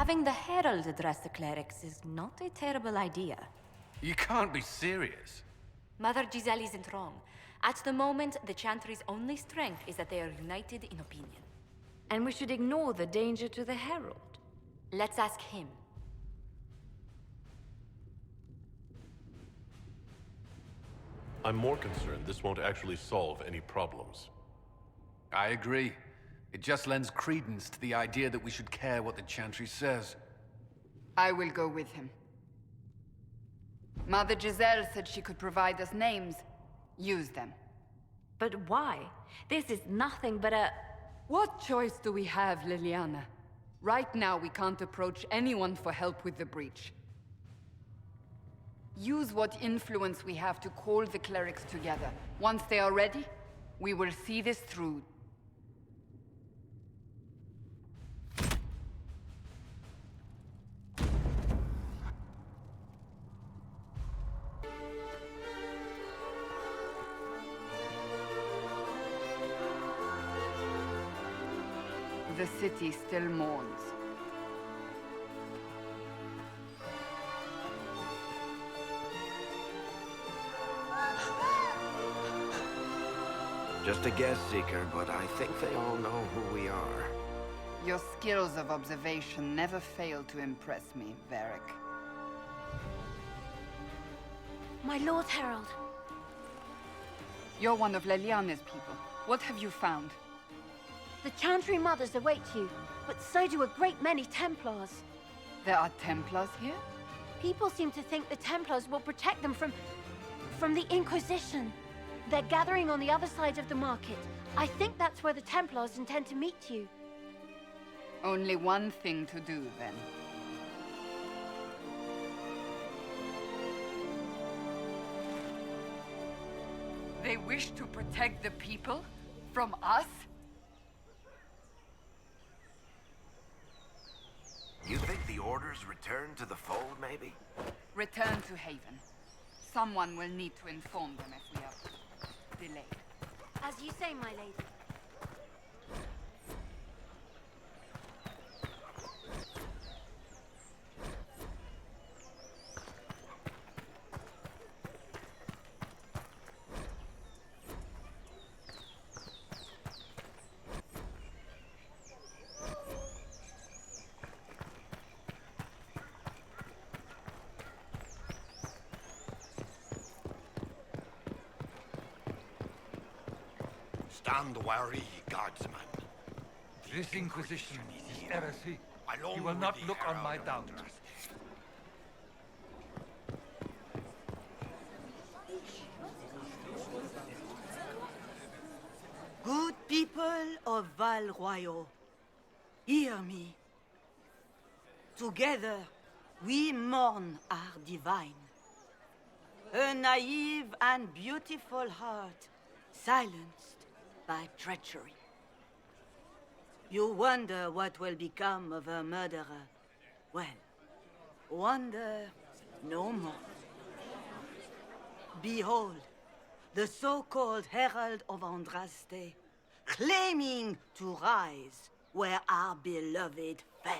Having the Herald address the clerics is not a terrible idea. You can't be serious. Mother Giselle isn't wrong. At the moment, the Chantry's only strength is that they are united in opinion. And we should ignore the danger to the Herald. Let's ask him. I'm more concerned this won't actually solve any problems. I agree. It just lends credence to the idea that we should care what the Chantry says. I will go with him. Mother Giselle said she could provide us names. Use them. But why? This is nothing but a... What choice do we have, Liliana? Right now, we can't approach anyone for help with the breach. Use what influence we have to call the clerics together. Once they are ready, we will see this through. The city still mourns. Just a guess, Seeker, but I think they all know who we are. Your skills of observation never fail to impress me, Varric. My Lord Herald. You're one of Leliana's people. What have you found? The Chantry Mothers await you, but so do a great many Templars. There are Templars here? People seem to think the Templars will protect them from the Inquisition. They're gathering on the other side of the market. I think that's where the Templars intend to meet you. Only one thing to do, then. They wish to protect the people? From us? You think the Order's return to the fold, maybe? Return to Haven. Someone will need to inform them if we are delayed. As you say, my lady. Stand wary, guardsman. This Inquisition is heresy. You will not look on my doubt. Good people of Val Royal, hear me. Together, we mourn our divine. A naive and beautiful heart, silenced by treachery. You wonder what will become of a murderer. Well, wonder no more. Behold, the so-called Herald of Andraste, claiming to rise where our beloved fell.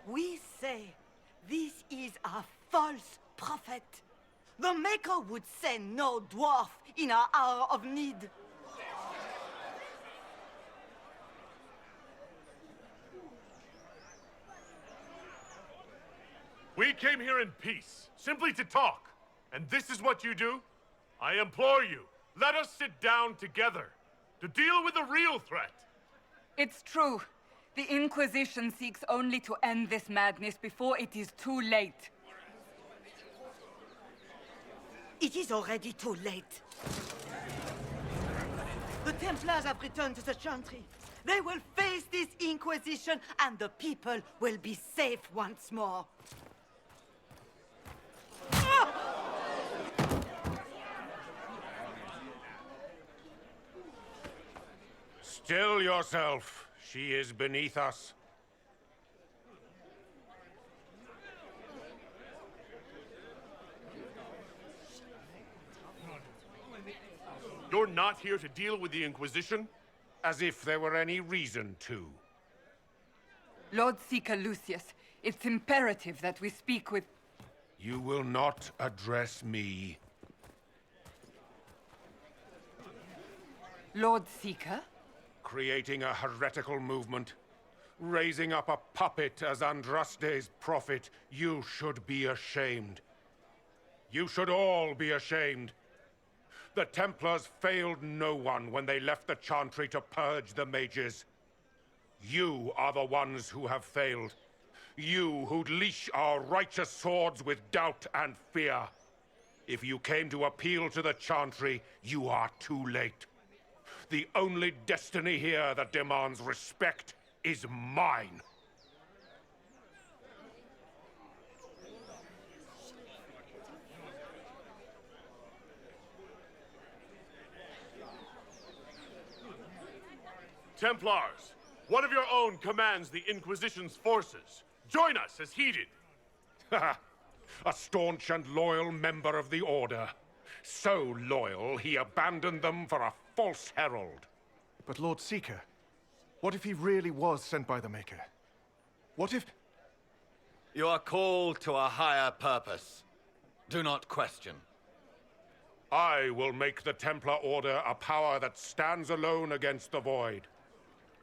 We say this is a false prophet. The Maker would send no dwarf in our hour of need. We came here in peace, simply to talk. And this is what you do? I implore you, let us sit down together to deal with the real threat. It's true. The Inquisition seeks only to end this madness before it is too late. It is already too late. The Templars have returned to the Chantry. They will face this Inquisition, and the people will be safe once more. Still yourself. She is beneath us. You're not here to deal with the Inquisition? As if there were any reason to. Lord Seeker Lucius, it's imperative that we speak with... You will not address me. Lord Seeker? Creating a heretical movement, raising up a puppet as Andraste's prophet, you should be ashamed. You should all be ashamed. The Templars failed no one when they left the Chantry to purge the mages. You are the ones who have failed. You who'd leash our righteous swords with doubt and fear. If you came to appeal to the Chantry, you are too late. The only destiny here that demands respect is mine. Templars, one of your own commands the Inquisition's forces. Join us as heeded. A staunch and loyal member of the Order. So loyal, he abandoned them for a false herald. But Lord Seeker, what if he really was sent by the Maker? What if... You are called to a higher purpose. Do not question. I will make the Templar Order a power that stands alone against the Void.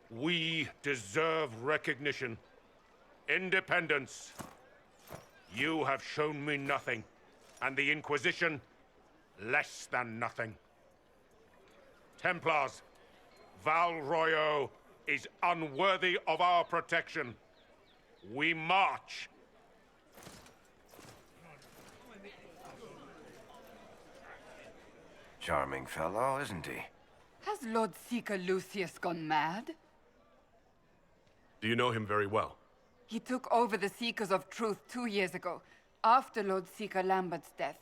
We deserve recognition. Independence. You have shown me nothing, and the Inquisition, less than nothing. Templars, Val Royo is unworthy of our protection. We march. Charming fellow, isn't he? Has Lord Seeker Lucius gone mad? Do you know him very well? He took over the Seekers of Truth 2 years ago, after Lord Seeker Lambert's death.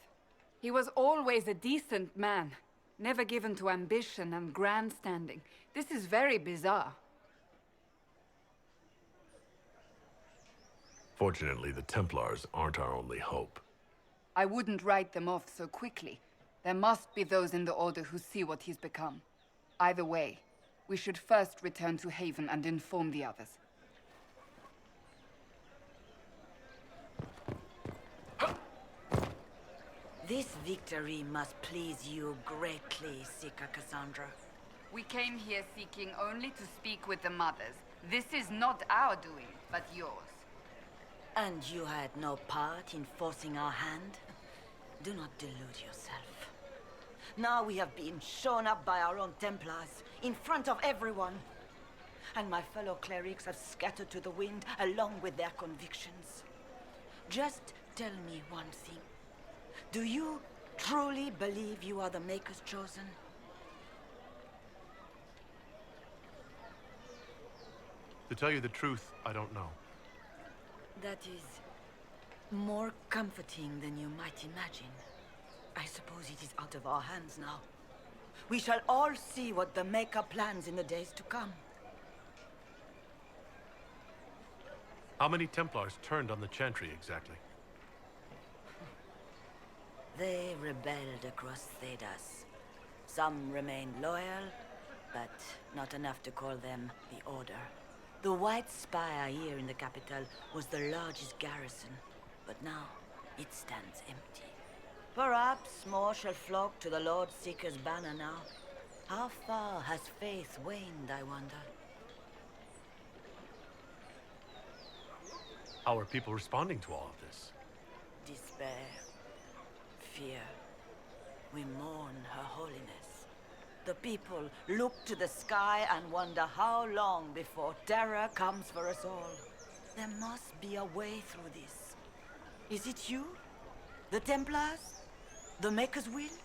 He was always a decent man, never given to ambition and grandstanding. This is very bizarre. Fortunately, the Templars aren't our only hope. I wouldn't write them off so quickly. There must be those in the Order who see what he's become. Either way, we should first return to Haven and inform the others. This victory must please you greatly, Seeker Cassandra. We came here seeking only to speak with the mothers. This is not our doing, but yours. And you had no part in forcing our hand? Do not delude yourself. Now we have been shown up by our own Templars, in front of everyone. And my fellow clerics have scattered to the wind along with their convictions. Just tell me one thing. Do you truly believe you are the Maker's chosen? To tell you the truth, I don't know. That is more comforting than you might imagine. I suppose it is out of our hands now. We shall all see what the Maker plans in the days to come. How many Templars turned on the Chantry exactly? They rebelled across Thedas. Some remained loyal, but not enough to call them the Order. The White Spire here in the capital was the largest garrison, but now it stands empty. Perhaps more shall flock to the Lord Seeker's banner now. How far has faith waned, I wonder? How are people responding to all of this? Despair. Fear. We mourn Her Holiness. The people look to the sky and wonder how long before terror comes for us all. There must be a way through this. Is it you? The Templars? The Maker's will?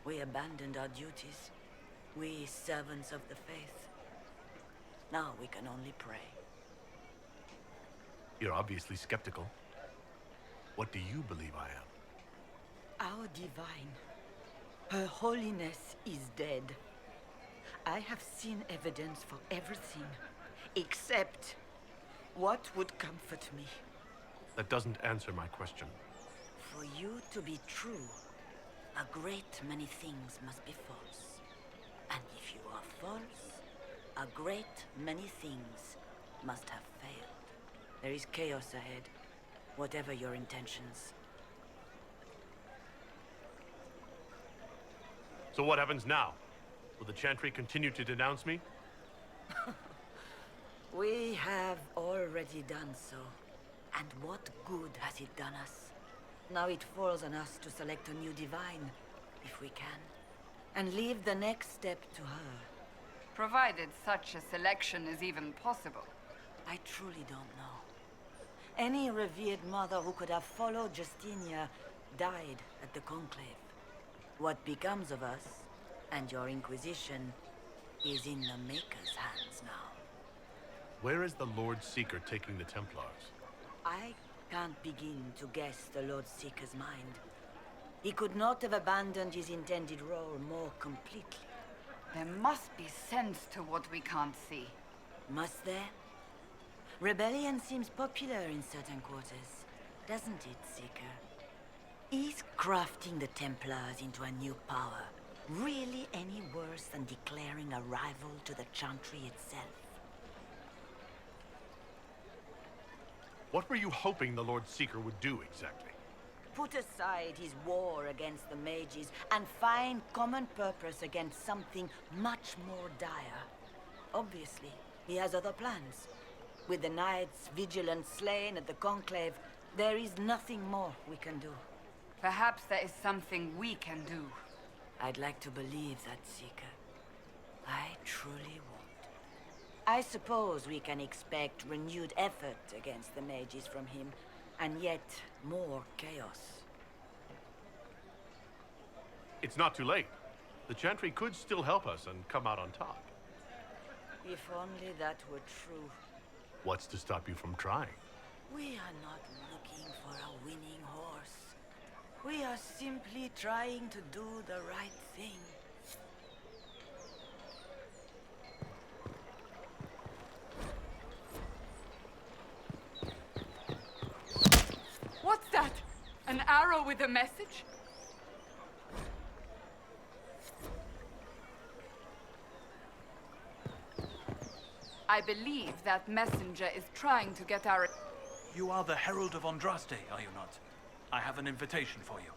We abandoned our duties. We servants of the faith. Now we can only pray. You're obviously skeptical. What do you believe I am? Our divine, Her Holiness is dead. I have seen evidence for everything, except what would comfort me. That doesn't answer my question. For you to be true, a great many things must be false. And if you are false, a great many things must have failed. There is chaos ahead, whatever your intentions. So what happens now? Will the Chantry continue to denounce me? We have already done so. And what good has it done us? Now it falls on us to select a new divine, if we can. And leave the next step to her. Provided such a selection is even possible. I truly don't know. Any revered mother who could have followed Justinia died at the Conclave. What becomes of us, and your Inquisition, is in the Maker's hands now. Where is the Lord Seeker taking the Templars? I can't begin to guess the Lord Seeker's mind. He could not have abandoned his intended role more completely. There must be sense to what we can't see. Must there? Rebellion seems popular in certain quarters, doesn't it, Seeker? Is crafting the Templars into a new power really any worse than declaring a rival to the Chantry itself? What were you hoping the Lord Seeker would do exactly? Put aside his war against the mages and find common purpose against something much more dire. Obviously, he has other plans. With the knights vigilant slain at the Conclave, there is nothing more we can do. Perhaps there is something we can do. I'd like to believe that, Seeker. I truly would. I suppose we can expect renewed effort against the mages from him, and yet more chaos. It's not too late. The Chantry could still help us and come out on top. If only that were true. What's to stop you from trying? We are not looking for a winning horse. We are simply trying to do the right thing. What's that? An arrow with a message? I believe that messenger is trying to get our... You are the Herald of Andraste, are you not? I have an invitation for you.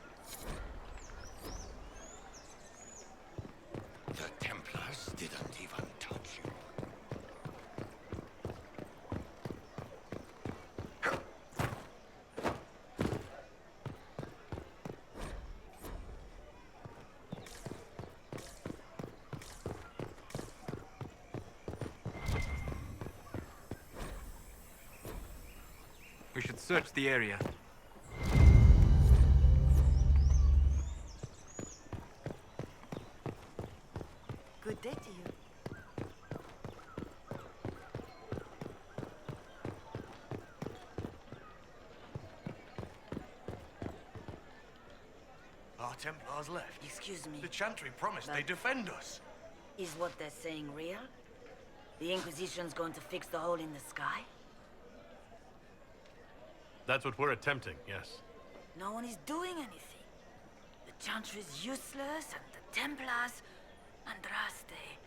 The Templars didn't even touch you. We should search the area. Good day to you. Our Templars left. Excuse me. The Chantry promised But- they'd defend us. Is what they're saying real? The Inquisition's going to fix the hole in the sky? That's what we're attempting, yes. No one is doing anything. The Chantry's useless, and the Templars... Andraste.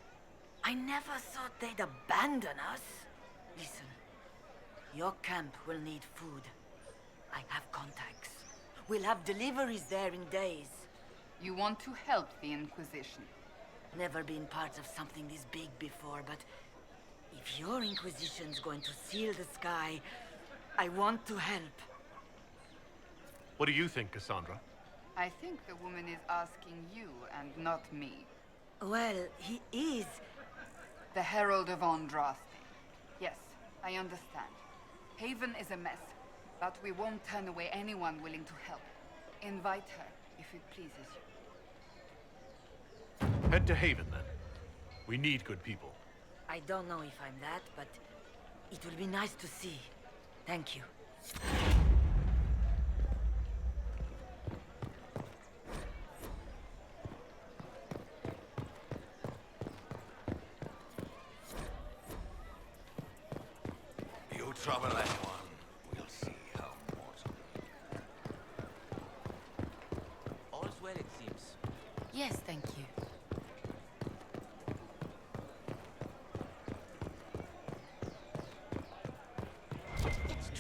I never thought they'd abandon us. Listen, your camp will need food. I have contacts. We'll have deliveries there in days. You want to help the Inquisition? Never been part of something this big before, but if your Inquisition's going to seal the sky, I want to help. What do you think, Cassandra? I think the woman is asking you and not me. Well, he is. The Herald of Andraste. Yes, I understand. Haven is a mess, but we won't turn away anyone willing to help. Invite her, if it pleases you. Head to Haven, then. We need good people. I don't know if I'm that, but it will be nice to see. Thank you. You trouble anyone, we'll see how mortal. All's well, it seems. Yes, thank you. It's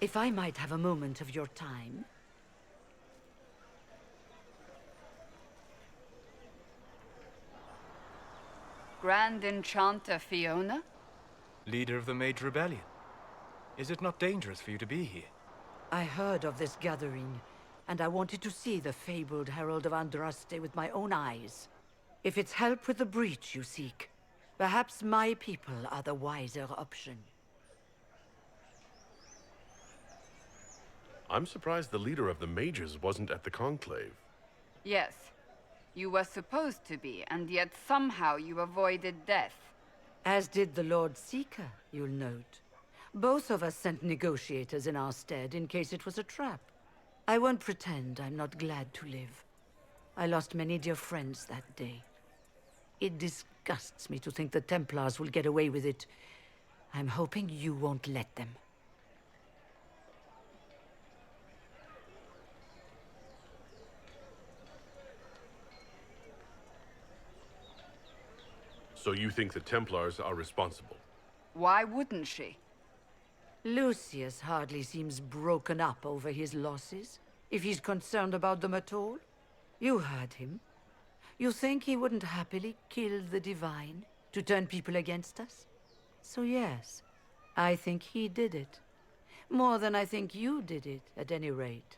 If I might have a moment of your time. Grand Enchanter Fiona? Leader of the Mage Rebellion. Is it not dangerous for you to be here? I heard of this gathering, and I wanted to see the fabled Herald of Andraste with my own eyes. If it's help with the breach you seek, perhaps my people are the wiser option. I'm surprised the leader of the mages wasn't at the conclave. Yes. You were supposed to be, and yet somehow you avoided death. As did the Lord Seeker, you'll note. Both of us sent negotiators in our stead in case it was a trap. I won't pretend I'm not glad to live. I lost many dear friends that day. It disgusts me to think the Templars will get away with it. I'm hoping you won't let them. So you think the Templars are responsible? Why wouldn't she? Lucius hardly seems broken up over his losses, if he's concerned about them at all. You heard him. You think he wouldn't happily kill the Divine to turn people against us? So yes, I think he did it. More than I think you did it, at any rate.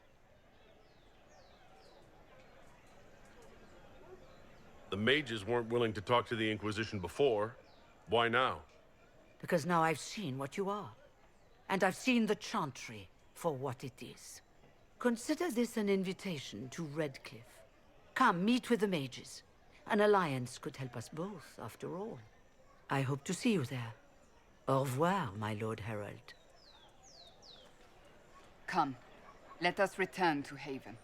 The mages weren't willing to talk to the Inquisition before. Why now? Because now I've seen what you are. And I've seen the Chantry for what it is. Consider this an invitation to Redcliffe. Come, meet with the mages. An alliance could help us both, after all. I hope to see you there. Au revoir, my Lord Herald. Come, let us return to Haven.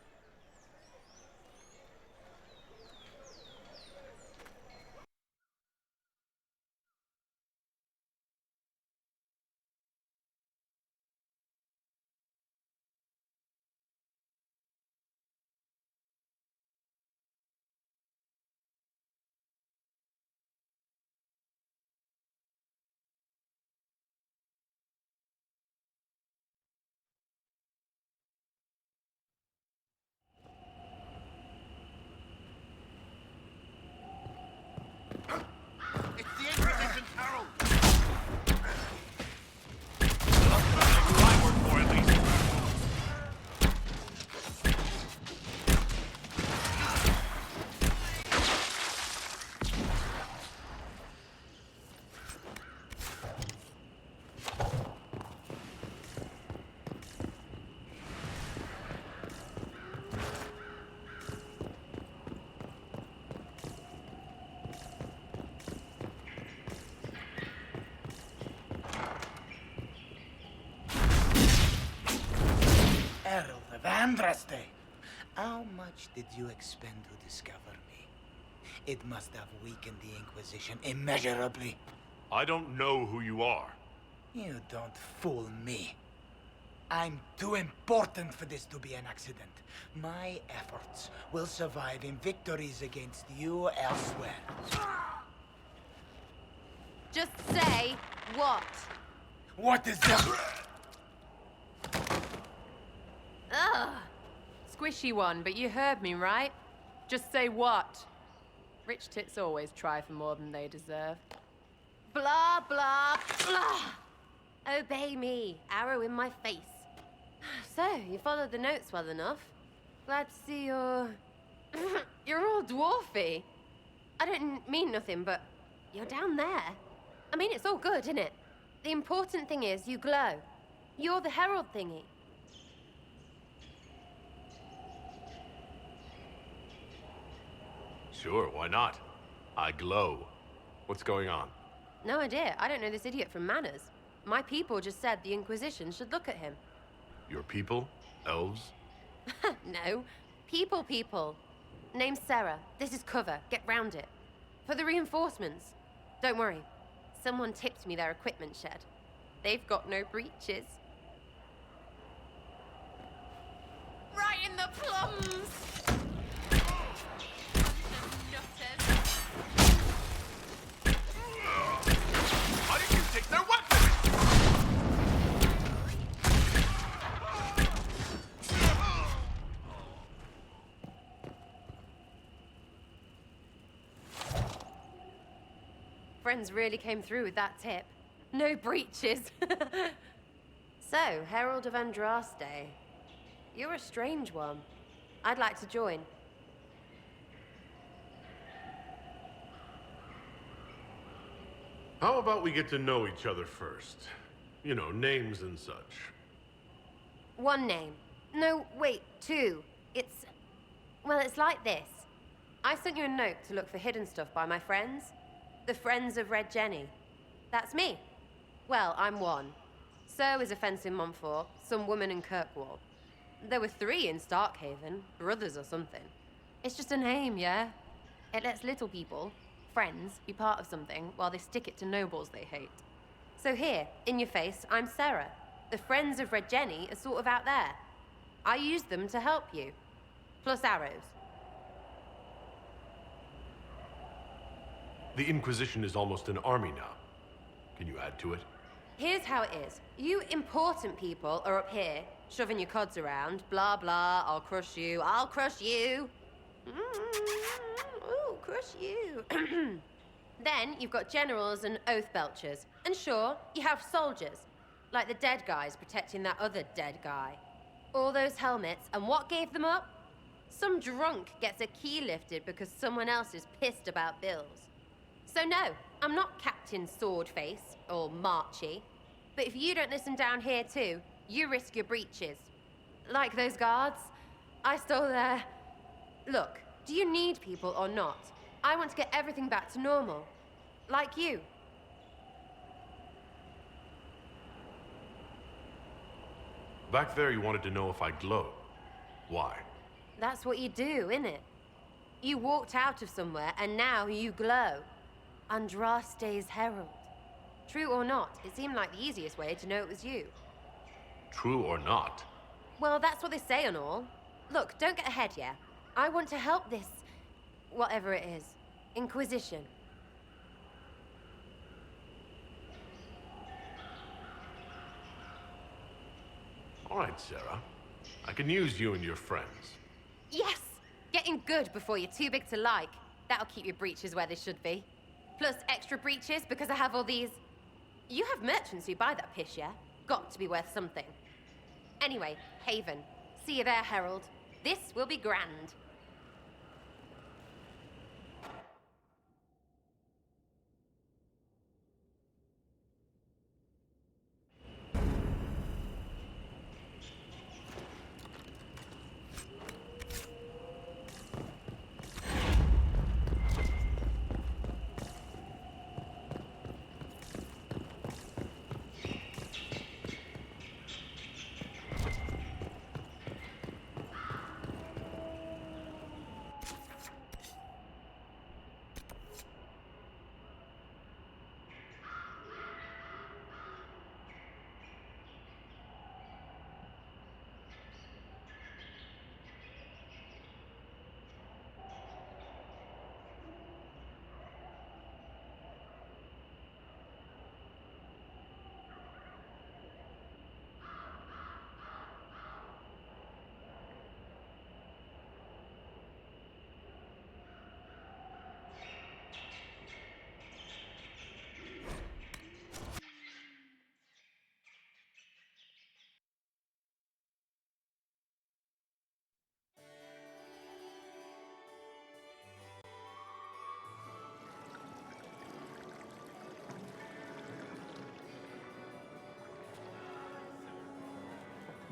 It's the Inquisition's herald! Herald of Andraste! How much did you expend to discover me? It must have weakened the Inquisition immeasurably. I don't know who you are. You don't fool me. I'm too important for this to be an accident. My efforts will survive in victories against you elsewhere. Just say what? What is that? Ugh. Squishy one, but you heard me, right? Just say what? Rich tits always try for more than they deserve. Blah, blah, blah. Obey me. Arrow in my face. So, you followed the notes well enough. Glad to see you're... you're all dwarfy. I don't mean nothing, but you're down there. I mean, it's all good, isn't it? The important thing is you glow. You're the herald thingy. Sure, why not? I glow. What's going on? No idea. I don't know this idiot from Manners. My people just said the Inquisition should look at him. Your people? Elves? No. People. Name's Sarah. This is cover. Get round it. For the reinforcements. Don't worry. Someone tipped me their equipment shed. They've got no breaches. Right in the plums! Why did you take their weapons? Friends really came through with that tip. No breaches. So, Herald of Andraste. You're a strange one. I'd like to join. How about we get to know each other first? You know, names and such. One name. No, wait, two. Well, it's like this. I sent you a note to look for hidden stuff by my friends. The Friends of Red Jenny. That's me. Well, I'm one. So is a fence in Montfort, some woman in Kirkwall. There were 3 in Starkhaven, brothers or something. It's just a name, yeah? It lets little people, friends, be part of something while they stick it to nobles they hate. So here, in your face, I'm Sarah. The Friends of Red Jenny are sort of out there. I used them to help you. Plus arrows. The Inquisition is almost an army now. Can you add to it? Here's how it is. You important people are up here, shoving your cods around. Blah, blah, I'll crush you. I'll crush you. Ooh, crush you. Then you've got generals and oath belchers. And sure, you have soldiers. Like the dead guys protecting that other dead guy. All those helmets, and what gave them up? Some drunk gets a key lifted because someone else is pissed about bills. So no, I'm not Captain Swordface, or Marchy. But if you don't listen down here too, you risk your breeches. Like those guards, I stole their... Look, do you need people or not? I want to get everything back to normal. Like you. Back there you wanted to know if I glow. Why? That's what you do, innit? You walked out of somewhere and now you glow. Andraste's herald. True or not, it seemed like the easiest way to know it was you. True or not? Well, that's what they say and all. Look, don't get ahead, yeah? I want to help this... whatever it is. Inquisition. All right, Sarah. I can use you and your friends. Yes! Getting good before you're too big to like. That'll keep your breeches where they should be. Plus extra breeches because I have all these... You have merchants who buy that piss, yeah? Got to be worth something. Anyway, Haven. See you there, Herald. This will be grand.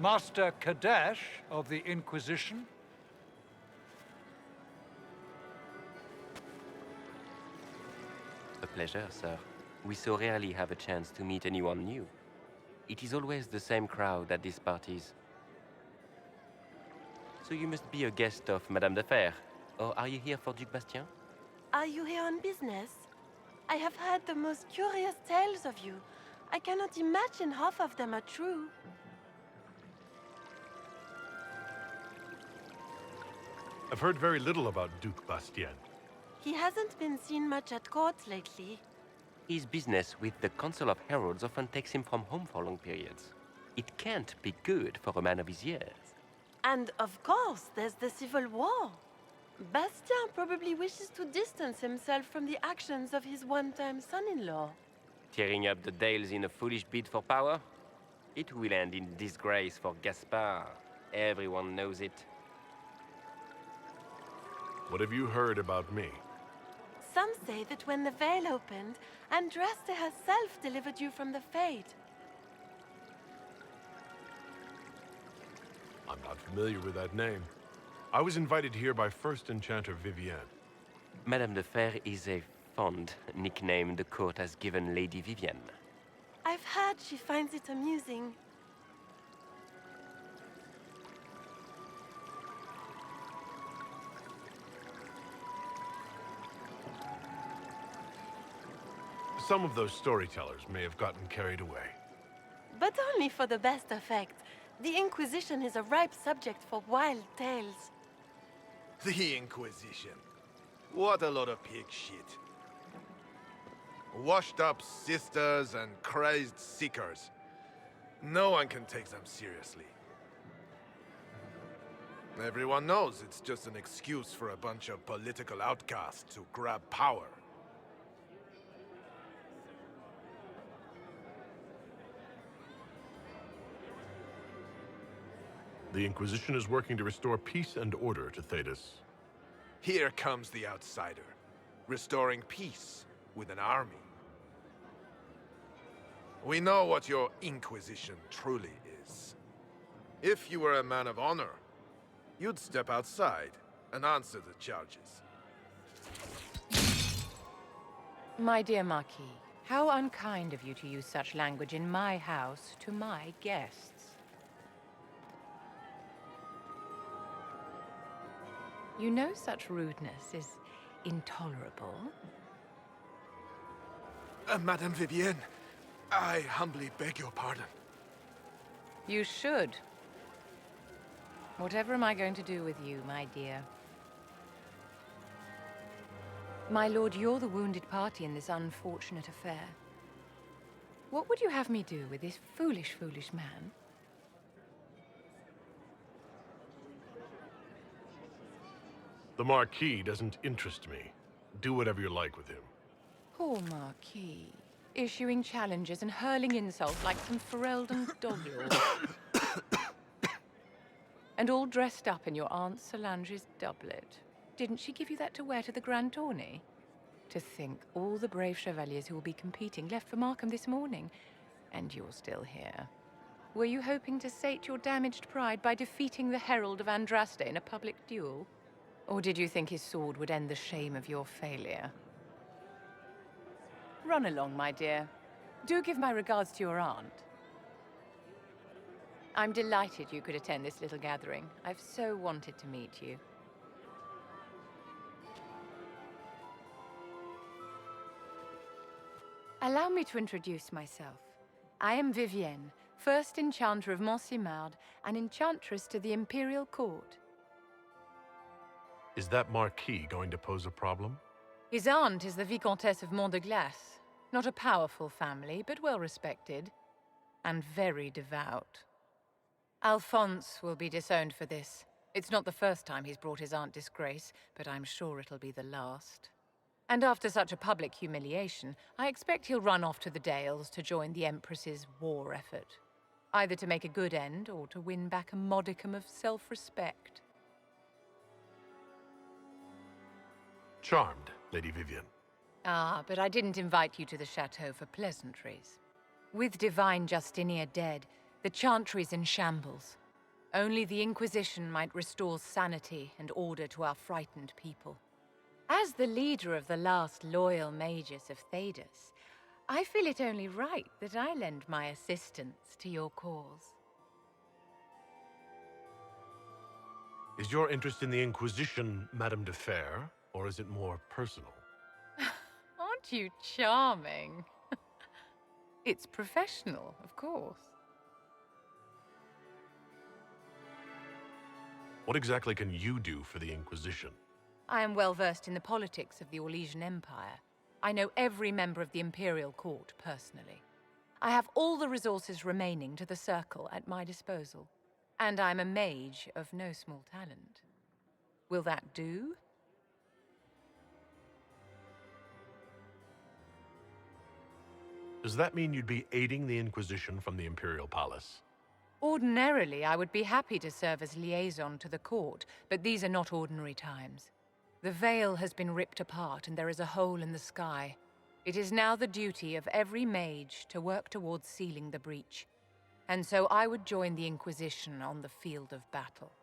Master Kadesh of the Inquisition. A pleasure, sir. We so rarely have a chance to meet anyone new. It is always the same crowd at these parties. So you must be a guest of Madame de Fer, or are you here for Duc Bastien? Are you here on business? I have heard the most curious tales of you. I cannot imagine half of them are true. I've heard very little about Duc Bastien. He hasn't been seen much at court lately. His business with the Council of Heralds often takes him from home for long periods. It can't be good for a man of his years. And of course, there's the Civil War. Bastien probably wishes to distance himself from the actions of his one-time son-in-law. Tearing up the Dales in a foolish bid for power? It will end in disgrace for Gaspard. Everyone knows it. What have you heard about me? Some say that when the veil opened, Andraste herself delivered you from the Fate. I'm not familiar with that name. I was invited here by First Enchanter Vivienne. Madame de Fer is a fond nickname the court has given Lady Vivienne. I've heard she finds it amusing. Some of those storytellers may have gotten carried away. But only for the best effect. The Inquisition is a ripe subject for wild tales. The Inquisition. What a lot of pig shit. Washed up sisters and crazed seekers. No one can take them seriously. Everyone knows it's just an excuse for a bunch of political outcasts to grab power. The Inquisition is working to restore peace and order to Thedas. Here comes the outsider, restoring peace with an army. We know what your Inquisition truly is. If you were a man of honor, you'd step outside and answer the charges. My dear Marquis, how unkind of you to use such language in my house to my guests. You know such rudeness is intolerable. Madame Vivienne, I humbly beg your pardon. You should. Whatever am I going to do with you, my dear? My lord, you're the wounded party in this unfortunate affair. What would you have me do with this foolish, foolish man? The Marquis doesn't interest me. Do whatever you like with him. Poor Marquis. Issuing challenges and hurling insults like some Ferelden doglord. And all dressed up in your Aunt Solange's doublet. Didn't she give you that to wear to the Grand Tourney? To think all the brave chevaliers who will be competing left for Markham this morning, and you're still here. Were you hoping to sate your damaged pride by defeating the Herald of Andraste in a public duel? Or did you think his sword would end the shame of your failure? Run along, my dear. Do give my regards to your aunt. I'm delighted you could attend this little gathering. I've so wanted to meet you. Allow me to introduce myself. I am Vivienne, first enchanter of Montsimard and enchantress to the Imperial Court. Is that Marquis going to pose a problem? His aunt is the Vicomtesse of Mont de Glace. Not a powerful family, but well respected. And very devout. Alphonse will be disowned for this. It's not the first time he's brought his aunt disgrace, but I'm sure it'll be the last. And after such a public humiliation, I expect he'll run off to the Dales to join the Empress's war effort. Either to make a good end, or to win back a modicum of self-respect. Charmed, Lady Vivienne. Ah, but I didn't invite you to the chateau for pleasantries. With Divine Justinia dead, the Chantry's in shambles. Only the Inquisition might restore sanity and order to our frightened people. As the leader of the last loyal mages of Thedas, I feel it only right that I lend my assistance to your cause. Is your interest in the Inquisition, Madame de Fer, or is it more personal? Aren't you charming? It's professional, of course. What exactly can you do for the Inquisition? I am well versed in the politics of the Orlesian Empire. I know every member of the Imperial Court personally. I have all the resources remaining to the Circle at my disposal. And I'm a mage of no small talent. Will that do? Does that mean you'd be aiding the Inquisition from the Imperial Palace? Ordinarily, I would be happy to serve as liaison to the court, but these are not ordinary times. The veil has been ripped apart and there is a hole in the sky. It is now the duty of every mage to work towards sealing the breach. And so I would join the Inquisition on the field of battle.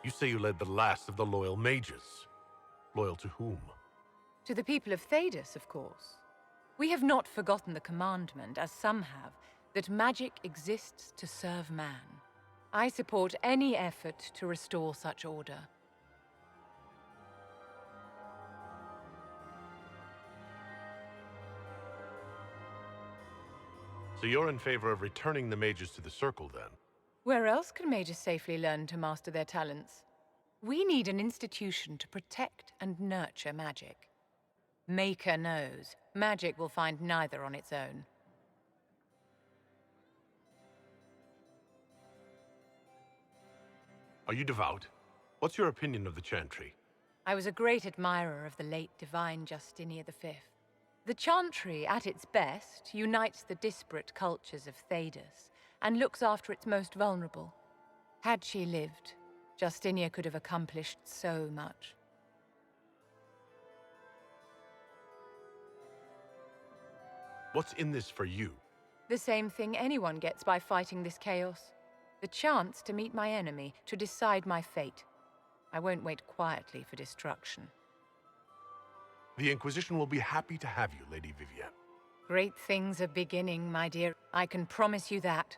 You say you led the last of the loyal mages. Loyal to whom? To the people of Thedas, of course. We have not forgotten the commandment, as some have, that magic exists to serve man. I support any effort to restore such order. So you're in favor of returning the mages to the Circle, then? Where else can mages safely learn to master their talents? We need an institution to protect and nurture magic. Maker knows, magic will find neither on its own. Are you devout? What's your opinion of the Chantry? I was a great admirer of the late divine Justinia V. The Chantry, at its best, unites the disparate cultures of Thedas and looks after its most vulnerable. Had she lived, Justinia could have accomplished so much. What's in this for you? The same thing anyone gets by fighting this chaos. The chance to meet my enemy, to decide my fate. I won't wait quietly for destruction. The Inquisition will be happy to have you, Lady Vivienne. Great things are beginning, my dear. I can promise you that.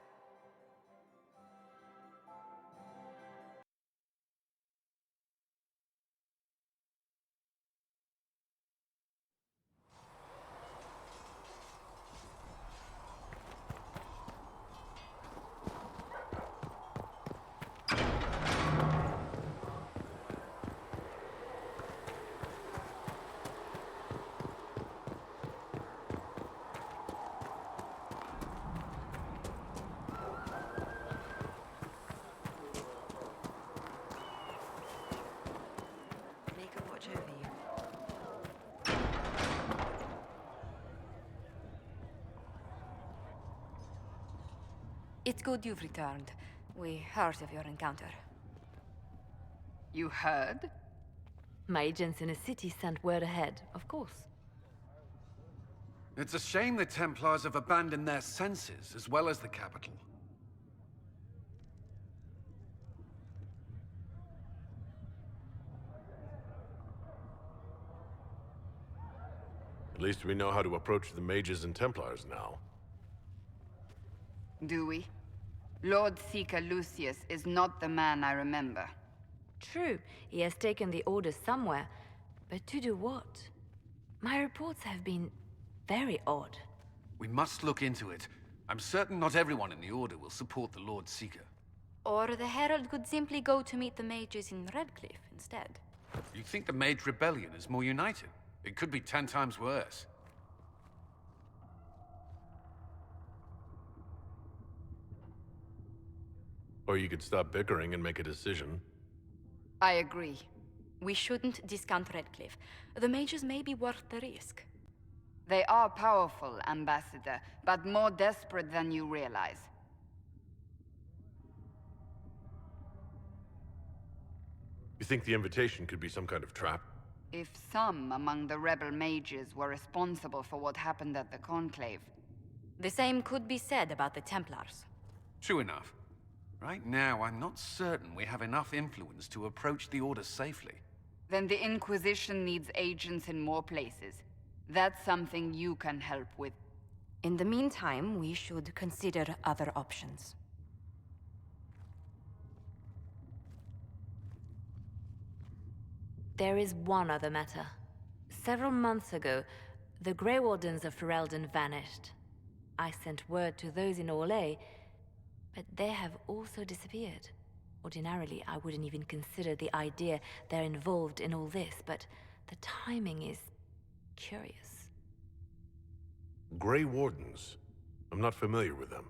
It's good you've returned. We heard of your encounter. You heard? My agents in the city sent word ahead, of course. It's a shame the Templars have abandoned their senses, as well as the capital. At least we know how to approach the mages and Templars now. Do we? Lord Seeker Lucius is not the man I remember. True, he has taken the order somewhere, but to do what? My reports have been very odd. We must look into it. I'm certain not everyone in the Order will support the Lord Seeker. Or the Herald could simply go to meet the mages in Redcliffe instead. You think the Mage Rebellion is more united? It could be 10 times worse. Or you could stop bickering and make a decision. I agree. We shouldn't discount Redcliffe. The mages may be worth the risk. They are powerful, Ambassador, but more desperate than you realize. You think the invitation could be some kind of trap? If some among the rebel mages were responsible for what happened at the Conclave. The same could be said about the Templars. True enough. Right now, I'm not certain we have enough influence to approach the Order safely. Then the Inquisition needs agents in more places. That's something you can help with. In the meantime, we should consider other options. There is one other matter. Several months ago, the Grey Wardens of Ferelden vanished. I sent word to those in Orlais, but they have also disappeared. Ordinarily, I wouldn't even consider the idea they're involved in all this, but the timing is curious. Grey Wardens? I'm not familiar with them.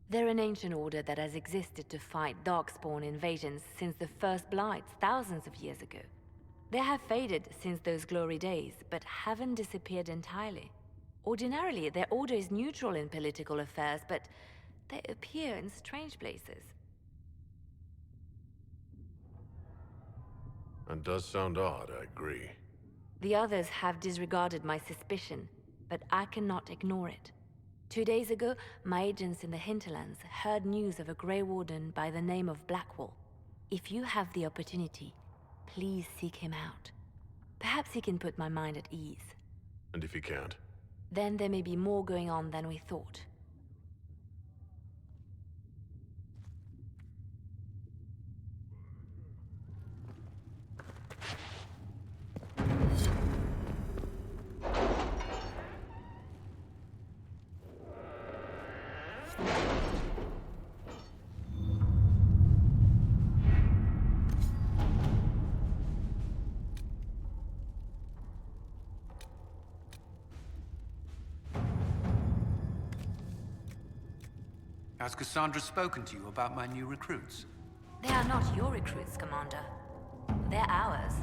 They're an ancient order that has existed to fight Darkspawn invasions since the first Blights, thousands of years ago. They have faded since those glory days, but haven't disappeared entirely. Ordinarily, their order is neutral in political affairs, but they appear in strange places. That does sound odd, I agree. The others have disregarded my suspicion, but I cannot ignore it. 2 days ago, my agents in the hinterlands heard news of a Grey Warden by the name of Blackwall. If you have the opportunity, please seek him out. Perhaps he can put my mind at ease. And if he can't? Then there may be more going on than we thought. Has Cassandra spoken to you about my new recruits? They are not your recruits, Commander. They're ours.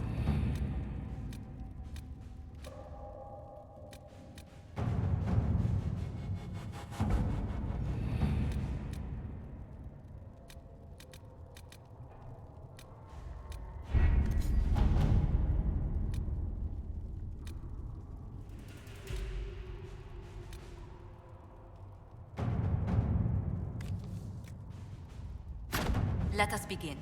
Let us begin.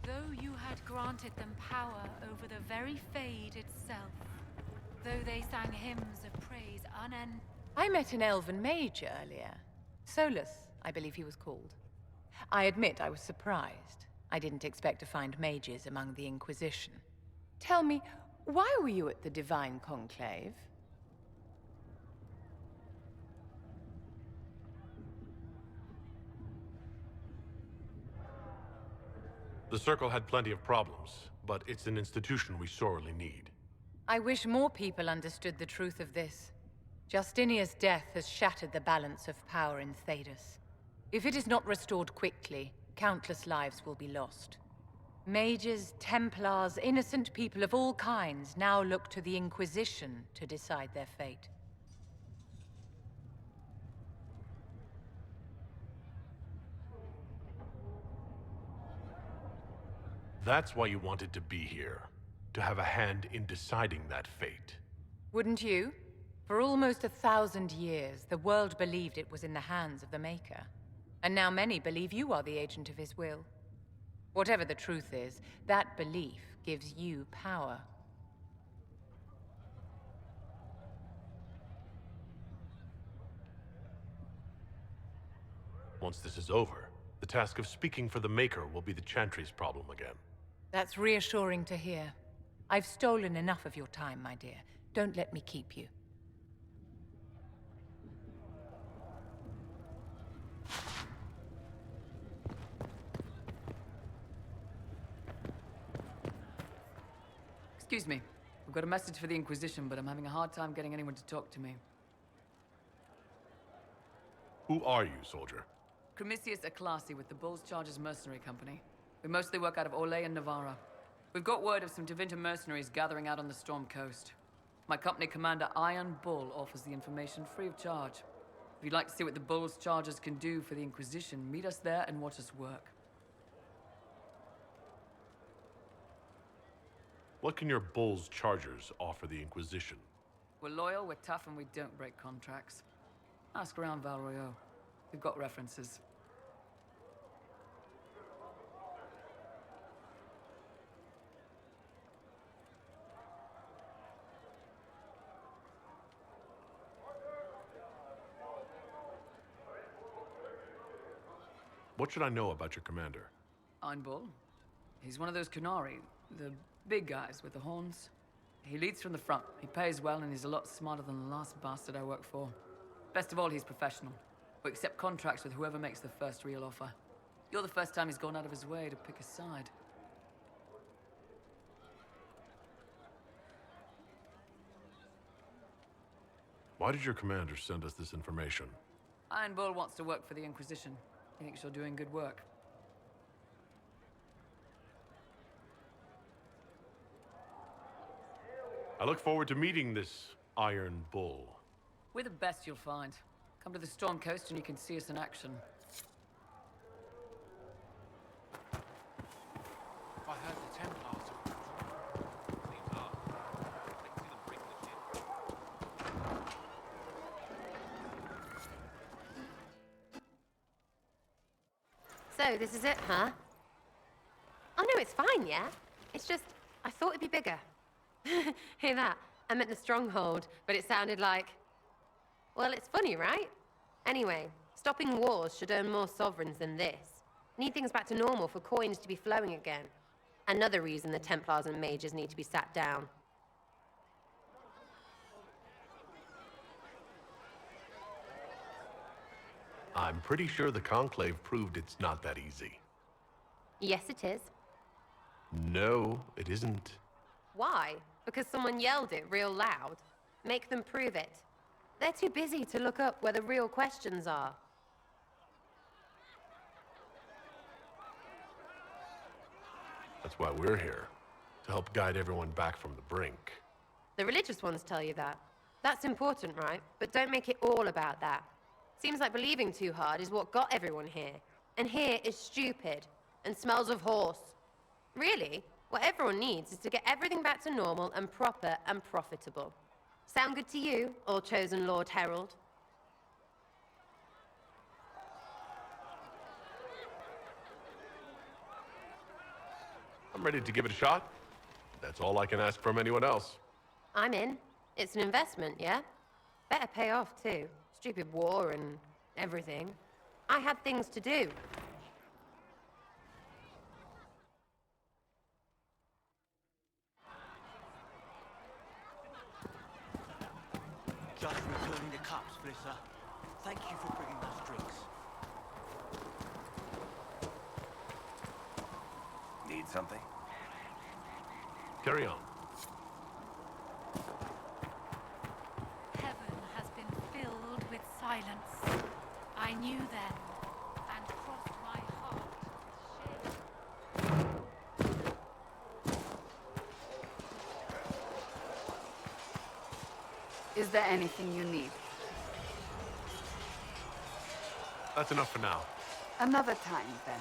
Though you had granted them power over the very Fade itself, though they sang hymns of praise I met an elven mage earlier. Solus, I believe he was called. I admit I was surprised. I didn't expect to find mages among the Inquisition. Tell me, why were you at the Divine Conclave? The Circle had plenty of problems, but it's an institution we sorely need. I wish more people understood the truth of this. Justinia's death has shattered the balance of power in Thedas. If it is not restored quickly, countless lives will be lost. Mages, Templars, innocent people of all kinds now look to the Inquisition to decide their fate. That's why you wanted to be here. To have a hand in deciding that fate. Wouldn't you? For almost 1,000 years, the world believed it was in the hands of the Maker. And now many believe you are the agent of his will. Whatever the truth is, that belief gives you power. Once this is over, the task of speaking for the Maker will be the Chantry's problem again. That's reassuring to hear. I've stolen enough of your time, my dear. Don't let me keep you. Excuse me. I've got a message for the Inquisition, but I'm having a hard time getting anyone to talk to me. Who are you, soldier? Cremisius Aclasi with the Bulls Chargers Mercenary Company. We mostly work out of Orlais and Navarra. We've got word of some Tevinter mercenaries gathering out on the Storm Coast. My company commander, Iron Bull, offers the information free of charge. If you'd like to see what the Bulls Chargers can do for the Inquisition, meet us there and watch us work. What can your Bulls Chargers offer the Inquisition? We're loyal, we're tough, and we don't break contracts. Ask around Val Royeaux. We've got references. What should I know about your commander? Iron Bull. He's one of those Kunari, the big guys with the horns. He leads from the front. He pays well, and he's a lot smarter than the last bastard I worked for. Best of all, he's professional. We accept contracts with whoever makes the first real offer. You're the first time he's gone out of his way to pick a side. Why did your commander send us this information? Iron Bull wants to work for the Inquisition. He thinks you're doing good work. I look forward to meeting this Iron Bull. We're the best you'll find. Come to the Storm Coast and you can see us in action. I heard the Templars So, this is it, huh? Oh no, it's fine, yeah? It's just, I thought it'd be bigger. Hear that? I meant the stronghold, but it sounded like... Well, it's funny, right? Anyway, stopping wars should earn more sovereigns than this. Need things back to normal for coins to be flowing again. Another reason the Templars and mages need to be sat down. I'm pretty sure the Conclave proved it's not that easy. Yes, it is. No, it isn't. Why? Because someone yelled it real loud? Make them prove it. They're too busy to look up where the real questions are. That's why we're here. To help guide everyone back from the brink. The religious ones tell you that. That's important, right? But don't make it all about that. Seems like believing too hard is what got everyone here. And here is stupid and smells of horse. Really, what everyone needs is to get everything back to normal and proper and profitable. Sound good to you, all-chosen Lord Herald? I'm ready to give it a shot. That's all I can ask from anyone else. I'm in. It's an investment, yeah? Better pay off, too. Stupid war and everything. I had things to do. Just returning the cups, Flissa. Thank you for bringing us drinks. Need something? Carry on. Heaven has been filled with silence. I knew then, and crossed my heart with shame. Is there anything you need? That's enough for now. Another time, then.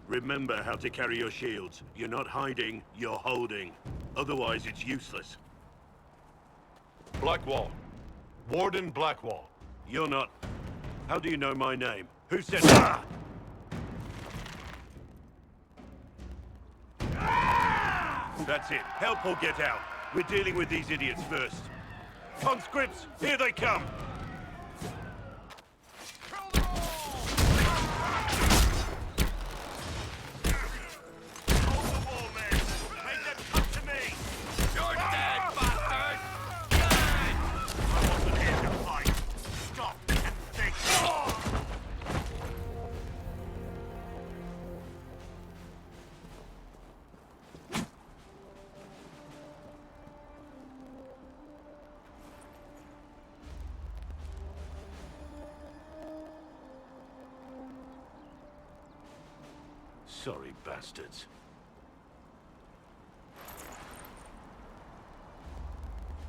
Remember how to carry your shields. You're not hiding, you're holding. Otherwise, it's useless. Blackwall. Warden Blackwall. You're not... How do you know my name? Who said... Ah! That's it. Help or get out. We're dealing with these idiots first. Conscripts, here they come! Sorry, bastards.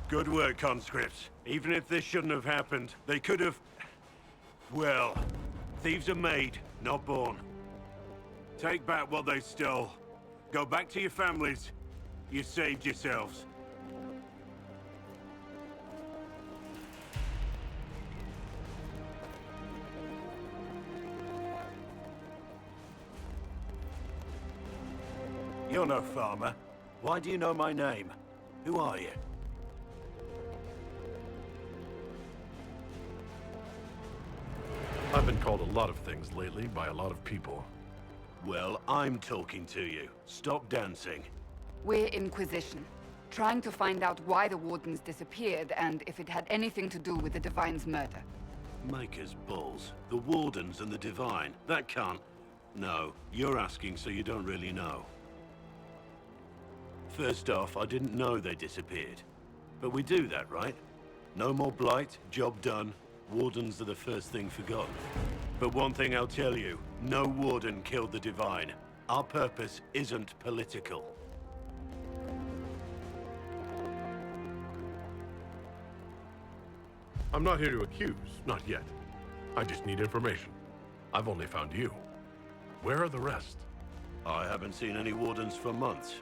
Good work, conscripts. Even if this shouldn't have happened, they could have... Well, thieves are made, not born. Take back what they stole. Go back to your families. You saved yourselves. You're no farmer. Why do you know my name? Who are you? I've been called a lot of things lately by a lot of people. Well, I'm talking to you. Stop dancing. We're Inquisition, trying to find out why the Wardens disappeared and if it had anything to do with the Divine's murder. Maker's balls. The Wardens and the Divine. That can't... No, you're asking so you don't really know. First off, I didn't know they disappeared. But we do that, right? No more blight, job done. Wardens are the first thing forgotten. But one thing I'll tell you, no Warden killed the Divine. Our purpose isn't political. I'm not here to accuse, not yet. I just need information. I've only found you. Where are the rest? I haven't seen any Wardens for months.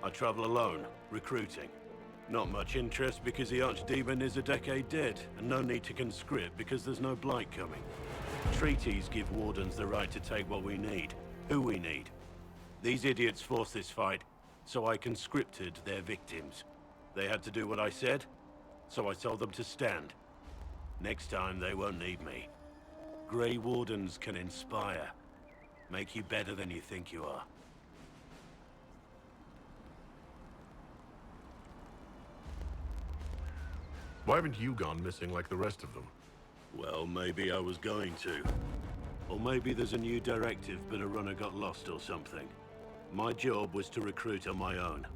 I travel alone, recruiting. Not much interest because the Archdemon is a decade dead, and no need to conscript because there's no blight coming. Treaties give Wardens the right to take what we need, who we need. These idiots forced this fight, so I conscripted their victims. They had to do what I said, so I told them to stand. Next time they won't need me. Grey Wardens can inspire, make you better than you think you are. Why haven't you gone missing like the rest of them? Well, maybe I was going to. Or maybe there's a new directive, but a runner got lost or something. My job was to recruit on my own.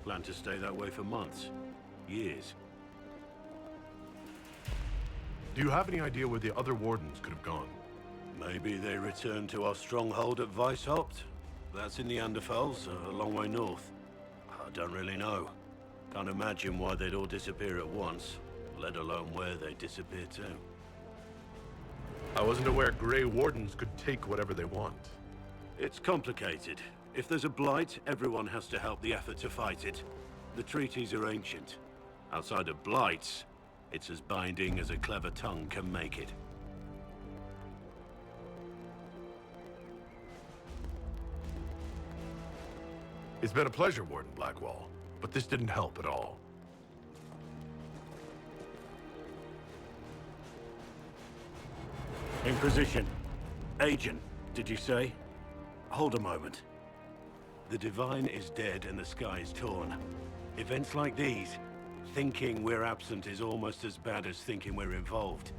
Plan to stay that way for months. Years. Do you have any idea where the other Wardens could have gone? Maybe they returned to our stronghold at Weishaupt. That's in the Anderfels, a long way north. I don't really know. Can't imagine why they'd all disappear at once, let alone where they disappear to. I wasn't aware Grey Wardens could take whatever they want. It's complicated. If there's a blight, everyone has to help the effort to fight it. The treaties are ancient. Outside of blights, it's as binding as a clever tongue can make it. It's been a pleasure, Warden Blackwall, but this didn't help at all. Inquisition. Agent, did you say? Hold a moment. The Divine is dead and the sky is torn. Events like these, thinking we're absent is almost as bad as thinking we're involved.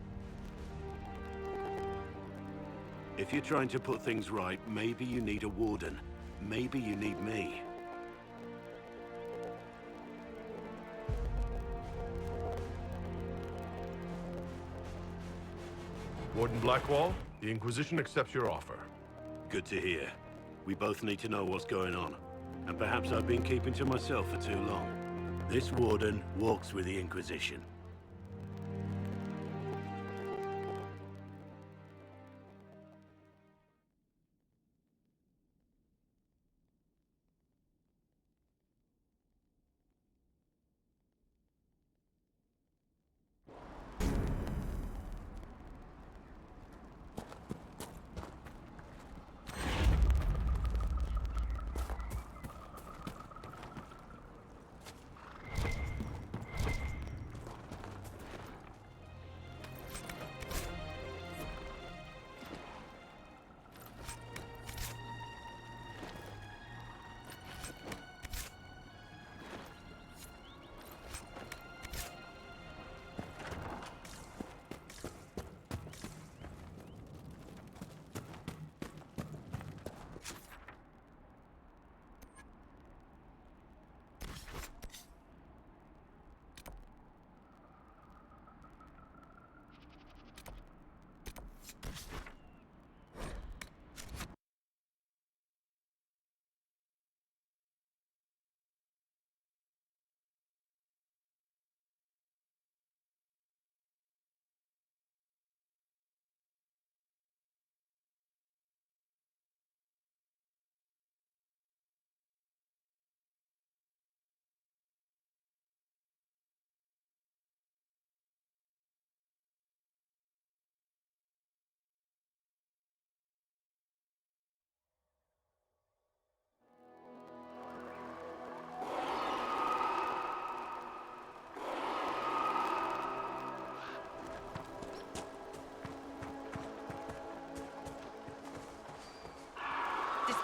If you're trying to put things right, maybe you need a warden. Maybe you need me. Warden Blackwall, the Inquisition accepts your offer. Good to hear. We both need to know what's going on. And perhaps I've been keeping to myself for too long. This warden walks with the Inquisition.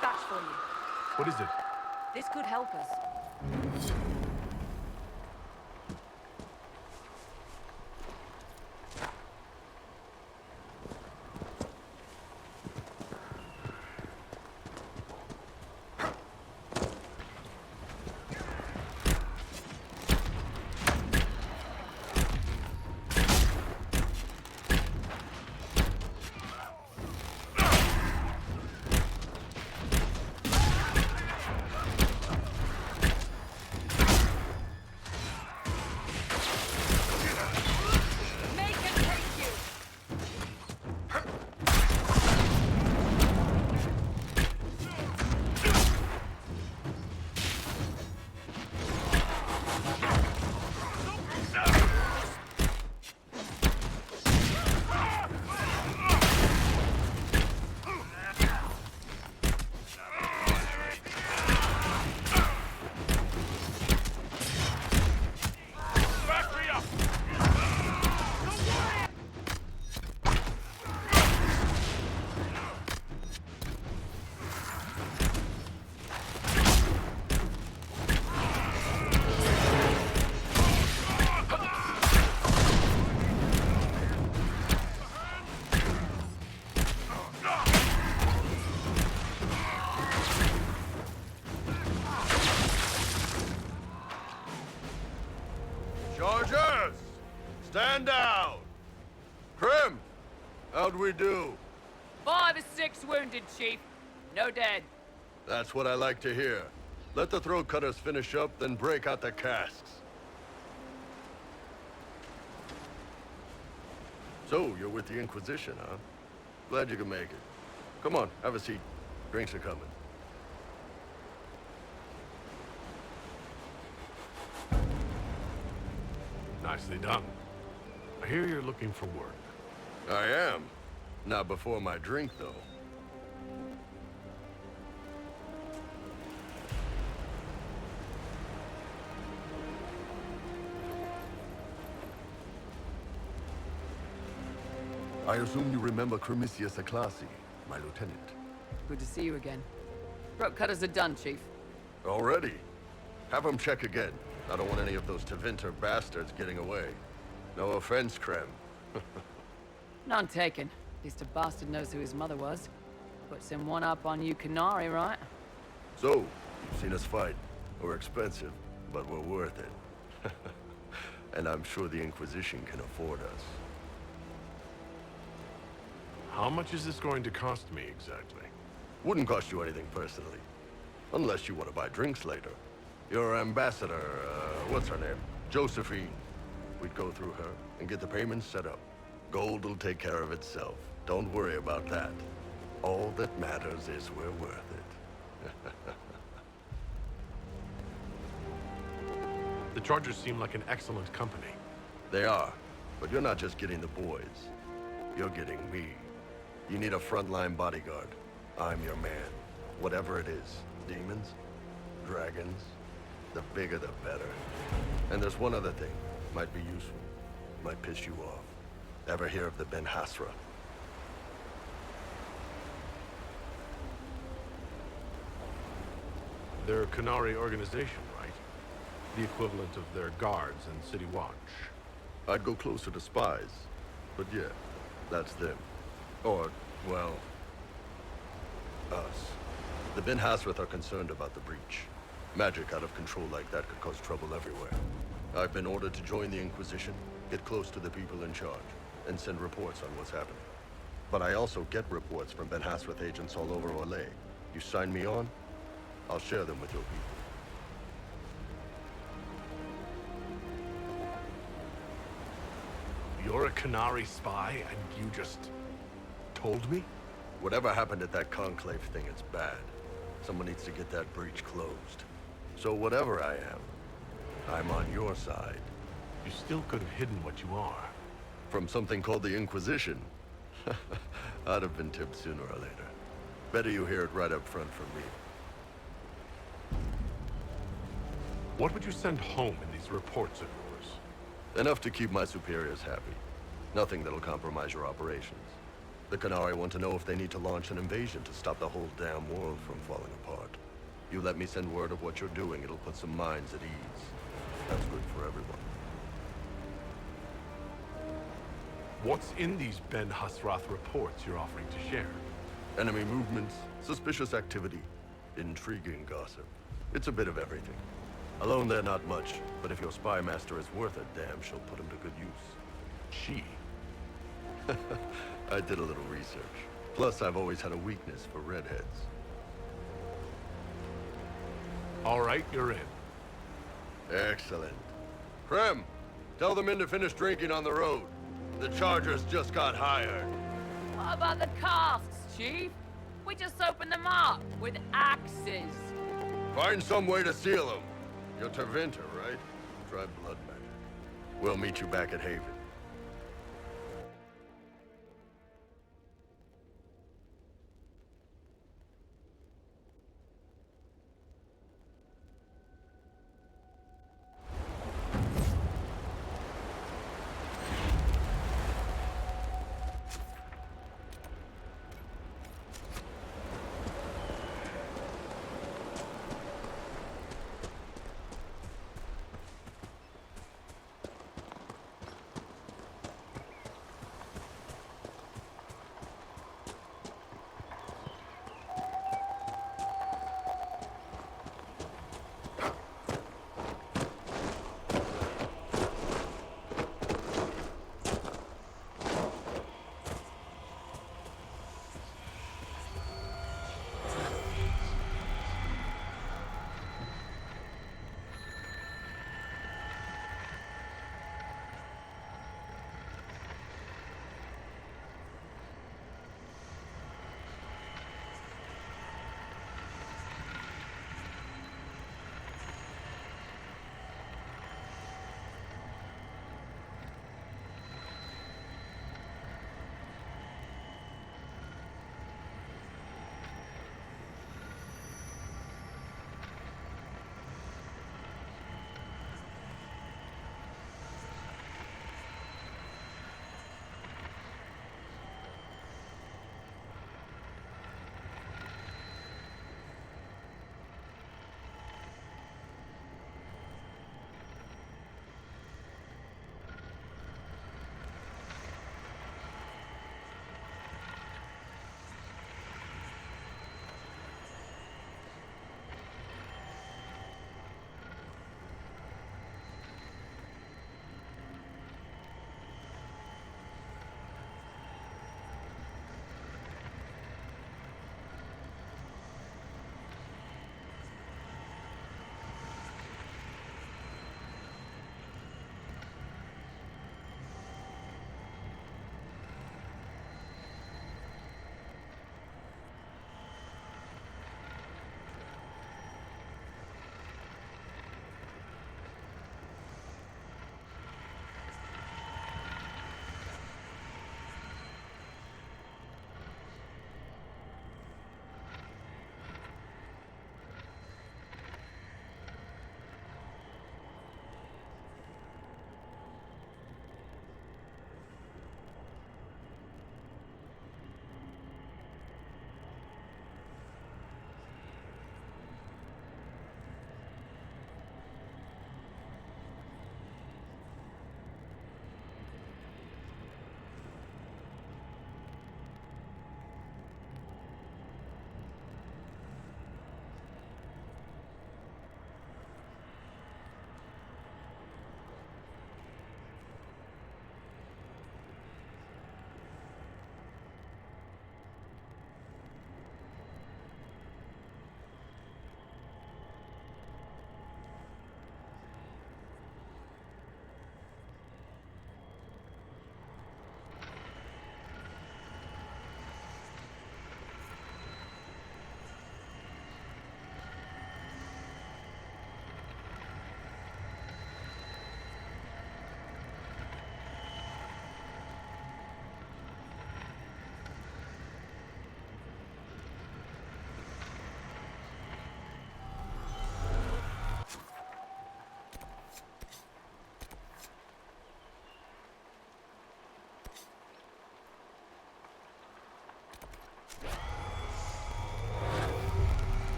dispatch for you. What is it? This could help us. Chargers! Stand down! Krim! How'd we do? 5 or 6 wounded, Chief. No dead. That's what I like to hear. Let the throat cutters finish up, then break out the casks. So, you're with the Inquisition, huh? Glad you could make it. Come on, have a seat. Drinks are coming. Nicely done. I hear you're looking for work. I am. Not before my drink, though. I assume you remember Cremisius Aclassi, my lieutenant. Good to see you again. Throat cutters are done, Chief. Already? Have them check again. I don't want any of those Tevinter bastards getting away. No offense, Krem. None taken. At least a bastard knows who his mother was. Puts him one up on you Canary, right? So, you've seen us fight. We're expensive, but we're worth it. And I'm sure the Inquisition can afford us. How much is this going to cost me exactly? Wouldn't cost you anything personally. Unless you want to buy drinks later. Your ambassador, what's her name? Josephine. We'd go through her and get the payments set up. Gold will take care of itself. Don't worry about that. All that matters is we're worth it. The Chargers seem like an excellent company. They are, but you're not just getting the boys. You're getting me. You need a frontline bodyguard. I'm your man. Whatever it is. Demons? Dragons? The bigger the better. And there's one other thing. Might be useful. Might piss you off. Ever hear of the Ben Hasra? They're a Canary organization, right? The equivalent of their guards and City Watch. I'd go closer to spies. But yeah, that's them. Or, well, us. The Ben Hasrath are concerned about the breach. Magic out of control like that could cause trouble everywhere. I've been ordered to join the Inquisition, get close to the people in charge, and send reports on what's happening. But I also get reports from Ben Hasrath agents all over Orlais. You sign me on, I'll share them with your people. You're a Canary spy, and you just told me? Whatever happened at that conclave thing, it's bad. Someone needs to get that breach closed. So whatever I am, I'm on your side. You still could have hidden what you are. From something called the Inquisition? I'd have been tipped sooner or later. Better you hear it right up front from me. What would you send home in these reports of yours? Enough to keep my superiors happy. Nothing that'll compromise your operations. The Canari want to know if they need to launch an invasion to stop the whole damn world from falling apart. You let me send word of what you're doing, it'll put some minds at ease. That's good for everyone. What's in these Ben Hasrath reports you're offering to share? Enemy movements, suspicious activity, intriguing gossip. It's a bit of everything. Alone they're not much, but if your spy master is worth a damn, she'll put him to good use. She? I did a little research. Plus, I've always had a weakness for redheads. All right, you're in. Excellent. Krem, tell the men to finish drinking on the road. The Chargers just got hired. What about the casks, Chief? We just opened them up with axes. Find some way to seal them. You're Tervinter, right? Try blood matter. We'll meet you back at Haven.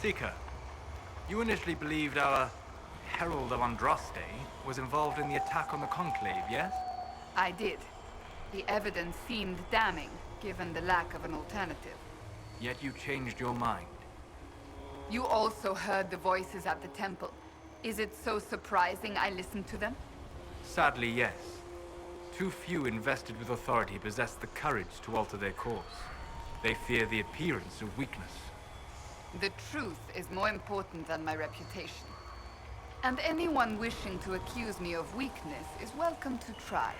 Seeker, you initially believed our Herald of Andraste was involved in the attack on the Conclave, yes? I did. The evidence seemed damning, given the lack of an alternative. Yet you changed your mind. You also heard the voices at the temple. Is it so surprising I listened to them? Sadly, yes. Too few invested with authority possess the courage to alter their course. They fear the appearance of weakness. The truth is more important than my reputation. And anyone wishing to accuse me of weakness is welcome to try.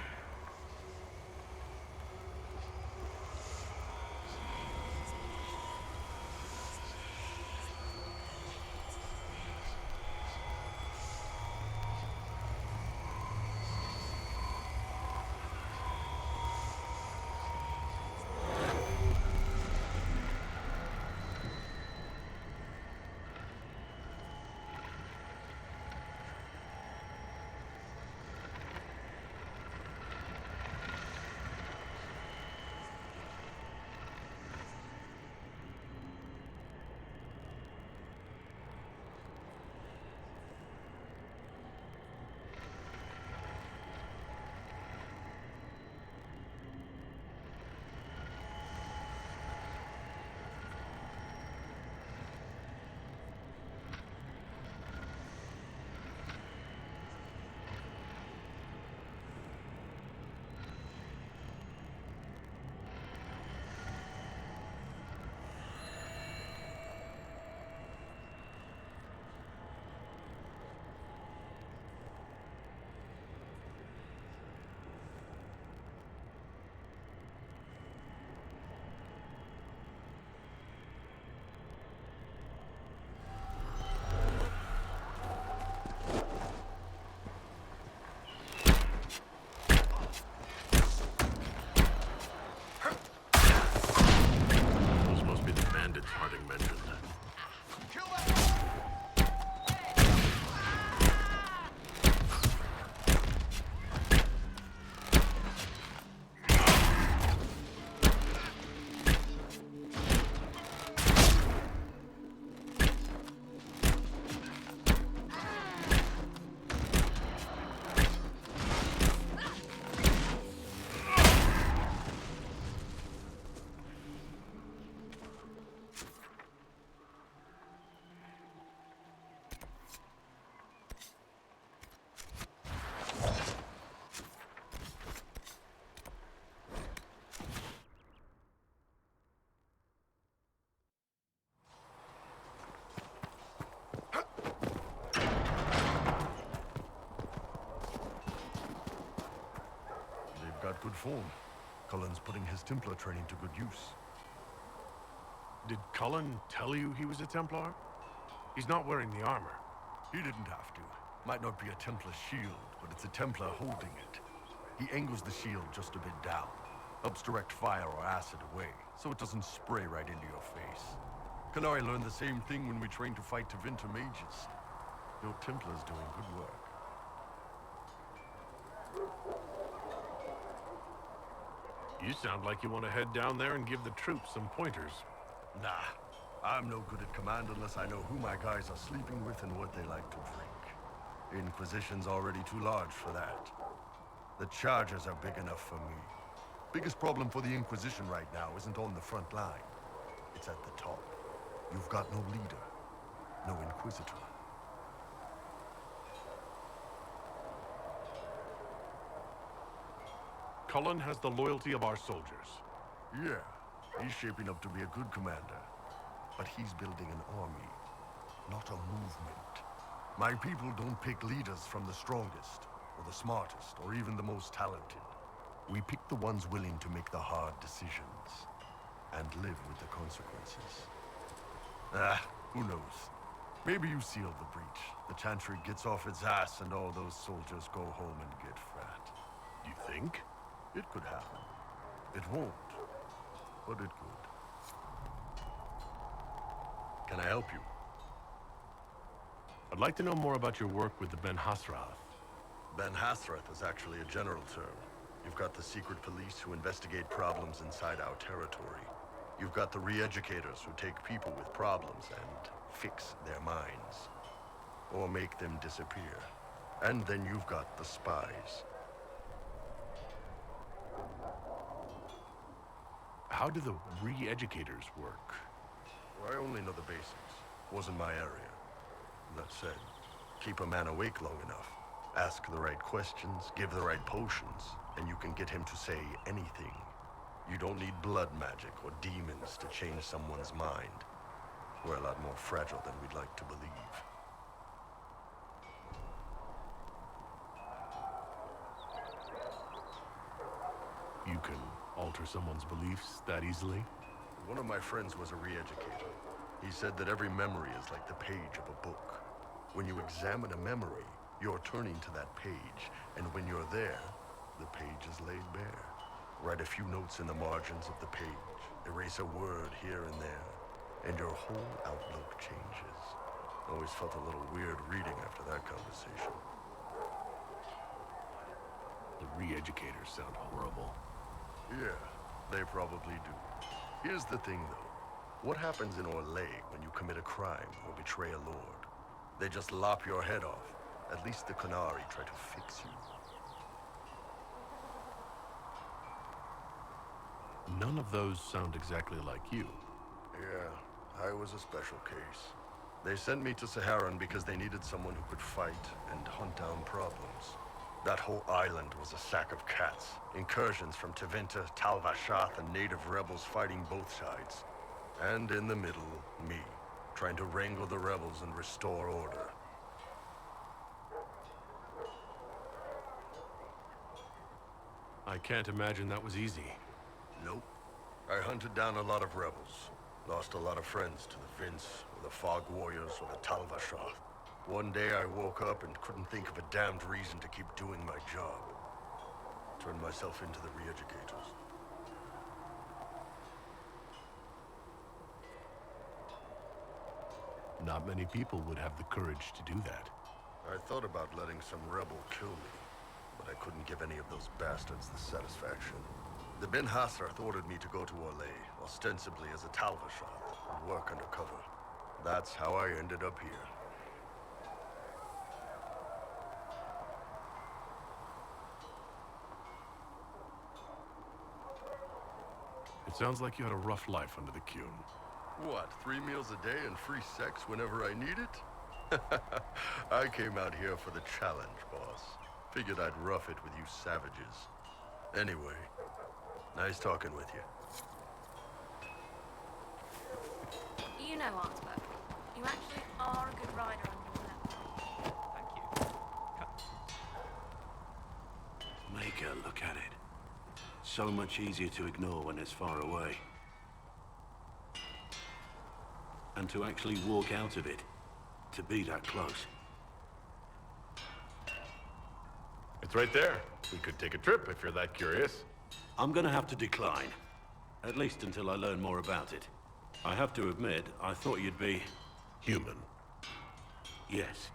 Harding mentioned. Got good form. Cullen's putting his Templar training to good use. Did Cullen tell you he was a Templar? He's not wearing the armor. He didn't have to. Might not be a Templar shield, but it's a Templar holding it. He angles the shield just a bit down. Helps direct fire or acid away, so it doesn't spray right into your face. Canary learned the same thing when we trained to fight Tevinter mages. Your Templar's doing good work. You sound like you want to head down there and give the troops some pointers. Nah, I'm no good at command unless I know who my guys are sleeping with and what they like to drink. Inquisition's already too large for that. The charges are big enough for me. Biggest problem for the Inquisition right now isn't on the front line. It's at the top. You've got no leader, no Inquisitor. Cullen has the loyalty of our soldiers. Yeah, he's shaping up to be a good commander. But he's building an army, not a movement. My people don't pick leaders from the strongest, or the smartest, or even the most talented. We pick the ones willing to make the hard decisions, and live with the consequences. Who knows? Maybe you seal the breach. The Chantry gets off its ass and all those soldiers go home and get fat. You think? It could happen. It won't, but it could. Can I help you? I'd like to know more about your work with the Ben Hasrath. Ben Hasrath is actually a general term. You've got the secret police who investigate problems inside our territory. You've got the re-educators who take people with problems and fix their minds. Or make them disappear. And then you've got the spies. How do the re-educators work? I only know the basics. Wasn't my area. That said, keep a man awake long enough. Ask the right questions, give the right potions, and you can get him to say anything. You don't need blood magic or demons to change someone's mind. We're a lot more fragile than we'd like to believe. You can alter someone's beliefs that easily? One of my friends was a re-educator. He said that every memory is like the page of a book. When you examine a memory, you're turning to that page, and when you're there, the page is laid bare. Write a few notes in the margins of the page, erase a word here and there, and your whole outlook changes. Always felt a little weird reading after that conversation. The re-educators sound horrible. Yeah, they probably do. Here's the thing, though. What happens in Orlais when you commit a crime or betray a lord? They just lop your head off. At least the Qunari try to fix you. None of those sound exactly like you. Yeah, I was a special case. They sent me to Saharan because they needed someone who could fight and hunt down problems. That whole island was a sack of cats. Incursions from Tevinter, Tal Vashath, and native rebels fighting both sides. And in the middle, me, trying to wrangle the rebels and restore order. I can't imagine that was easy. Nope. I hunted down a lot of rebels. Lost a lot of friends to the Vince, or the Fog Warriors, or the Tal Vashath. One day I woke up and couldn't think of a damned reason to keep doing my job. Turned myself into the re-educators. Not many people would have the courage to do that. I thought about letting some rebel kill me, but I couldn't give any of those bastards the satisfaction. The Ben Hassarth ordered me to go to Orlais, ostensibly as a Tal Vashath, and work undercover. That's how I ended up here. It sounds like you had a rough life under the Qun. What, 3 meals a day and free sex whenever I need it? I came out here for the challenge, boss. Figured I'd rough it with you savages. Anyway, nice talking with you. You know, Artwork, you actually are a good rider on your level. Make her look at it. So much easier to ignore when it's far away. And to actually walk out of it. To be that close. It's right there. We could take a trip if you're that curious. I'm gonna have to decline. At least until I learn more about it. I have to admit, I thought you'd be... human. Yes.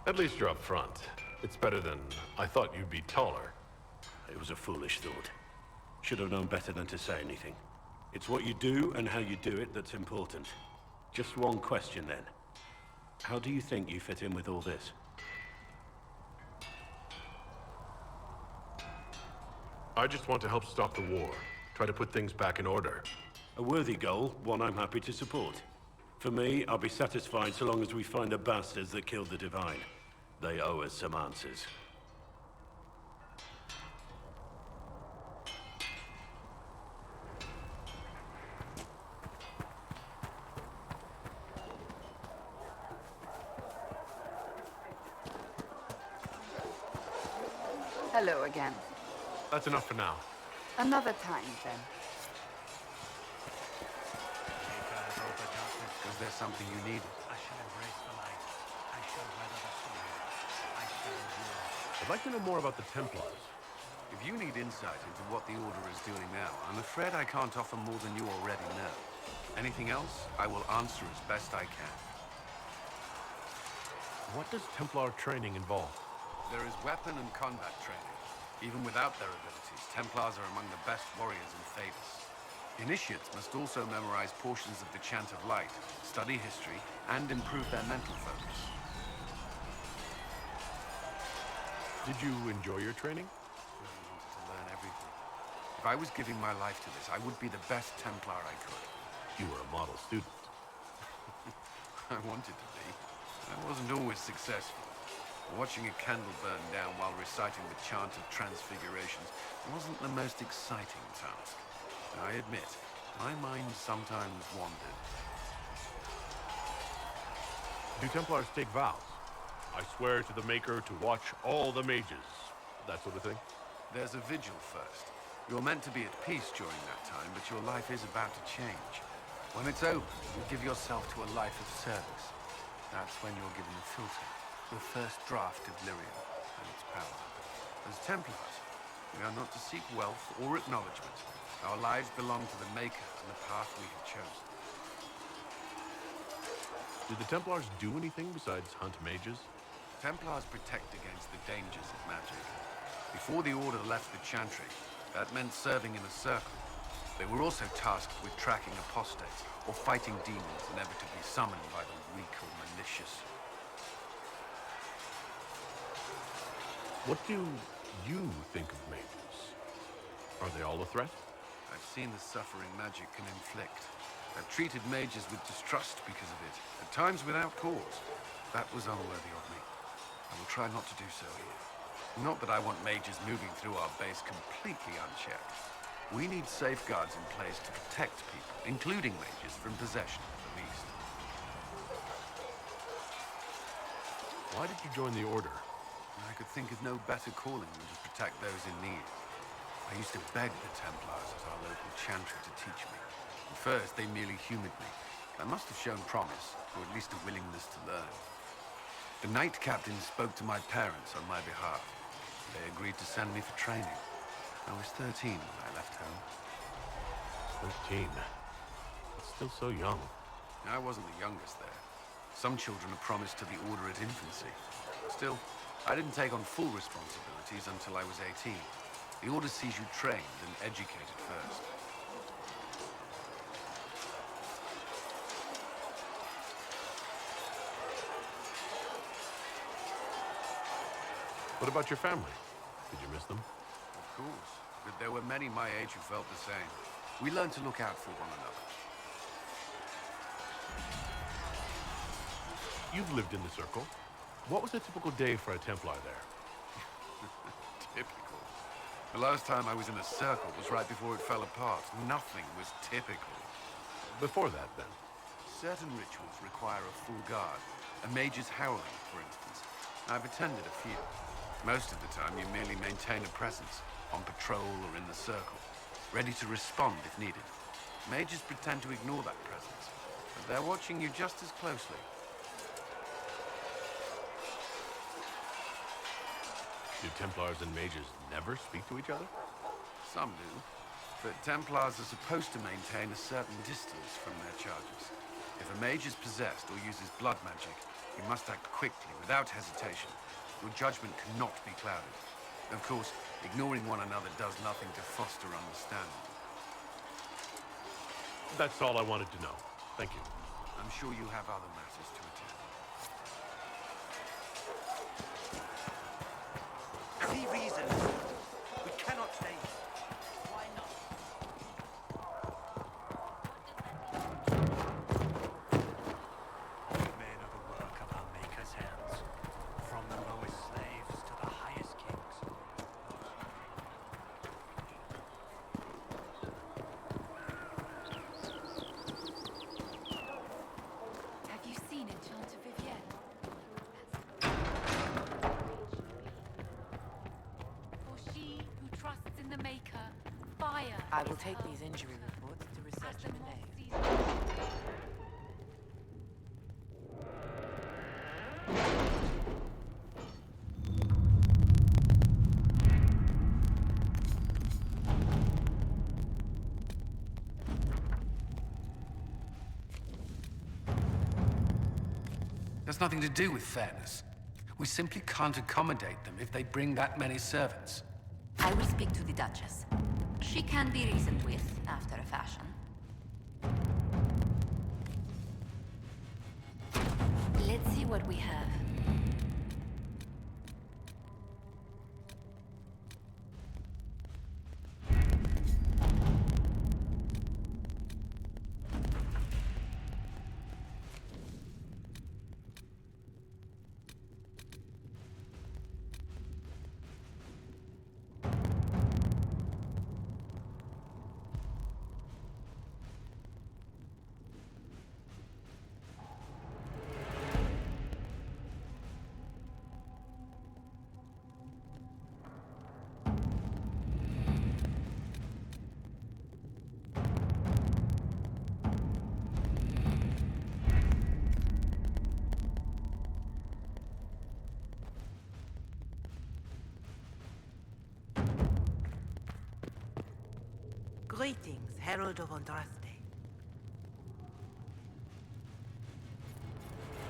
At least you're up front. It's better than I thought you'd be taller. It was a foolish thought. Should have known better than to say anything. It's what you do and how you do it that's important. Just one question then. How do you think you fit in with all this? I just want to help stop the war. Try to put things back in order. A worthy goal, one I'm happy to support. For me, I'll be satisfied so long as we find the bastards that killed the Divine. They owe us some answers. Hello again. That's enough for now. Another time, then. Was there something you needed? I shall embrace the light. I shall weather the storm. I shall endure. I'd like to know more about the Templars. If you need insight into what the Order is doing now, I'm afraid I can't offer more than you already know. Anything else, I will answer as best I can. What does Templar training involve? There is weapon and combat training. Even without their abilities, Templars are among the best warriors in Phaedus. Initiates must also memorize portions of the Chant of Light, study history, and improve their mental focus. Did you enjoy your training? I wanted to learn everything. If I was giving my life to this, I would be the best Templar I could. You were a model student. I wanted to be. I wasn't always successful. Watching a candle burn down while reciting the Chant of Transfigurations wasn't the most exciting task. I admit, my mind sometimes wandered. Do Templars take vows? I swear to the Maker to watch all the mages. That sort of thing? There's a vigil first. You're meant to be at peace during that time, but your life is about to change. When it's over, you give yourself to a life of service. That's when you're given the filter, the first draft of Lyrium and its power. As Templars, we are not to seek wealth or acknowledgement. Our lives belong to the Maker and the path we have chosen. Do the Templars do anything besides hunt mages? Templars protect against the dangers of magic. Before the Order left the Chantry, that meant serving in a circle. They were also tasked with tracking apostates or fighting demons inevitably summoned by the weak or malicious. What do you think of mages? Are they all a threat? I've seen the suffering magic can inflict. I've treated mages with distrust because of it, at times without cause. That was unworthy of me. I will try not to do so here. Not that I want mages moving through our base completely unchecked. We need safeguards in place to protect people, including mages, from possession at the least. Why did you join the Order? I could think of no better calling than to protect those in need. I used to beg the Templars at our local chantry to teach me. At first, they merely humored me. I must have shown promise, or at least a willingness to learn. The Knight Captain spoke to my parents on my behalf. They agreed to send me for training. I was 13 when I left home. 13? That's still so young. I wasn't the youngest there. Some children are promised to the Order at infancy. Still, I didn't take on full responsibilities until I was 18. The Order sees you trained and educated first. What about your family? Did you miss them? Of course, but there were many my age who felt the same. We learned to look out for one another. You've lived in the Circle. What was a typical day for a Templar there? Typical. The last time I was in a circle was right before it fell apart. Nothing was typical. Before that, then? Certain rituals require a full guard. A mage's howling, for instance. I've attended a few. Most of the time, you merely maintain a presence, on patrol or in the circle, ready to respond if needed. Mages pretend to ignore that presence, but they're watching you just as closely. Do Templars and mages never speak to each other? Some do, but Templars are supposed to maintain a certain distance from their charges. If a mage is possessed or uses blood magic, you must act quickly, without hesitation. Your judgment cannot be clouded. Of course, ignoring one another does nothing to foster understanding. That's all I wanted to know. Thank you. I'm sure you have other matters to attend. See reason. We cannot stay here. Why not? Men are the work of our Maker's hands. From the lowest slaves to the highest kings. Have you seen Enchanter Vivienne? For she who trusts in the Maker, fire. I will is take her these injury water. reports to research As the Monet. moth sees That's nothing to do with fairness. We simply can't accommodate them if they bring that many servants. I will speak to the Duchess. She can be reasoned with, after a fashion. Let's see what we have. Greetings, Herald of Andraste.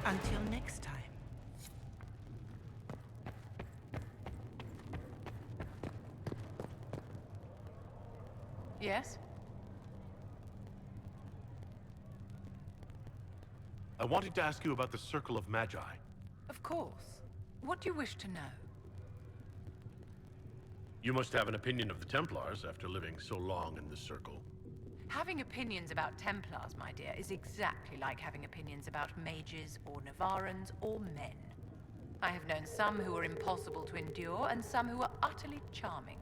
Until next time. Yes? I wanted to ask you about the Circle of Magi. Of course. What do you wish to know? You must have an opinion of the Templars after living so long in the Circle. Having opinions about Templars, my dear, is exactly like having opinions about mages or Navarans or men. I have known some who were impossible to endure and some who were utterly charming.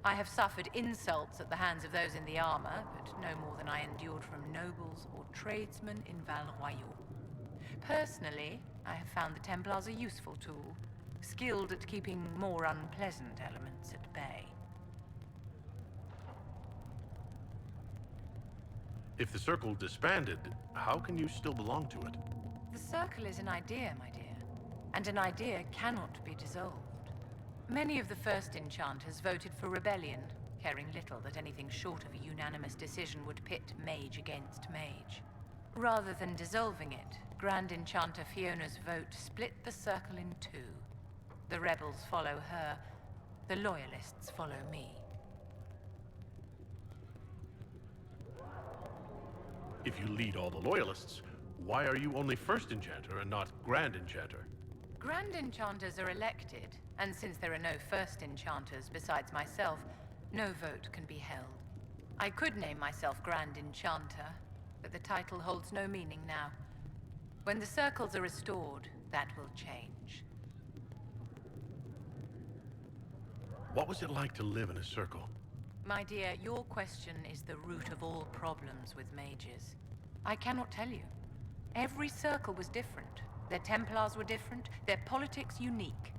I have suffered insults at the hands of those in the armor, but no more than I endured from nobles or tradesmen in Val Royaux. Personally, I have found the Templars a useful tool, skilled at keeping more unpleasant elements at bay. If the Circle disbanded, how can you still belong to it? The Circle is an idea, my dear, and an idea cannot be dissolved. Many of the first enchanters voted for rebellion, caring little that anything short of a unanimous decision would pit mage against mage. Rather than dissolving it, Grand Enchanter Fiona's vote split the Circle in two. The rebels follow her, the loyalists follow me. If you lead all the Loyalists, why are you only First Enchanter and not Grand Enchanter? Grand Enchanters are elected, and since there are no First Enchanters besides myself, no vote can be held. I could name myself Grand Enchanter, but the title holds no meaning now. When the circles are restored, that will change. What was it like to live in a Circle? My dear, your question is the root of all problems with mages. I cannot tell you. Every circle was different. Their Templars were different, their politics unique.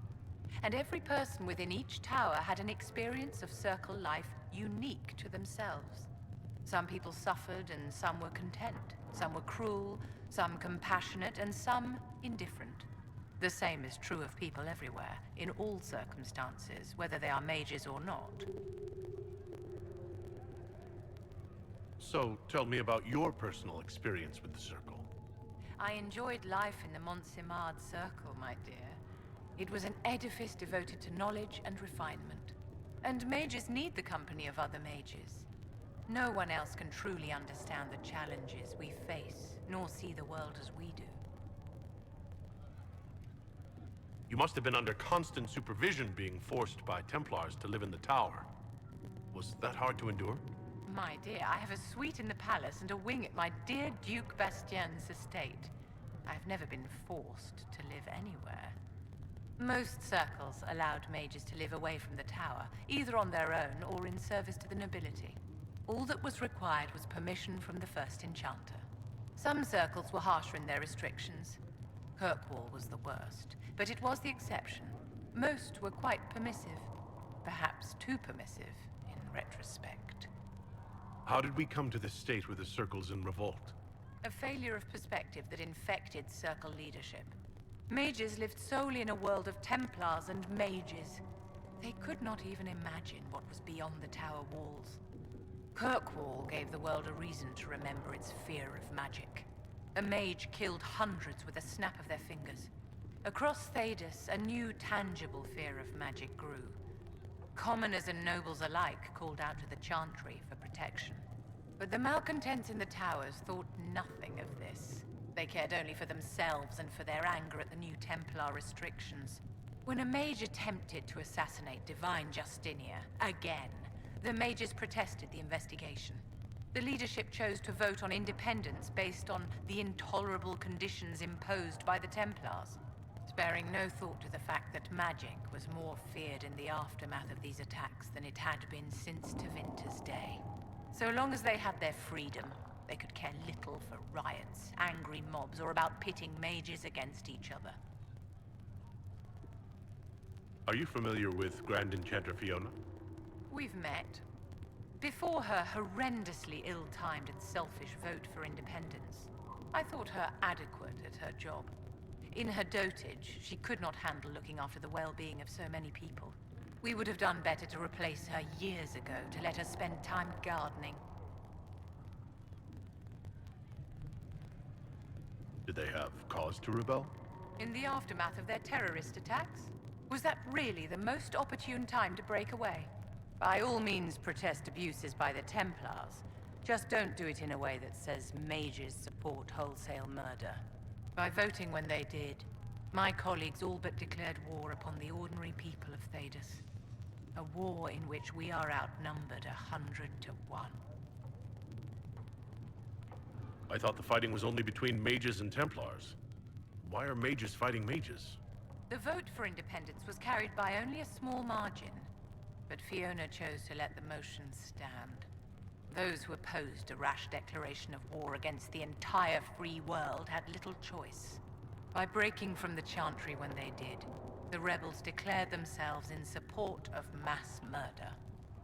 And every person within each tower had an experience of Circle life unique to themselves. Some people suffered and some were content. Some were cruel, some compassionate, and some indifferent. The same is true of people everywhere, in all circumstances, whether they are mages or not. So, tell me about your personal experience with the Circle. I enjoyed life in the Montsimard Circle, my dear. It was an edifice devoted to knowledge and refinement. And mages need the company of other mages. No one else can truly understand the challenges we face, nor see the world as we do. You must have been under constant supervision being forced by Templars to live in the tower. Was that hard to endure? My dear, I have a suite in the palace and a wing at my dear Duke Bastien's estate. I've never been forced to live anywhere. Most circles allowed mages to live away from the tower, either on their own or in service to the nobility. All that was required was permission from the first enchanter. Some circles were harsher in their restrictions. Kirkwall was the worst, but it was the exception. Most were quite permissive, perhaps too permissive in retrospect. How did we come to this state where the Circle's in revolt? A failure of perspective that infected Circle leadership. Mages lived solely in a world of Templars and mages. They could not even imagine what was beyond the tower walls. Kirkwall gave the world a reason to remember its fear of magic. A mage killed hundreds with a snap of their fingers. Across Thedas, a new tangible fear of magic grew. Commoners and nobles alike called out to the Chantry for protection. But the malcontents in the towers thought nothing of this. They cared only for themselves and for their anger at the new Templar restrictions. When a mage attempted to assassinate Divine Justinia, again, the mages protested the investigation. The leadership chose to vote on independence based on the intolerable conditions imposed by the Templars, sparing no thought to the fact that magic was more feared in the aftermath of these attacks than it had been since Tevinter's day. So long as they had their freedom, they could care little for riots, angry mobs, or about pitting mages against each other. Are you familiar with Grand Enchanter Fiona? We've met. Before her horrendously ill-timed and selfish vote for independence, I thought her adequate at her job. In her dotage, she could not handle looking after the well-being of so many people. We would have done better to replace her years ago, to let her spend time gardening. Did they have cause to rebel? In the aftermath of their terrorist attacks? Was that really the most opportune time to break away? By all means, protest abuses by the Templars. Just don't do it in a way that says mages support wholesale murder. By voting when they did, my colleagues all but declared war upon the ordinary people of Thedas. A war in which we are outnumbered 100 to 1. I thought the fighting was only between mages and Templars. Why are mages fighting mages? The vote for independence was carried by only a small margin, but Fiona chose to let the motion stand. Those who opposed a rash declaration of war against the entire free world had little choice. By breaking from the Chantry when they did, the rebels declared themselves in support of mass murder.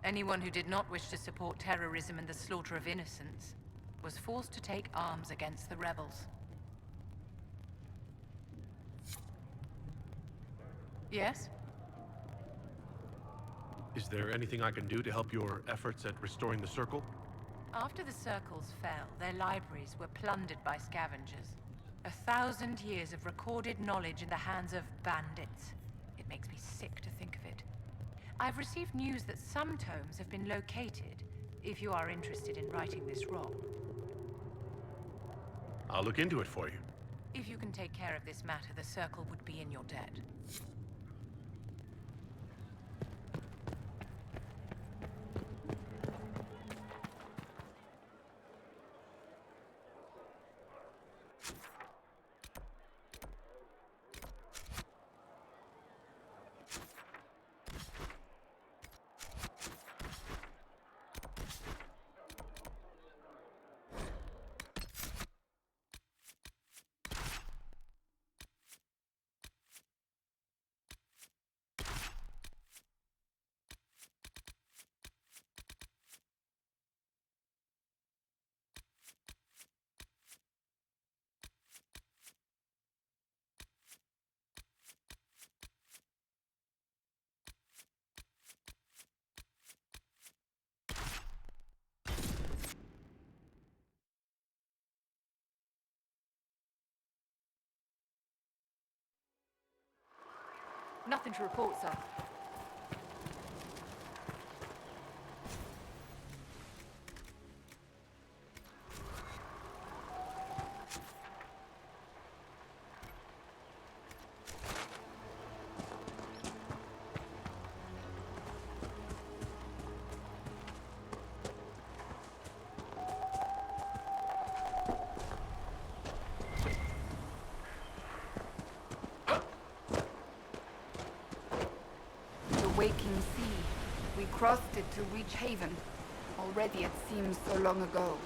Anyone who did not wish to support terrorism and the slaughter of innocents was forced to take arms against the rebels. Yes? Is there anything I can do to help your efforts at restoring the Circle? After the Circles fell, their libraries were plundered by scavengers. 1,000 years of recorded knowledge in the hands of bandits. It makes me sick to think of it. I've received news that some tomes have been located, if you are interested in righting this wrong. I'll look into it for you. If you can take care of this matter, the Circle would be in your debt. Nothing to report, sir. Waking sea. We crossed it to reach haven. Already it seems so long ago.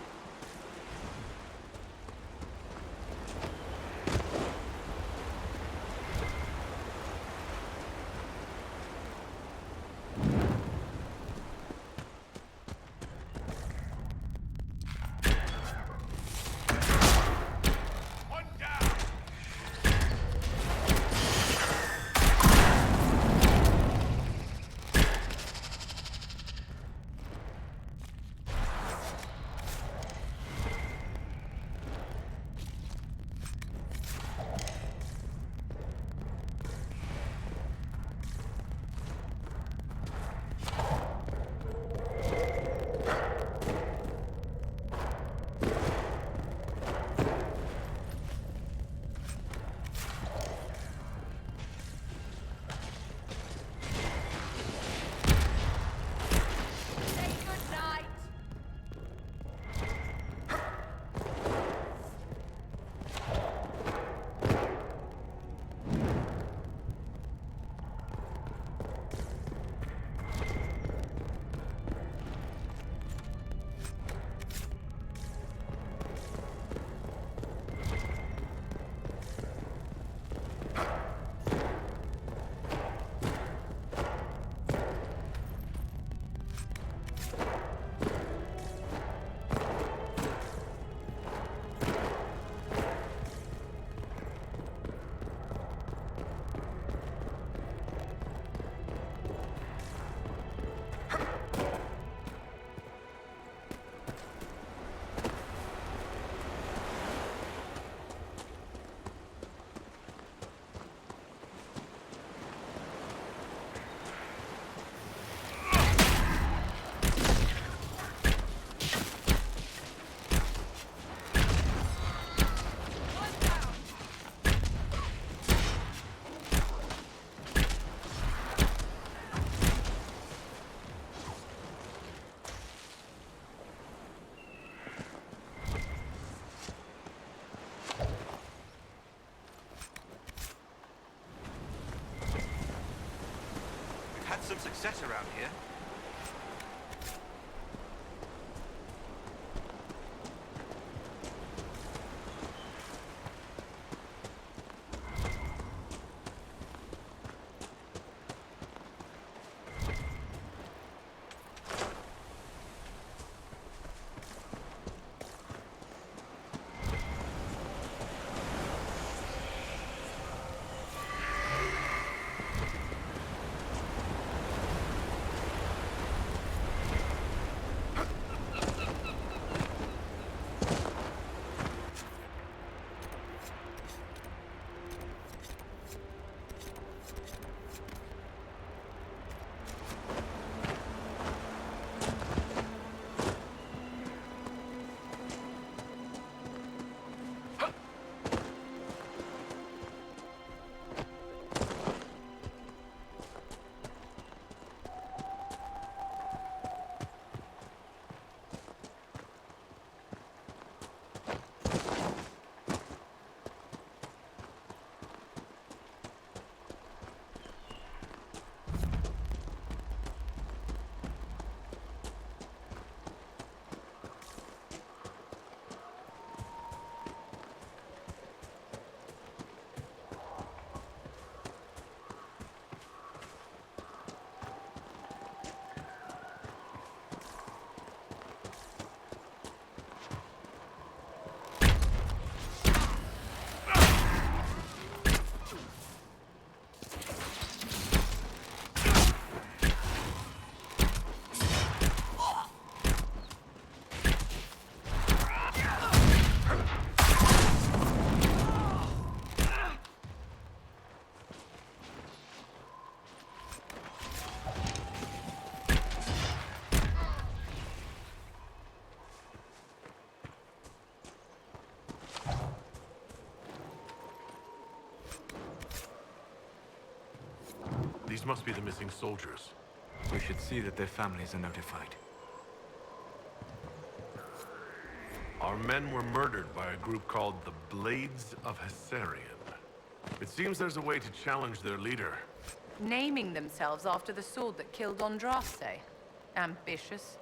success around here. These must be the missing soldiers. We should see that their families are notified. Our men were murdered by a group called the Blades of Hessarian. It seems there's a way to challenge their leader. Naming themselves after the sword that killed Andraste. Ambitious.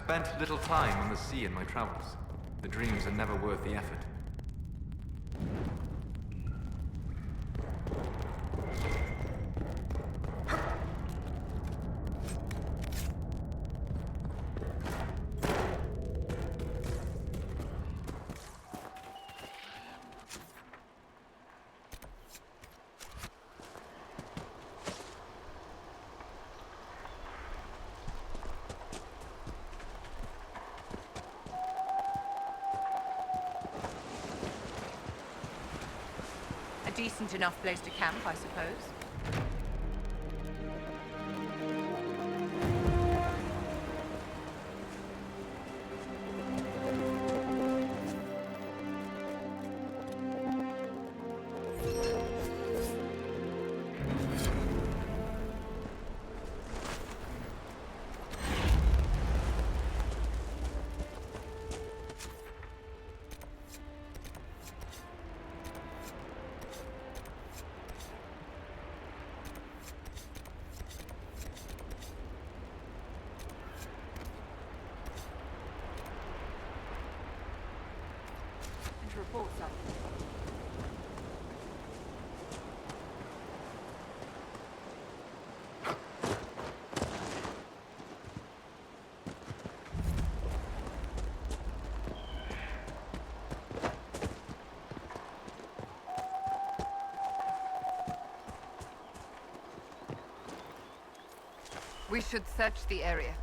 spent little time on the sea in my travels. The dreams are never worth the effort. Decent enough place to camp, I suppose. Report, sir. We should search the area.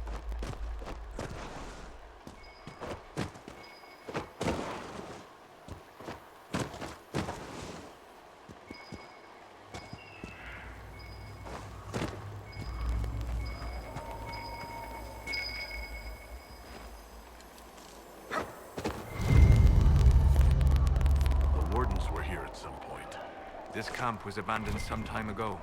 This camp was abandoned some time ago.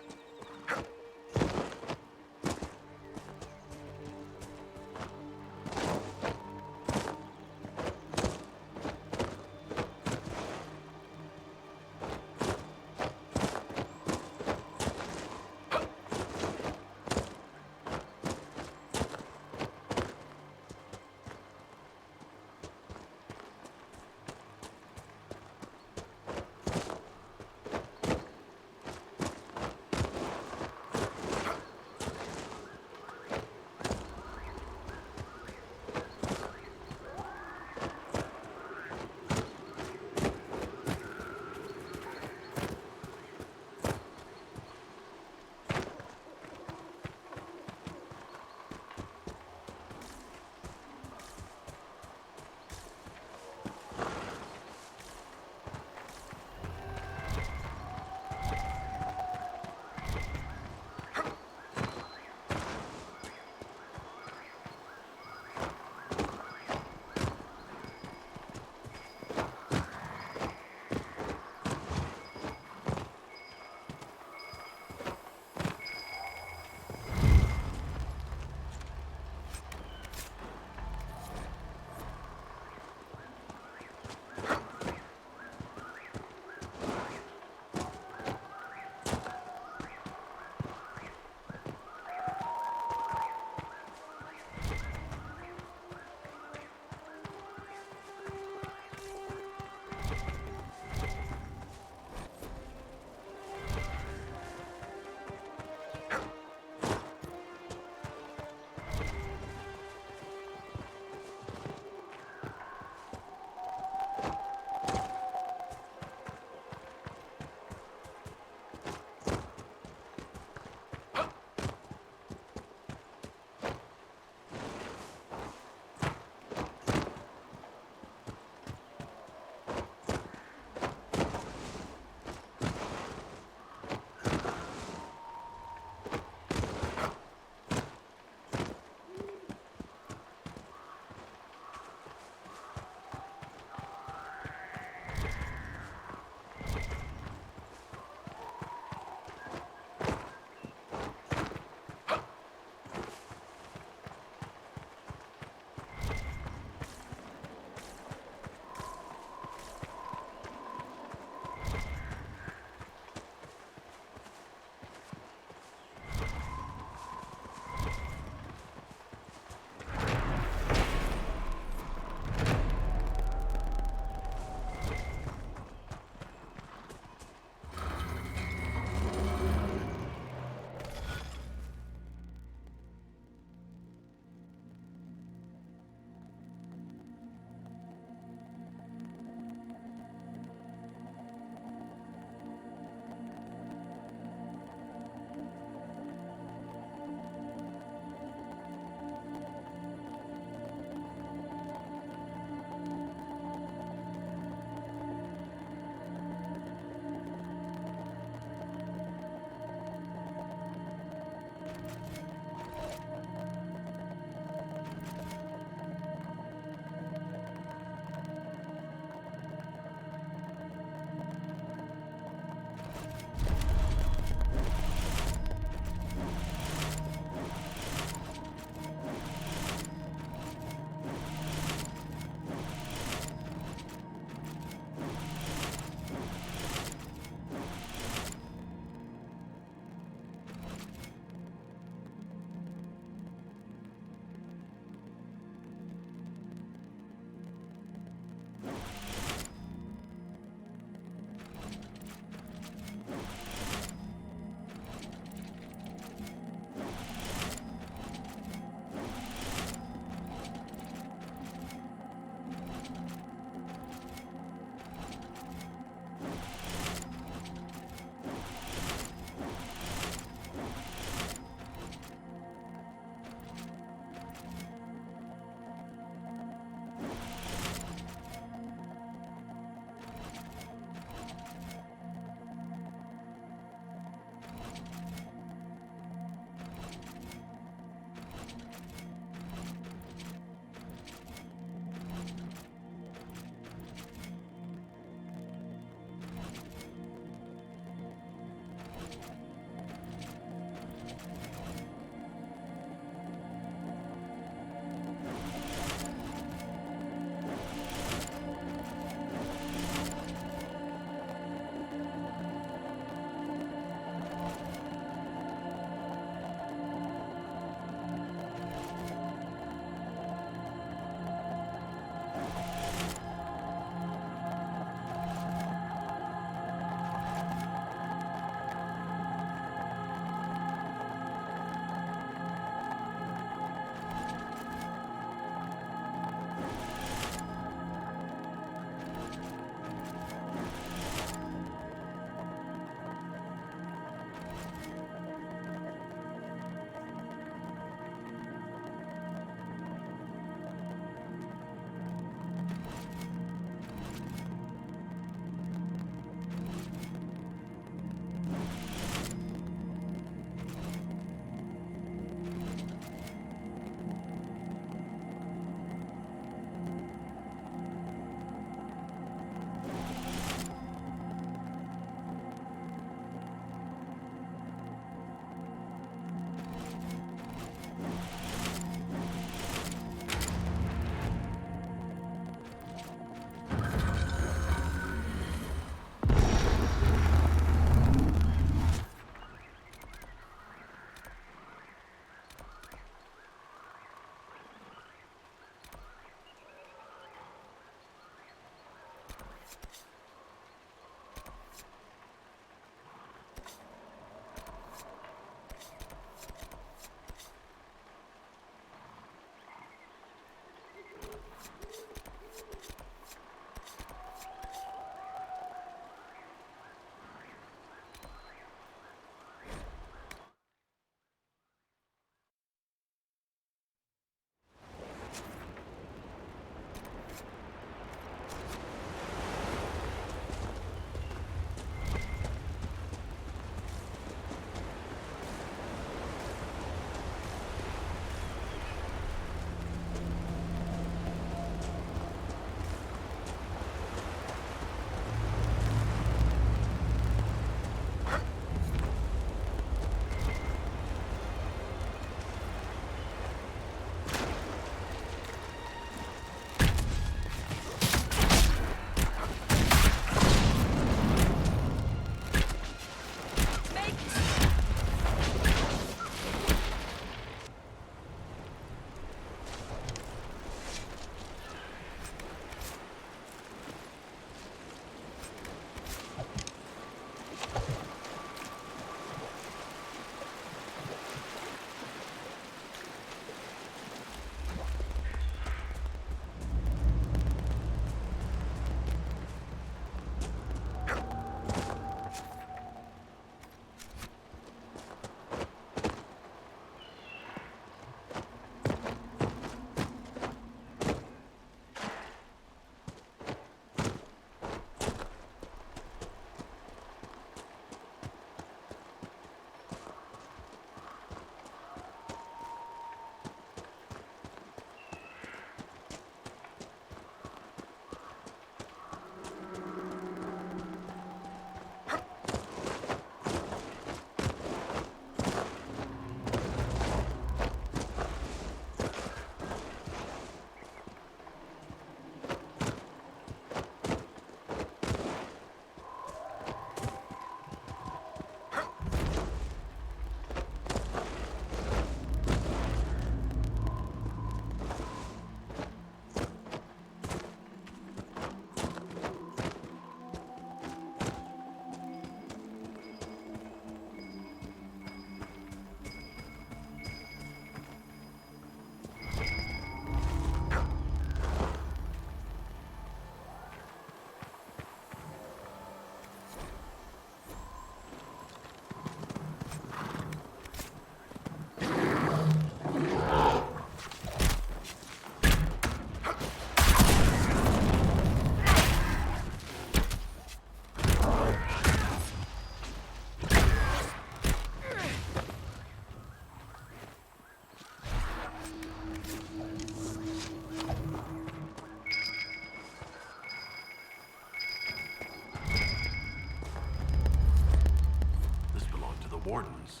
wardens.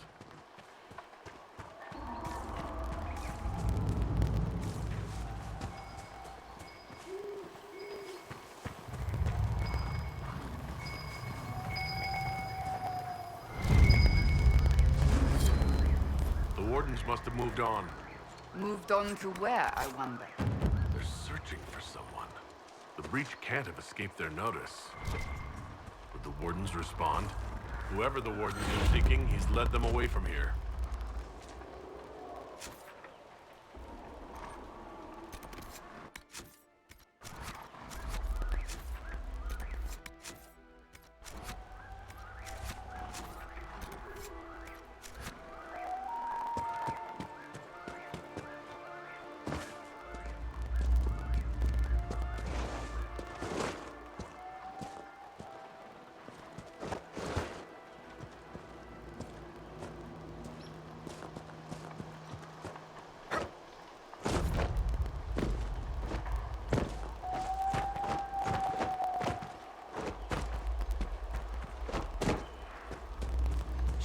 The wardens must have moved on. Moved on to where, I wonder? They're searching for someone. The breach can't have escaped their notice. Would the wardens respond? Whoever the wardens are seeking, he's led them away from here.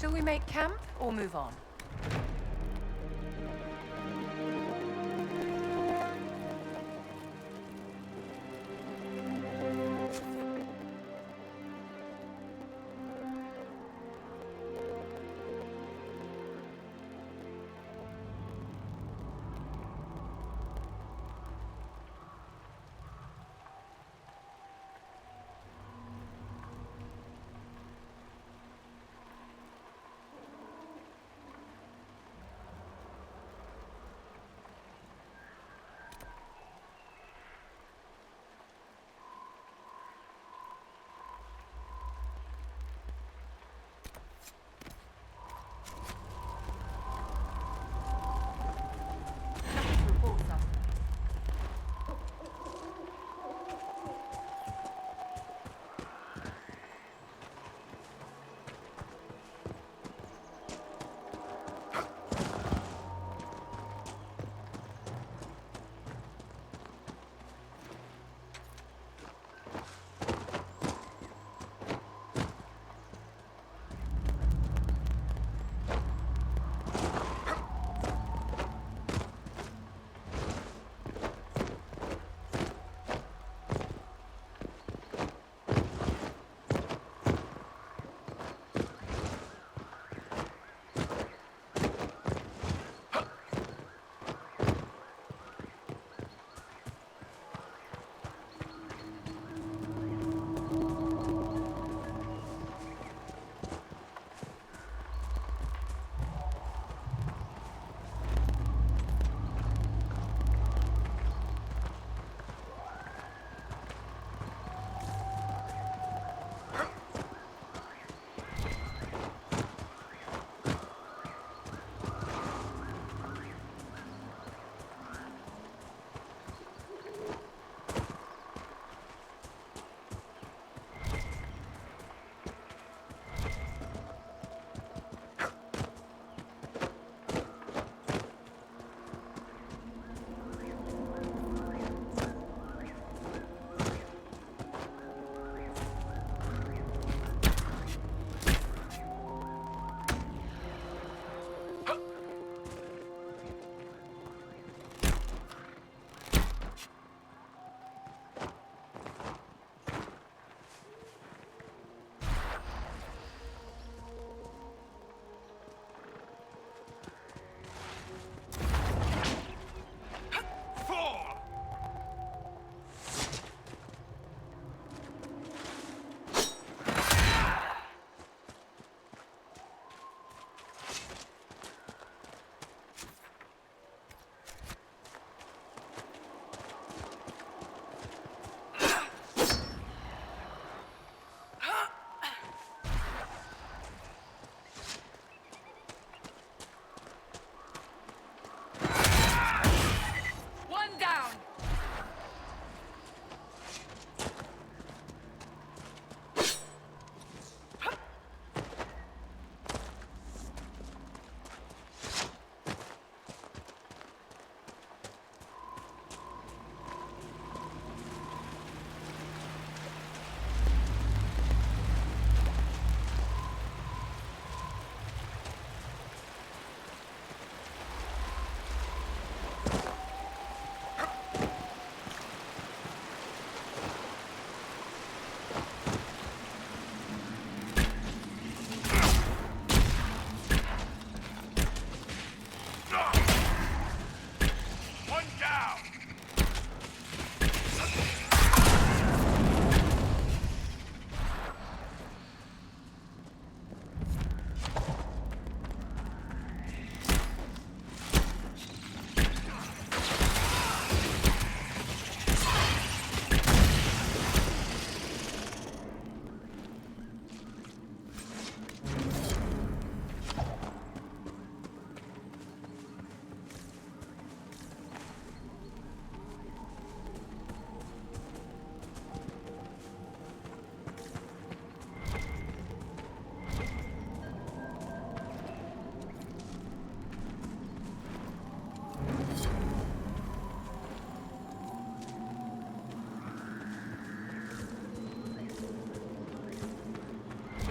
Shall we make camp or move on? One down!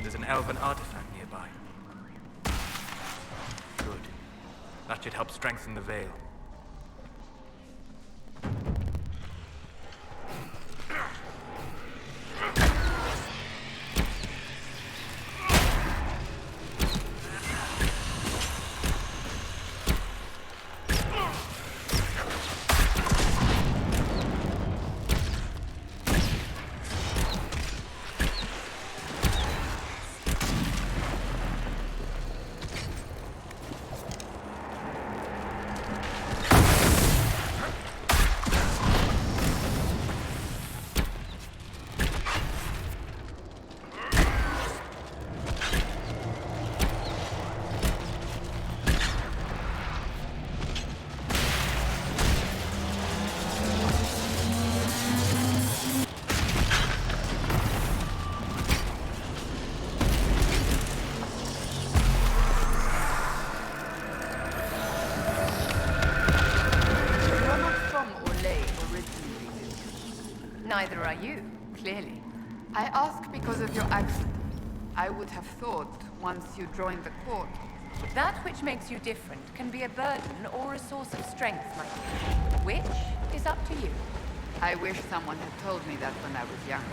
There's an elven artifact nearby. Good. That should help strengthen the veil. Neither are you, clearly. I ask because of your accent. I would have thought, once you joined the court... That which makes you different can be a burden or a source of strength, my dear. Which is up to you. I wish someone had told me that when I was younger.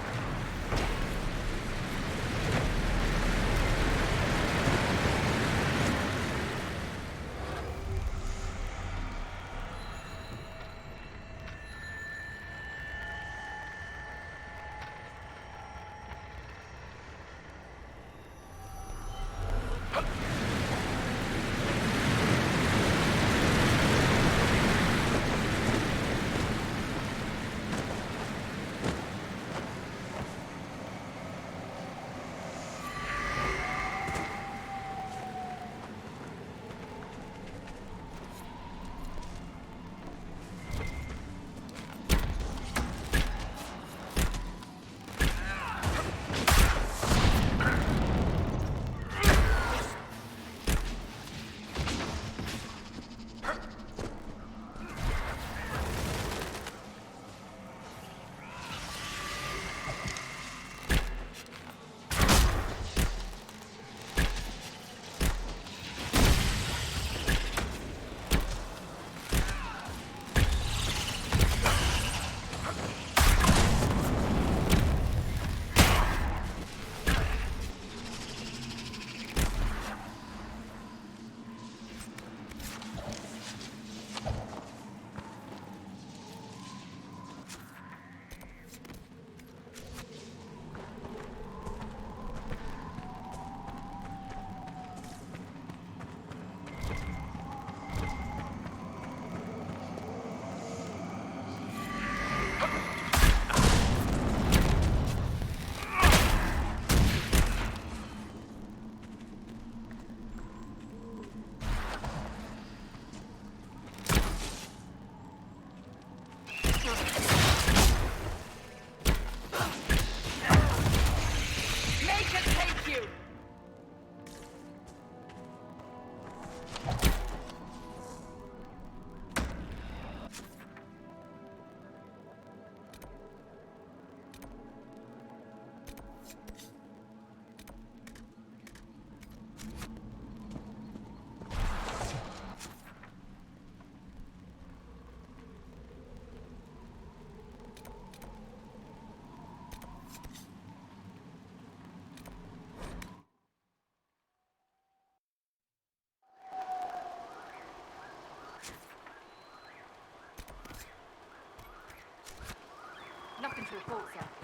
report, sir.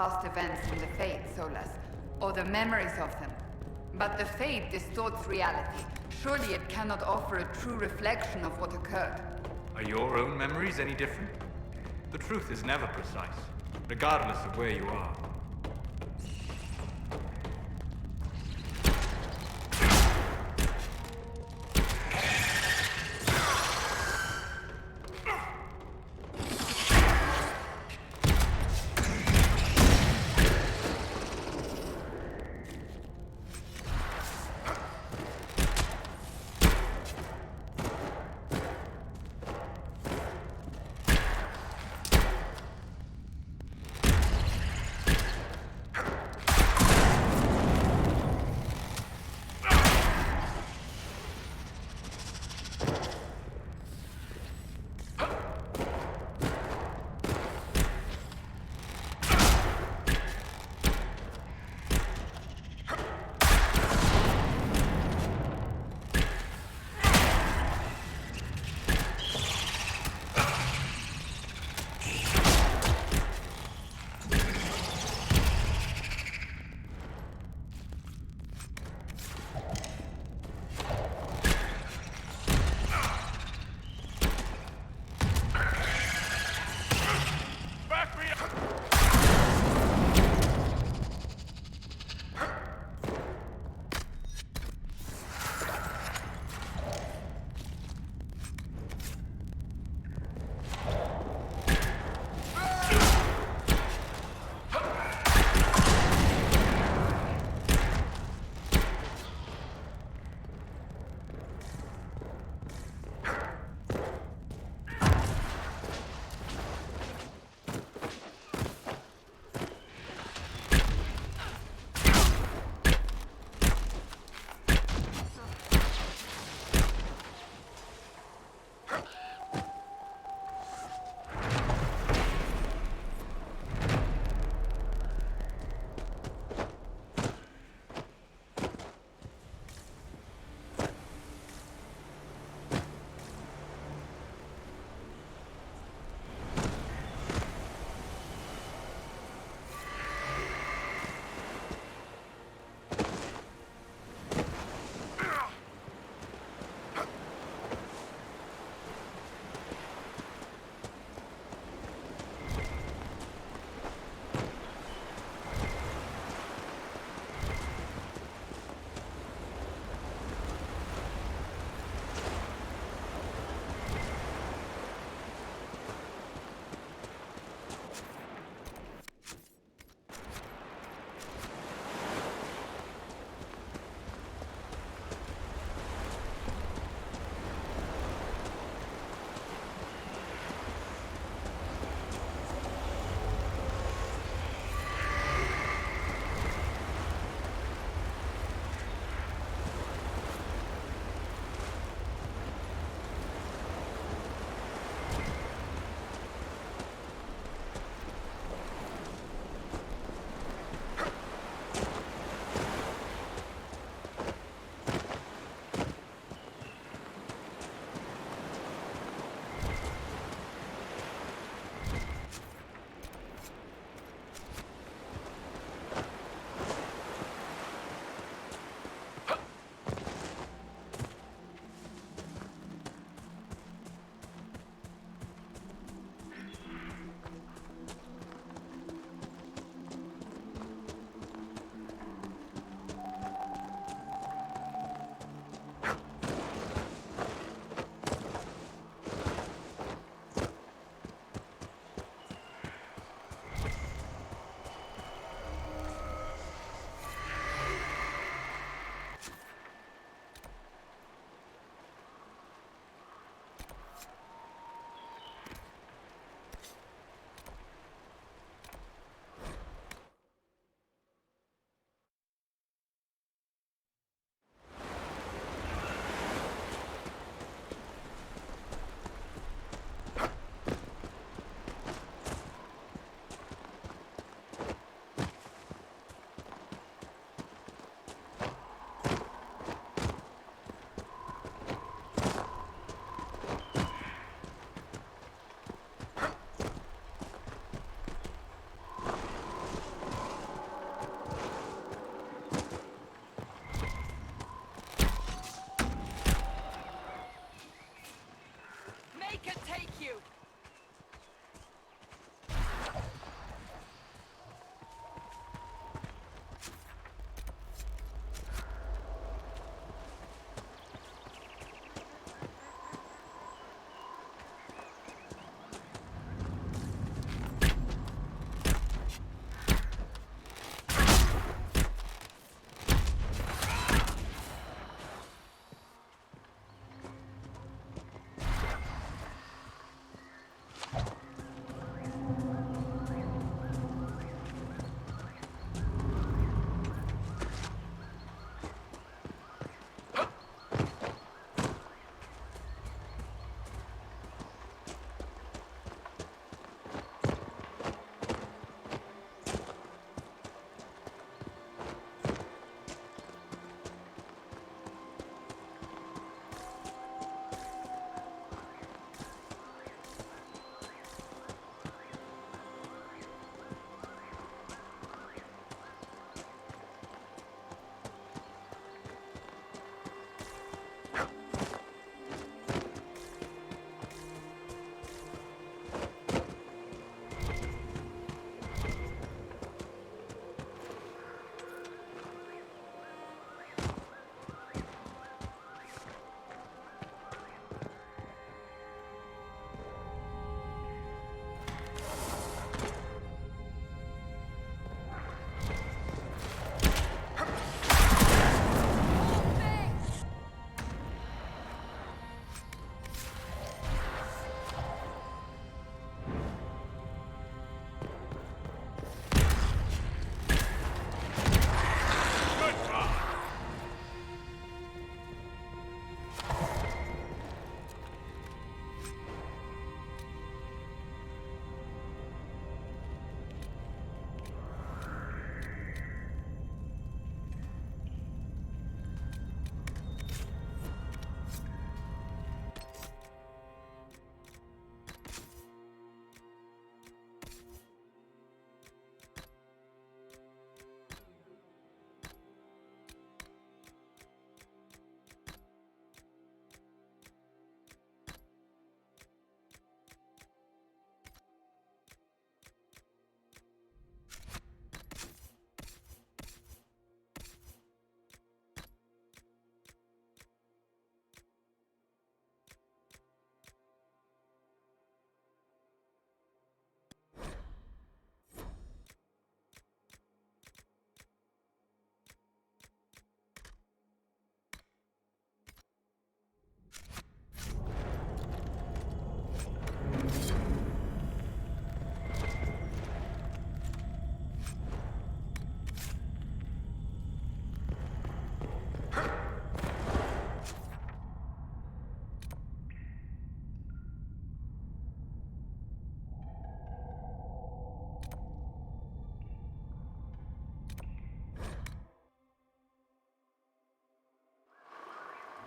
past events from the Fade, Solas, or the memories of them. But the Fade distorts reality. Surely it cannot offer a true reflection of what occurred. Are your own memories any different? The truth is never precise, regardless of where you are.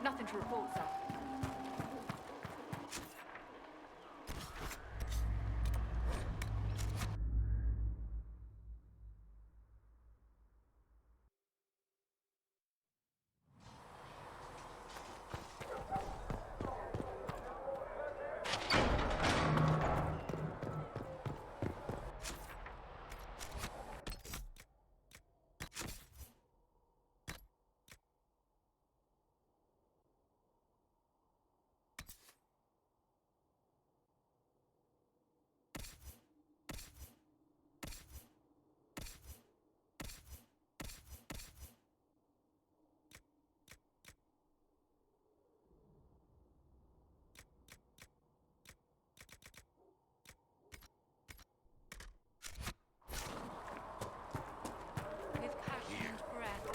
Nothing to report, sir. With passionate breath.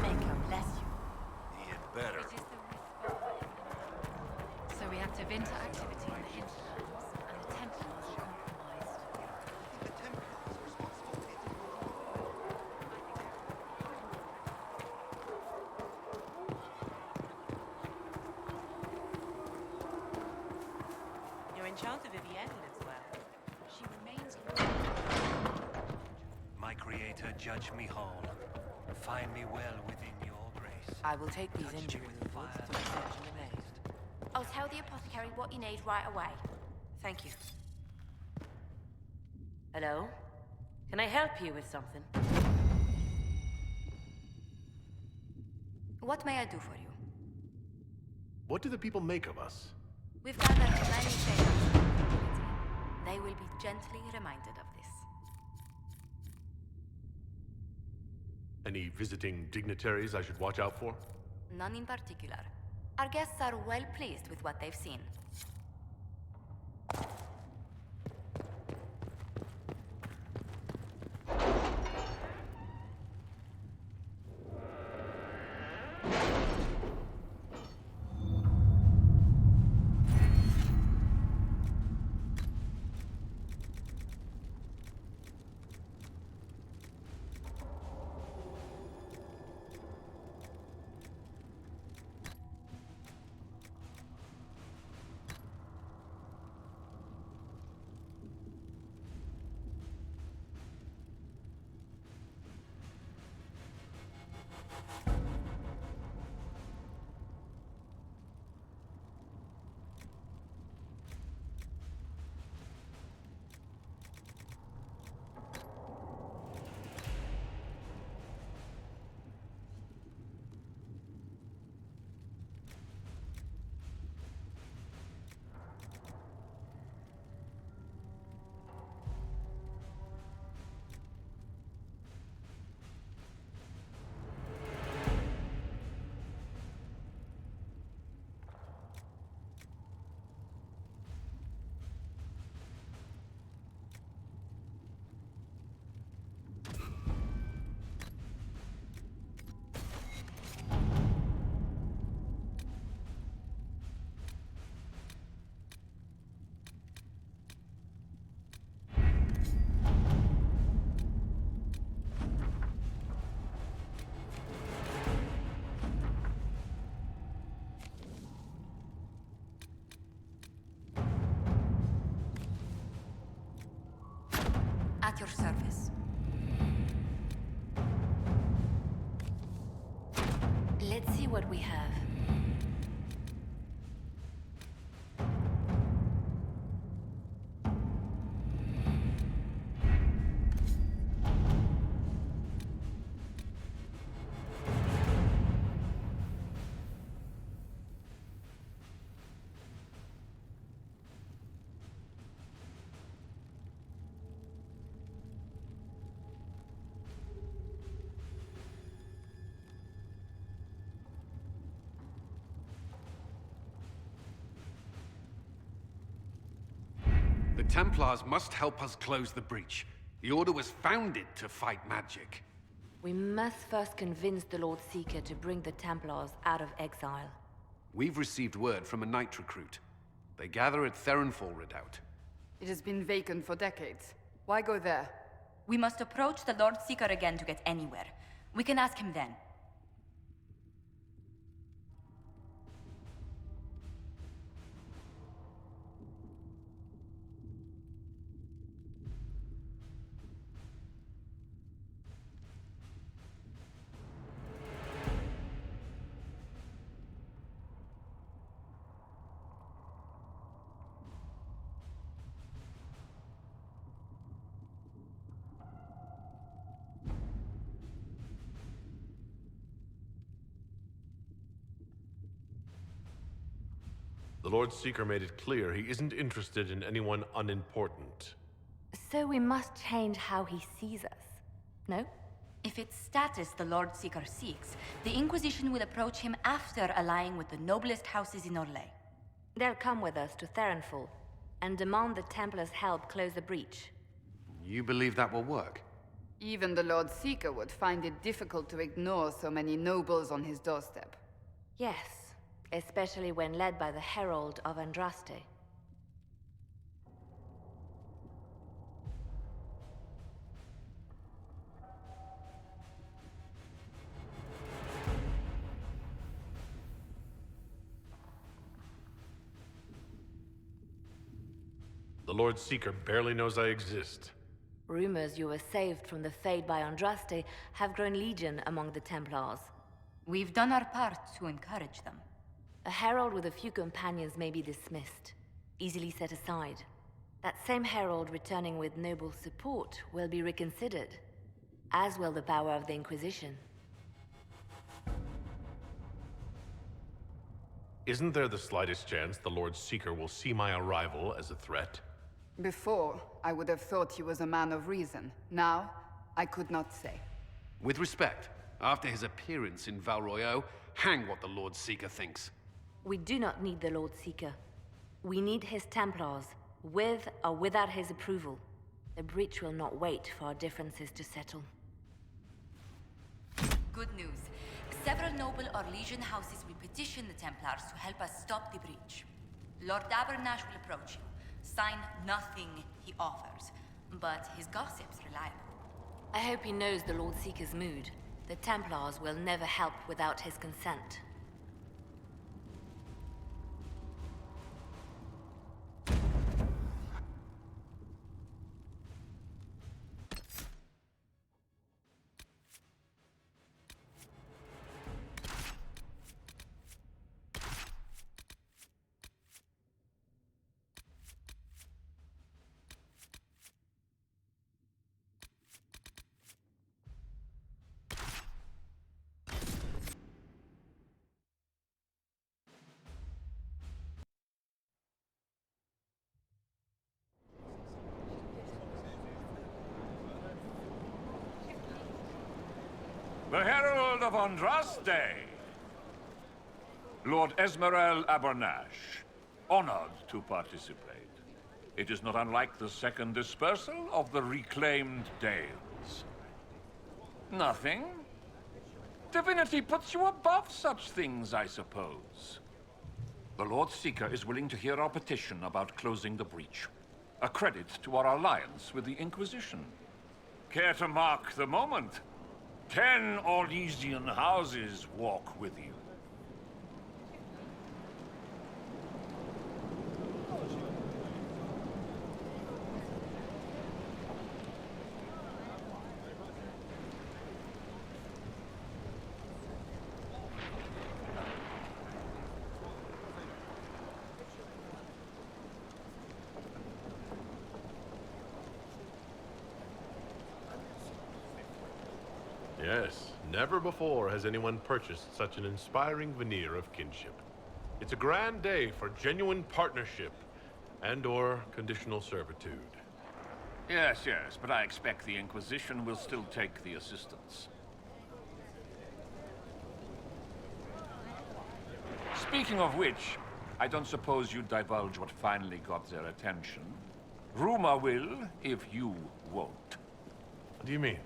Maker bless you. You better. It is the risk. So we have Tevinter activity in the hinterlands, and the Templars are compromised. Your enchanter Vivienne lives well. She remains My creator, judge me whole. Find me well within your grace. I will take these Touch me injuries with reports fire to attention amazed. I'll tell the apothecary what you need right away. Thank you. Hello? Can I help you with something? What may I do for you? What do the people make of us? We've gathered many favors from the community. They will be gently reminded of this. Any visiting dignitaries I should watch out for? None in particular. Our guests are well pleased with what they've seen. At your service. Let's see what we have. Templars must help us close the breach. The Order was founded to fight magic. We must first convince the Lord Seeker to bring the Templars out of exile. We've received word from a knight recruit. They gather at Theronfall Redoubt. It has been vacant for decades. Why go there? We must approach the Lord Seeker again to get anywhere. We can ask him then. The Lord Seeker made it clear he isn't interested in anyone unimportant. So we must change how he sees us, no? If it's status the Lord Seeker seeks, the Inquisition will approach him after allying with the noblest houses in Orlais. They'll come with us to Theronfall and demand the Templars' help close the breach. You believe that will work? Even the Lord Seeker would find it difficult to ignore so many nobles on his doorstep. Yes, especially when led by the Herald of Andraste. The Lord Seeker barely knows I exist. Rumors you were saved from the Fade by Andraste have grown legion among the Templars. We've done our part to encourage them. A herald with a few companions may be dismissed, easily set aside. That same herald returning with noble support will be reconsidered, as will the power of the Inquisition. Isn't there the slightest chance the Lord Seeker will see my arrival as a threat? Before, I would have thought he was a man of reason. Now, I could not say. With respect, after his appearance in Val Royeaux, hang what the Lord Seeker thinks. We do not need the Lord Seeker. We need his Templars, with or without his approval. The breach will not wait for our differences to settle. Good news. Several noble Orlesian houses will petition the Templars to help us stop the breach. Lord Abernash will approach you. Sign nothing he offers, but his gossip's reliable. I hope he knows the Lord Seeker's mood. The Templars will never help without his consent. The Herald of Andraste! Lord Esmerel Abernash, honored to participate. It is not unlike the second dispersal of the reclaimed Dales. Nothing? Divinity puts you above such things, I suppose. The Lord Seeker is willing to hear our petition about closing the breach. A credit to our alliance with the Inquisition. Care to mark the moment? 10 Orlesian houses walk with you. Yes, never before has anyone purchased such an inspiring veneer of kinship. It's a grand day for genuine partnership and/or conditional servitude. Yes, but I expect the Inquisition will still take the assistance. Speaking of which, I don't suppose you'd divulge what finally got their attention. Rumor will, if you won't. What do you mean?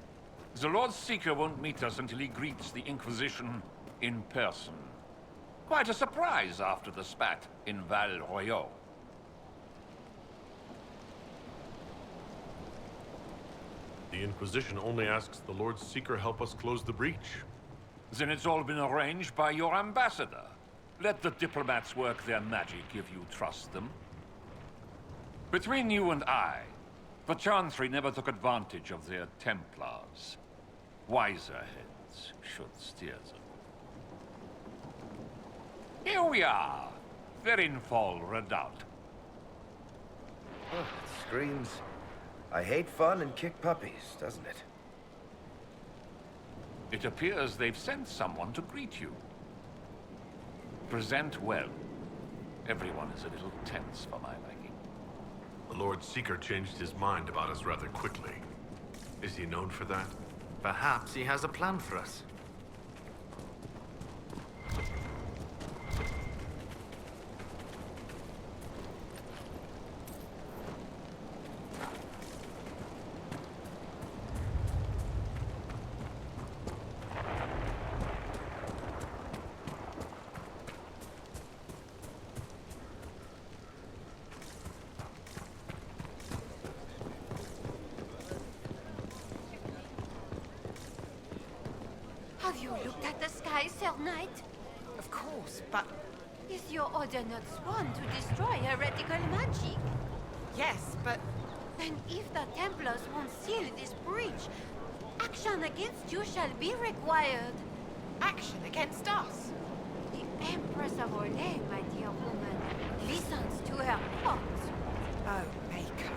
The Lord Seeker won't meet us until he greets the Inquisition in person. Quite a surprise after the spat in Val Royeaux. The Inquisition only asks the Lord Seeker help us close the breach. Then it's all been arranged by your ambassador. Let the diplomats work their magic if you trust them. Between you and I, the Chantry never took advantage of their Templars. Wiser heads should steer them. Here we are, Verinfall Redoubt. Oh, it screams, I hate fun and kick puppies, doesn't it? It appears they've sent someone to greet you. Present well. Everyone is a little tense for my liking. The Lord Seeker changed his mind about us rather quickly. Is he known for that? Perhaps he has a plan for us. Have you looked at the sky, Sir Knight? Of course, but... Is your order not sworn to destroy heretical magic? Yes, but... Then if the Templars won't seal this breach, action against you shall be required. Action against us? The Empress of Olay, my dear woman, listens to her thoughts. Oh, Maker.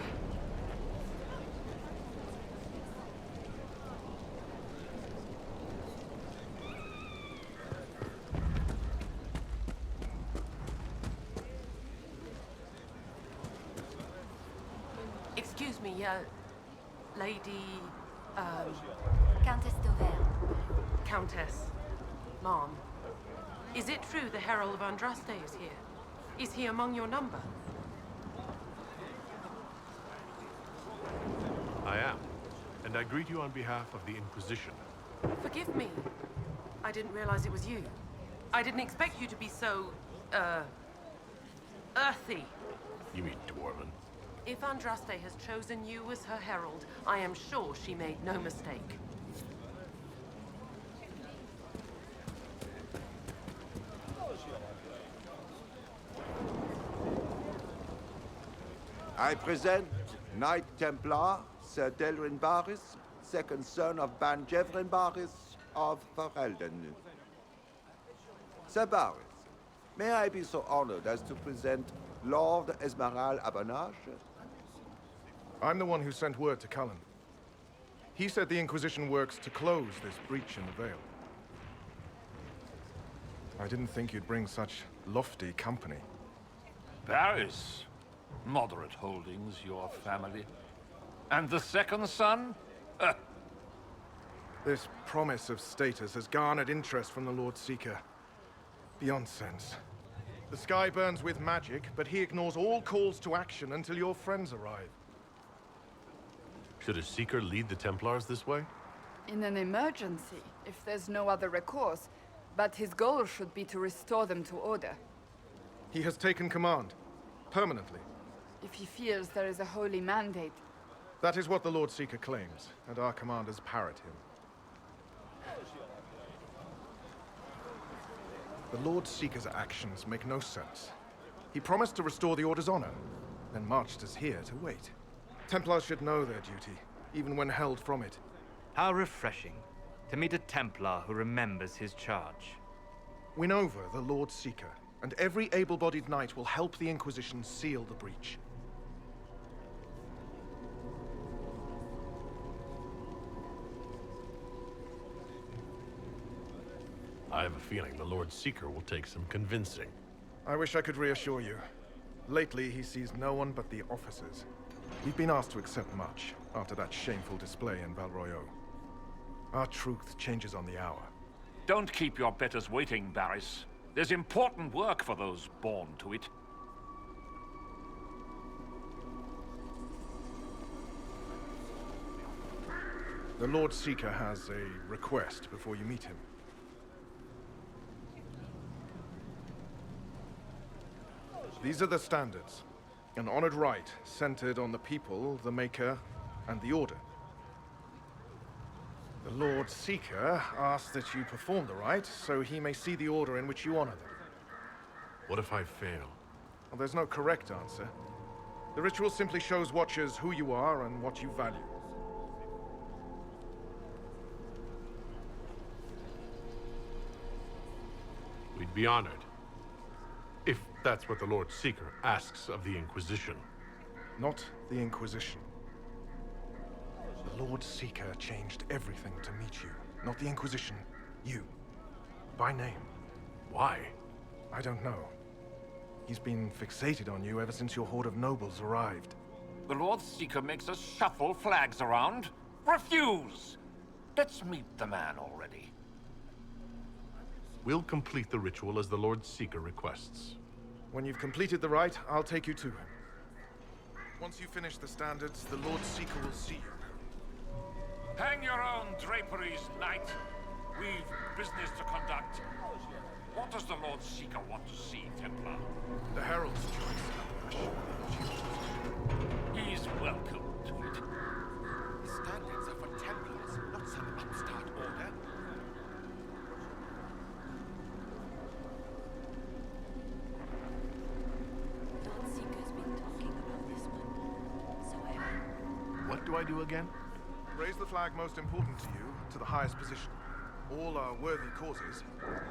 Excuse me, Lady, Countess Dover. Countess. Mom. Is it true the Herald of Andraste is here? Is he among your number? I am. And I greet you on behalf of the Inquisition. Forgive me. I didn't realize it was you. I didn't expect you to be so, earthy. You mean Dwarven? If Andraste has chosen you as her herald, I am sure she made no mistake. I present Knight Templar, Sir Delrin Barris, second son of Ban Jevrin Barris of Ferelden. Sir Barris, may I be so honored as to present Lord Esmeralda Abanache? I'm the one who sent word to Cullen. He said the Inquisition works to close this breach in the Vale. I didn't think you'd bring such lofty company. Paris. Moderate holdings, your family. And the second son? This promise of status has garnered interest from the Lord Seeker. Beyond sense. The sky burns with magic, but he ignores all calls to action until your friends arrive. Should a Seeker lead the Templars this way? In an emergency, if there's no other recourse. But his goal should be to restore them to order. He has taken command. Permanently. If he feels there is a holy mandate. That is what the Lord Seeker claims, and our commanders parrot him. The Lord Seeker's actions make no sense. He promised to restore the Order's honor, then marched us here to wait. Templars should know their duty, even when held from it. How refreshing to meet a Templar who remembers his charge. Win over the Lord Seeker, and every able-bodied knight will help the Inquisition seal the breach. I have a feeling the Lord Seeker will take some convincing. I wish I could reassure you. Lately, he sees no one but the officers. We've been asked to accept much after that shameful display in Val Royeaux. Our truth changes on the hour. Don't keep your betters waiting, Barris. There's important work for those born to it. The Lord Seeker has a request before you meet him. These are the standards. An honored right centered on the people, the Maker, and the Order. The Lord Seeker asks that you perform the rite so he may see the order in which you honor them. What if I fail? Well, there's no correct answer. The ritual simply shows Watchers who you are and what you value. We'd be honored. If that's what the Lord Seeker asks of the Inquisition. Not the Inquisition. The Lord Seeker changed everything to meet you. Not the Inquisition. You. By name. Why? I don't know. He's been fixated on you ever since your horde of nobles arrived. The Lord Seeker makes us shuffle flags around. Refuse! Let's meet the man already. We'll complete the ritual as the Lord Seeker requests. When you've completed the rite, I'll take you to him. Once you finish the standards, the Lord Seeker will see you. Hang your own draperies, knight. We've business to conduct. What does the Lord Seeker want to see, Templar? The Herald's choice. He's welcome to it. The standards are for Templars, not some upstart order. Lord Seeker's been talking about this one, so I heard. What do I do again? Raise the flag most important to you to the highest position. All are worthy causes.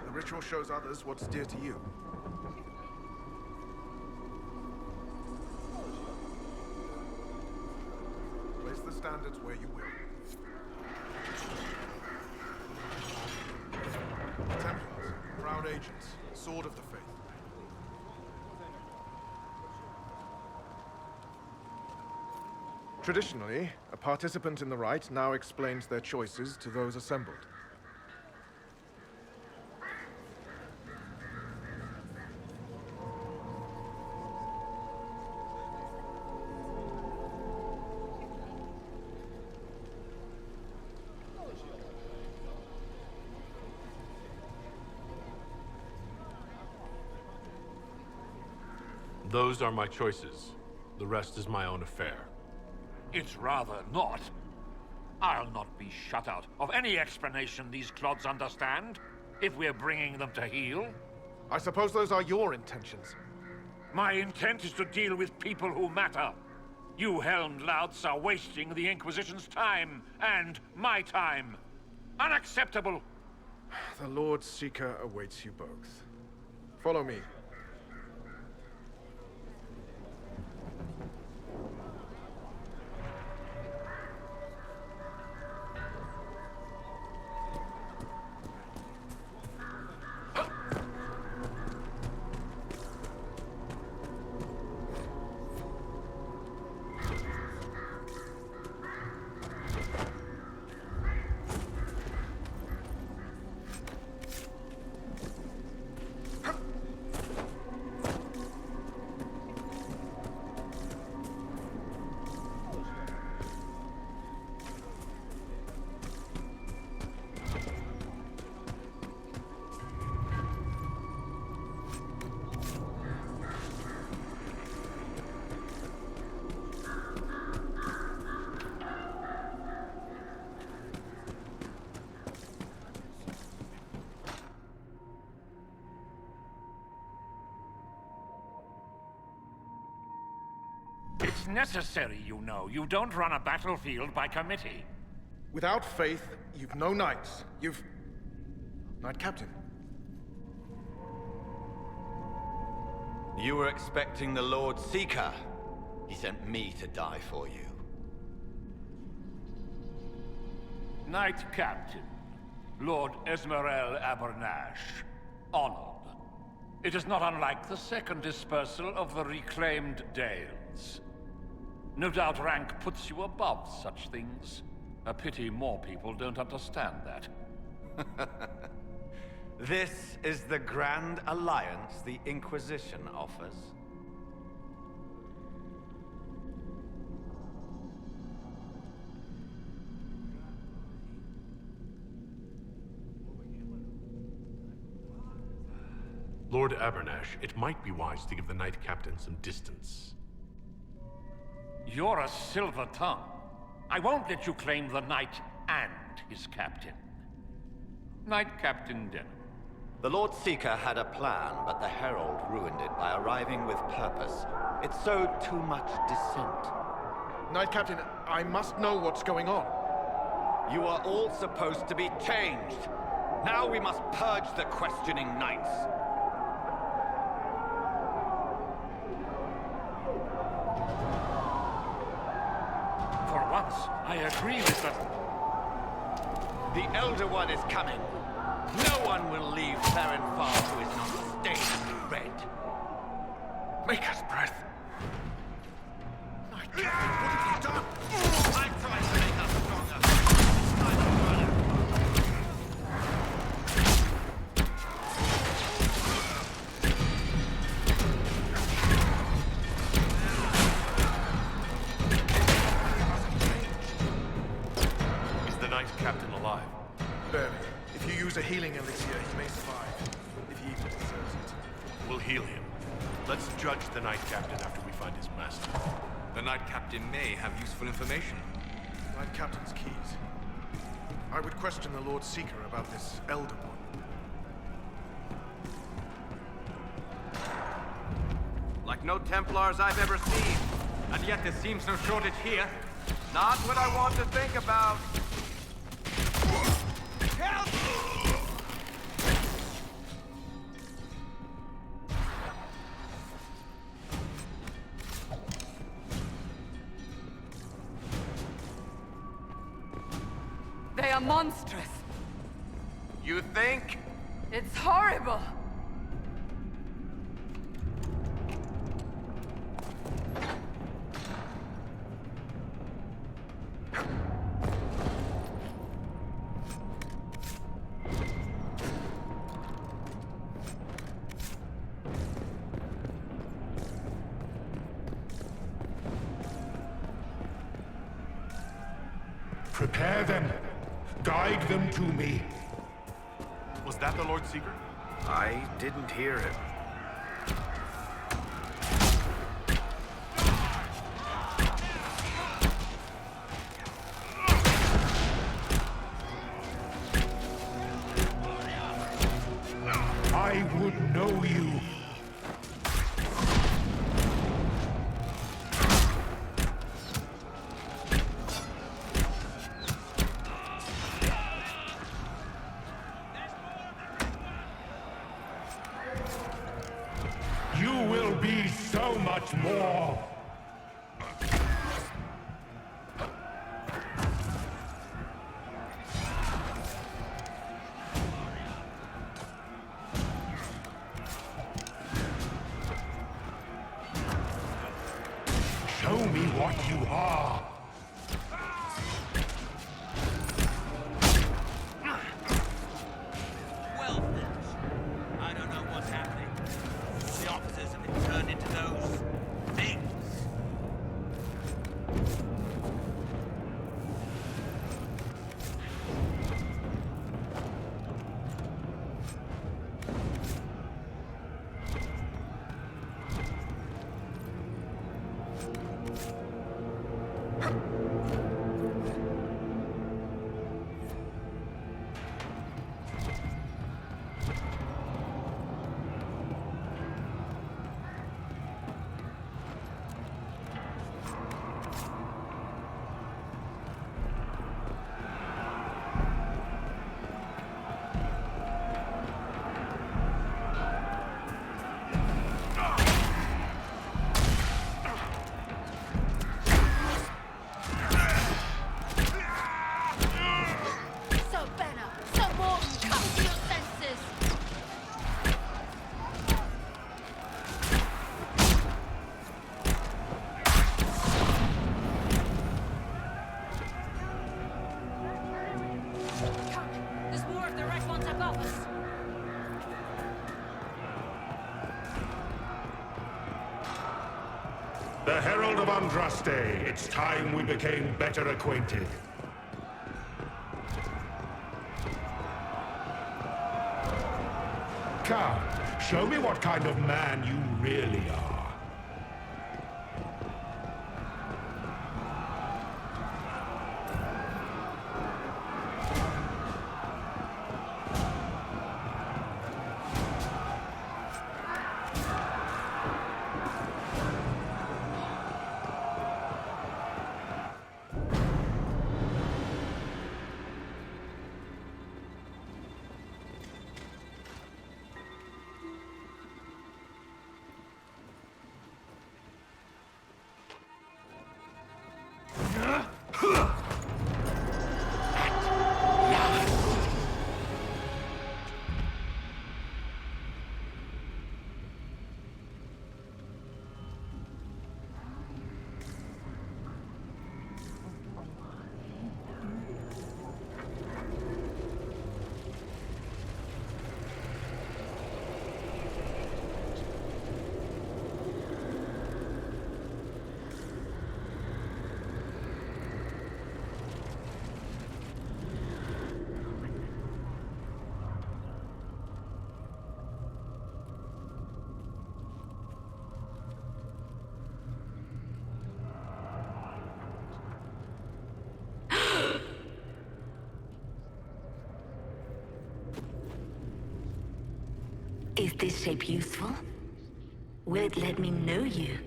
The ritual shows others what's dear to you. Place the standards where you will. Templars, proud agents, sword of the faith. Traditionally, a participant in the rite now explains their choices to those assembled. Those are my choices. The rest is my own affair. It's rather not. I'll not be shut out of any explanation these clods understand, if we're bringing them to heel. I suppose those are your intentions. My intent is to deal with people who matter. You helmed louts are wasting the Inquisition's time, and my time. Unacceptable! The Lord Seeker awaits you both. Follow me. It's necessary, you know. You don't run a battlefield by committee. Without faith, you've no knights. You've... Knight Captain. You were expecting the Lord Seeker. He sent me to die for you. Knight Captain, Lord Esmerel Abernash, honored. It is not unlike the second dispersal of the reclaimed Dales. No doubt rank puts you above such things. A pity more people don't understand that. This is the grand alliance the Inquisition offers. Lord Abernash, it might be wise to give the Knight Captain some distance. You're a silver tongue. I won't let you claim the Knight and his captain. Knight Captain Denham. The Lord Seeker had a plan, but the Herald ruined it by arriving with purpose. It sowed too much dissent. Knight Captain, I must know what's going on. You are all supposed to be changed. Now we must purge the questioning knights. For once, I agree with them. The Elder One is coming. No one will leave Therenfar who is not stained red. Maker's breath. Knight Captain, what have you done? I tried to make us stronger. Is the Knight Captain alive? Barely. If you use a healing elixir, he may survive. If he even deserves it. We'll heal him. Let's judge the Knight Captain after we find his master. The Knight Captain may have useful information. Knight Captain's keys. I would question the Lord Seeker about this Elder One. Like no Templars I've ever seen. And yet there seems no shortage here. Not what I want to think about. Help! They are monstrous. You think? It's horrible. Prepare them. Guide them to me. Was that the Lord Seeker? I didn't hear him. I would know you. You will be so much more. Show me what you are. Well, Finch, I don't know what's happening. The officers have been turned into those things. The Herald of Andraste, it's time we became better acquainted. Come, Show me what kind of man you really are. Is this shape useful? Will it let me know you?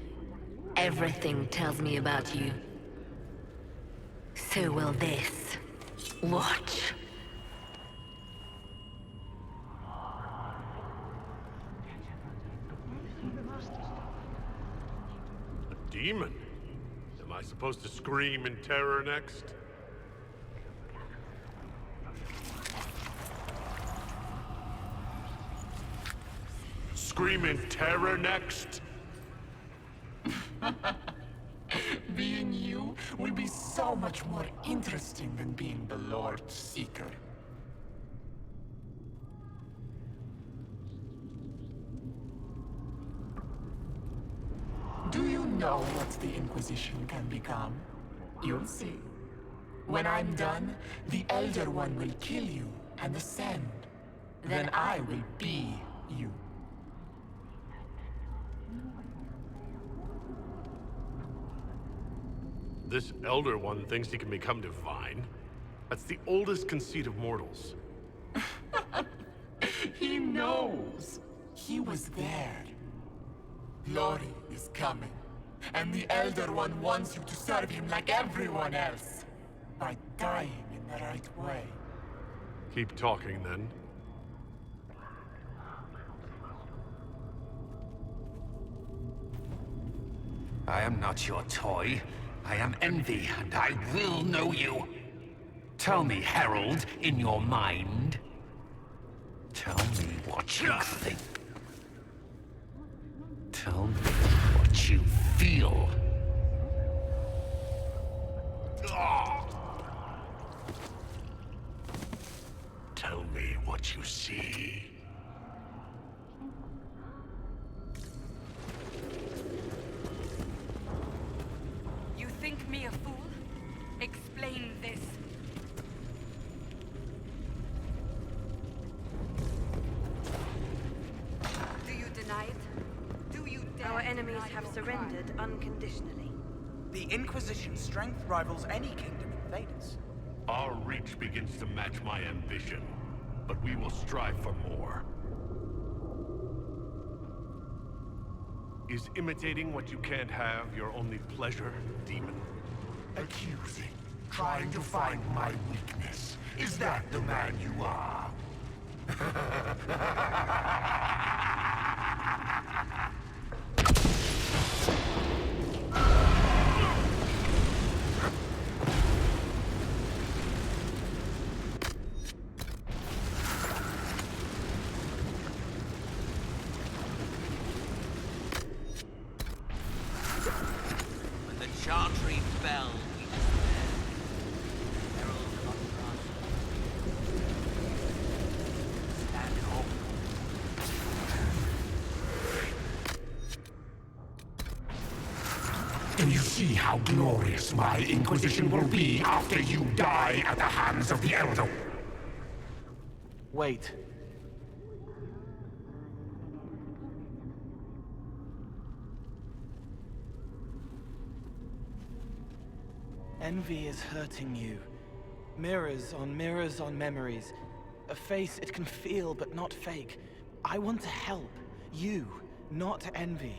Everything tells me about you. So will this. Watch. A demon? Am I supposed to scream in terror next? Scream in terror next? Being you will be so much more interesting than being the Lord Seeker. Do you know what the Inquisition can become? You'll see. When I'm done, the Elder One will kill you and ascend. Then I will be you. This Elder One thinks he can become divine? That's the oldest conceit of mortals. He knows. He was there. Lori is coming. And the Elder One wants you to serve him like everyone else. By dying in the right way. Keep talking, then. I am not your toy. I am Envy, and I will know you. Tell me, Herald, in your mind. Tell me what you think. Tell me what you feel. Tell me what you see. You think me a fool? Explain this. Do you deny it? Do you dare? Our enemies have surrendered unconditionally. The Inquisition's strength rivals any kingdom in Thedas. Our reach begins to match my ambition, but we will strive for more. Is imitating what you can't have your only pleasure, demon? Accusing. Trying to find my weakness. Is that the man you are? When the Chantry fell, we despaired. Herald of Andraste. Stand hope. Do you see how glorious my Inquisition will be after you die at the hands of the Elder? Wait. Envy is hurting you. Mirrors on memories. A face it can feel but not fake. I want to help. You, not envy.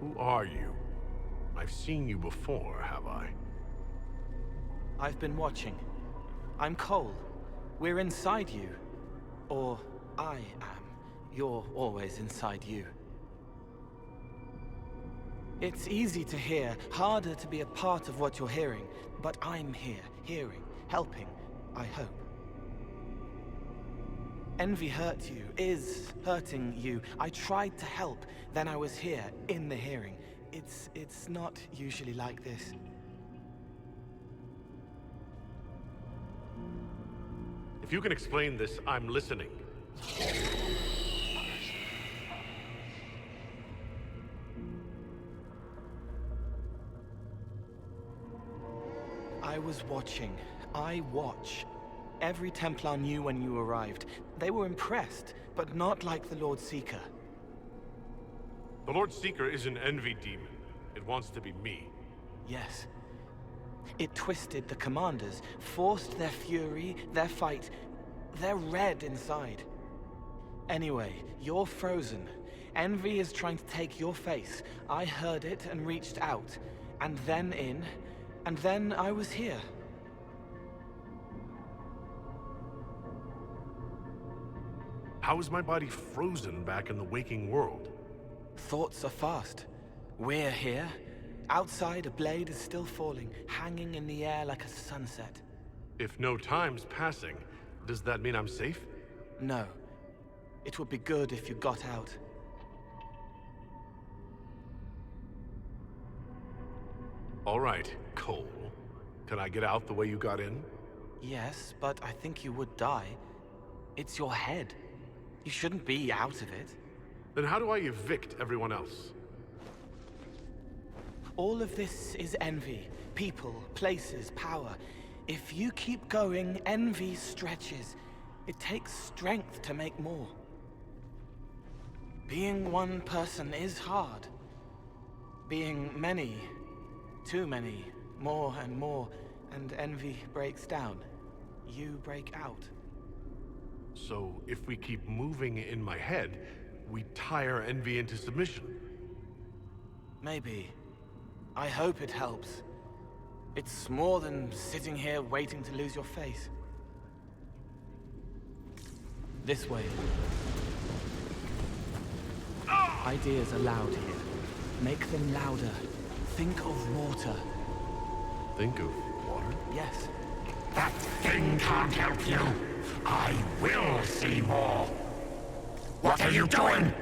Who are you? I've seen you before, have I? I've been watching. I'm Cole. We're inside you. Or I am. You're always inside you. It's easy to hear, harder to be a part of what you're hearing. But I'm here, hearing, helping, I hope. Envy hurt you, is hurting you. I tried to help, then I was here, in the hearing. It's not usually like this. If you can explain this, I'm listening. I was watching. I watch. Every Templar knew when you arrived. They were impressed, but not like the Lord Seeker. The Lord Seeker is an envy demon. It wants to be me. Yes. It twisted the commanders, forced their fury, their fight. They're red inside. Anyway, you're frozen. Envy is trying to take your face. I heard it and reached out. And then in. And then I was here. How is my body frozen back in the waking world? Thoughts are fast. We're here. Outside, a blade is still falling, hanging in the air like a sunset. If no time's passing, does that mean I'm safe? No. It would be good if you got out. All right, Cole. Can I get out the way you got in? Yes, but I think you would die. It's your head. You shouldn't be out of it. Then how do I evict everyone else? All of this is envy. People, places, power. If you keep going, envy stretches. It takes strength to make more. Being one person is hard. Being many, too many, more and more, and envy breaks down. You break out. So, if we keep moving in my head, we tire envy into submission. Maybe. I hope it helps. It's more than sitting here waiting to lose your face. This way. Ideas are loud here. Make them louder. Think of water. Think of water? Yes. That thing can't help you. I will see more. What are you doing?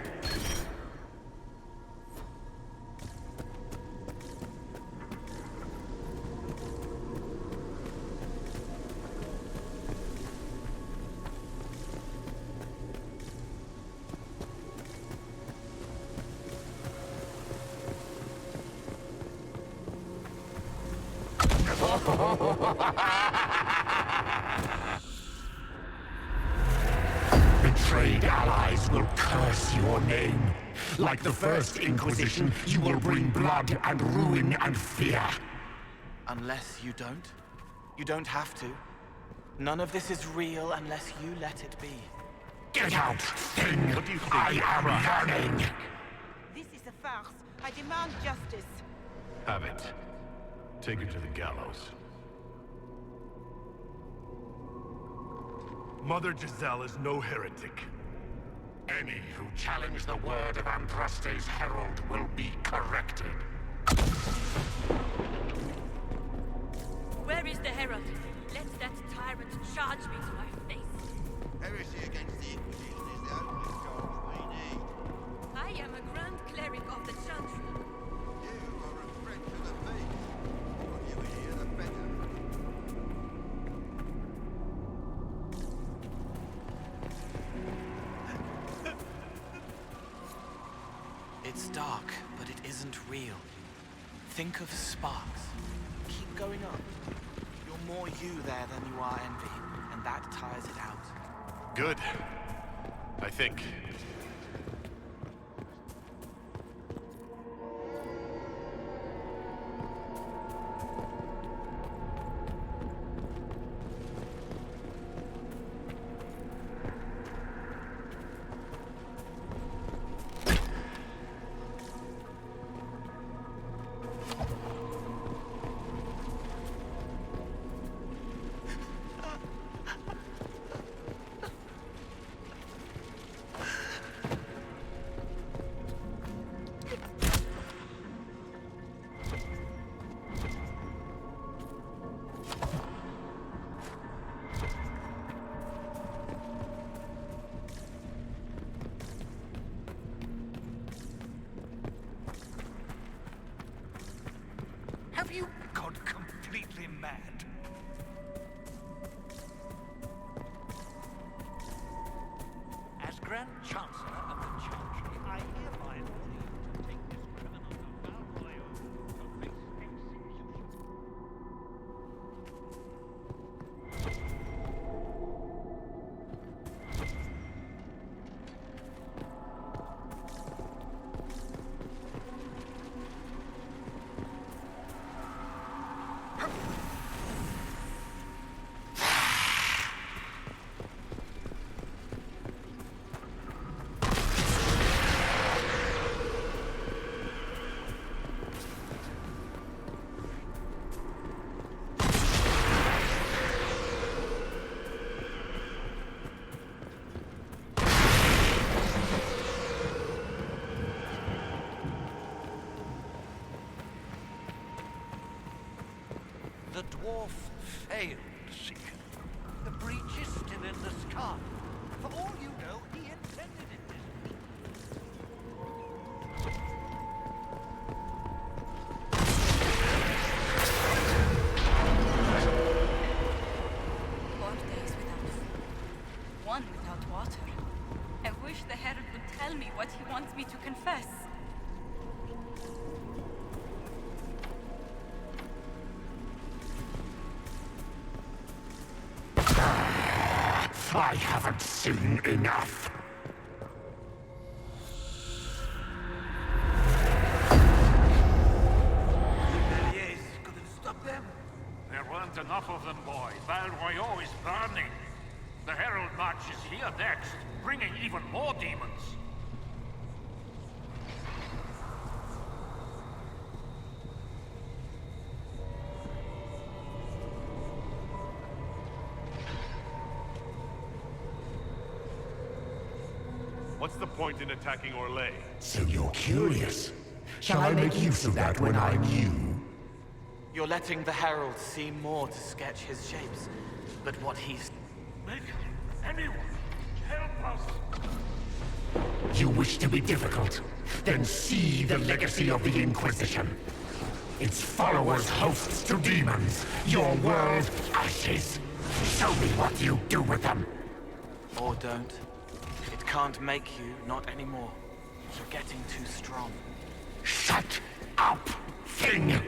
Betrayed allies will curse your name. Like the first Inquisition, you will bring blood and ruin and fear. Unless you don't. You don't have to. None of this is real unless you let it be. Get out, thing! What do you think? I am yearning! This is a farce. I demand justice. Have it. Take her to the gallows. Mother Giselle is no heretic. Any who challenge the word of Andraste's herald will be corrected. Where is the herald? Let that tyrant charge me to my face. Heresy against the Inquisition is the only charge we need. I am a Grand Cleric of the Chantry. You are a friend to the faith. The more you hear, the better. It's dark, but it isn't real. Think of sparks. Keep going up. You're more you there than you are envy, and that tires it out. Good. I think. Have you gone completely mad? As Grand Chancellor of the Chantry, I hereby order you to take this criminal to Valroyo to face execution. The dwarf failed, Seeker. The breach is still in the sky. For all you know, he intended it this way. Four days without food, one without water. I wish the Herald would tell me what he wants me to confess. I haven't seen enough. Couldn't stop them. There weren't enough of them, boy. Valroyo is burning. The Herald marches here next, bringing even more demons. What's the point in attacking Orlais? So you're curious. Shall I make use of that when I'm you? You're letting the Herald see more to sketch his shapes. But what he's... Make anyone help us! You wish to be difficult? Then see the legacy of the Inquisition. Its followers hosts to demons, your world ashes. Show me what you do with them. Or don't. It can't make you, not anymore. You're getting too strong. Shut up, thing!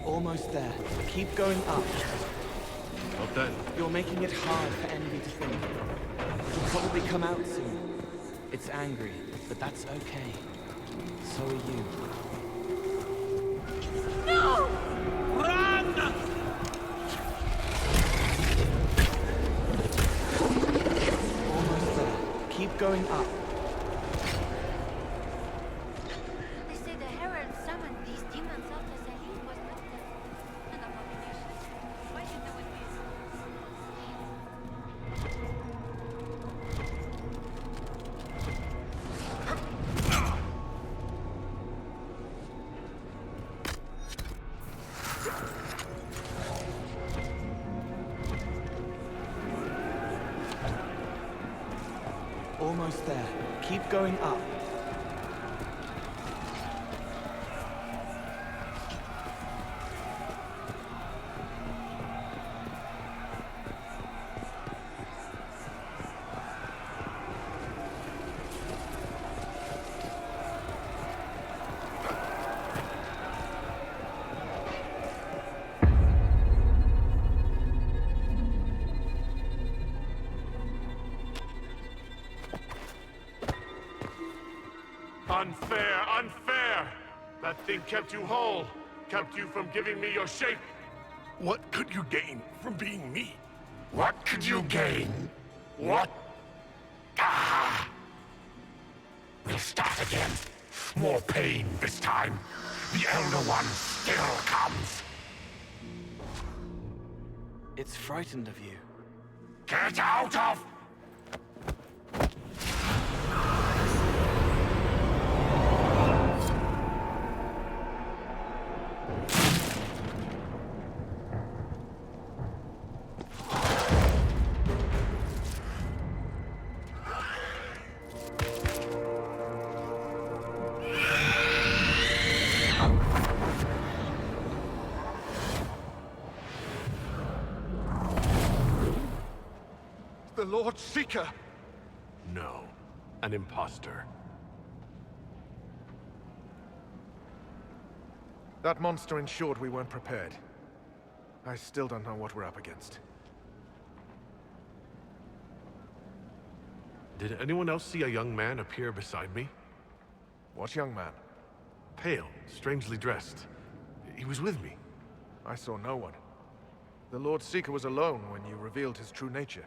Almost there. Keep going up. Not then. You're making it hard for envy to think. It'll probably come out soon. It's angry, but that's okay. So are you. No! Run! Almost there. Keep going up. They say the Herald summoned these demons after Salim was not dead. An abomination. Why did no one Almost there. Keep going up. Unfair, unfair! That thing kept you whole, kept you from giving me your shape. What could you gain from being me? What could you gain? What? Ah! We'll start again. More pain this time. The Elder One still comes. It's frightened of you. Get out of... The Lord Seeker! No, an imposter. That monster ensured we weren't prepared. I still don't know what we're up against. Did anyone else see a young man appear beside me? What young man? Pale, strangely dressed. He was with me. I saw no one. The Lord Seeker was alone when you revealed his true nature.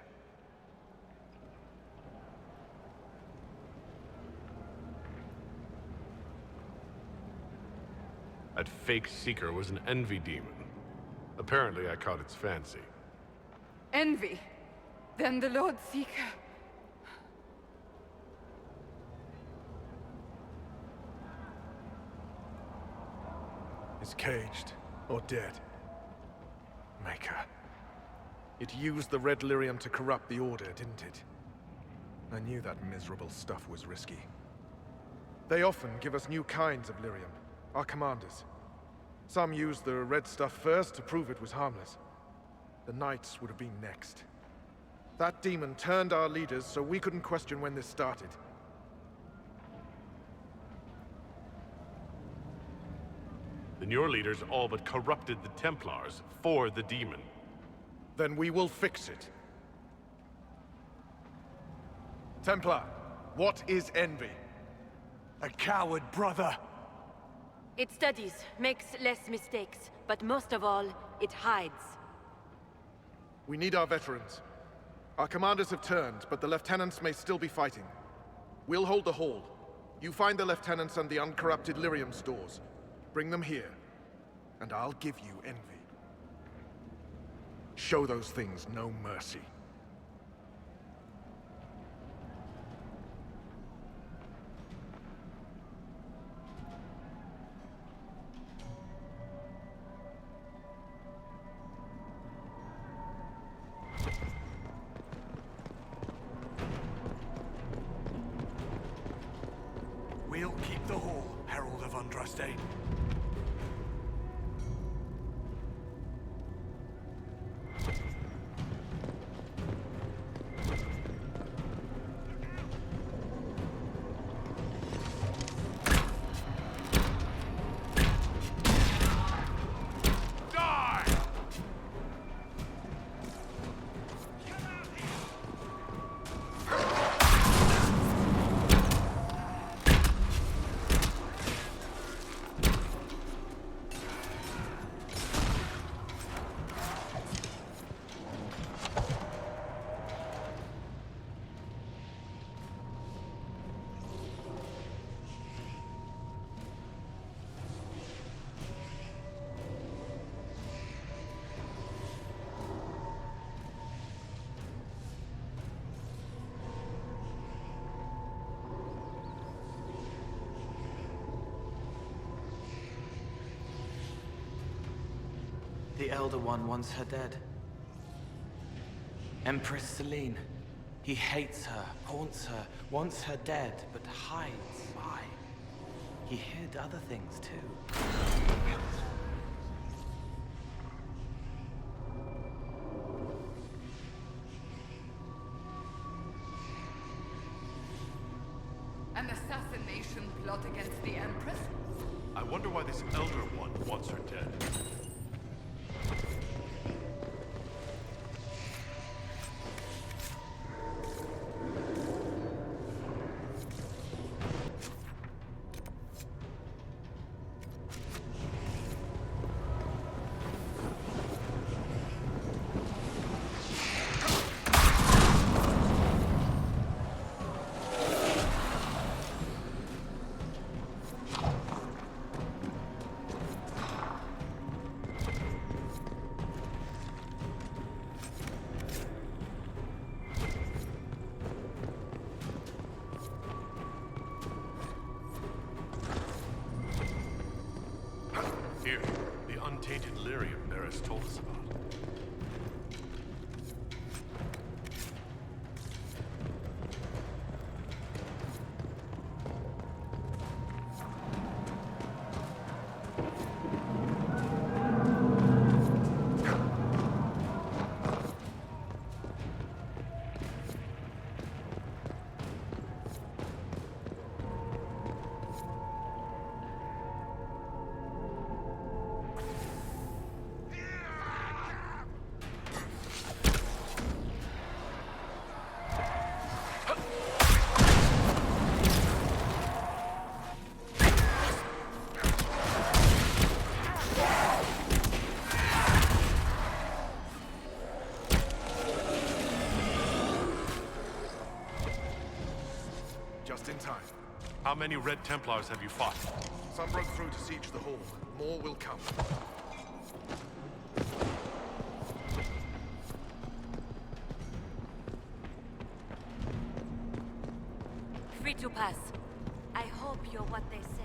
That fake Seeker was an envy demon. Apparently, I caught its fancy. Envy? Then the Lord Seeker... is caged or dead. Maker. It used the red lyrium to corrupt the Order, didn't it? I knew that miserable stuff was risky. They often give us new kinds of lyrium, our commanders. Some used the red stuff first to prove it was harmless. The Knights would have been next. That demon turned our leaders so we couldn't question when this started. Then your leaders all but corrupted the Templars for the demon. Then we will fix it. Templar, what is envy? A coward, brother. It studies, makes less mistakes, but most of all, it hides. We need our veterans. Our commanders have turned, but the lieutenants may still be fighting. We'll hold the hall. You find the lieutenants and the uncorrupted lyrium stores. Bring them here, and I'll give you envy. Show those things no mercy. We'll keep the hall, Herald of Andraste. The Elder One wants her dead. Empress Celine. He hates her, haunts her, wants her dead, but hides. Why? He hid other things too. An assassination plot against the Empress? I wonder why this Elder One wants her dead. here. The untainted lyrium Barris told us about. Just in time. How many Red Templars have you fought? Some broke through to siege the hall. More will come. Free to pass. I hope you're what they say.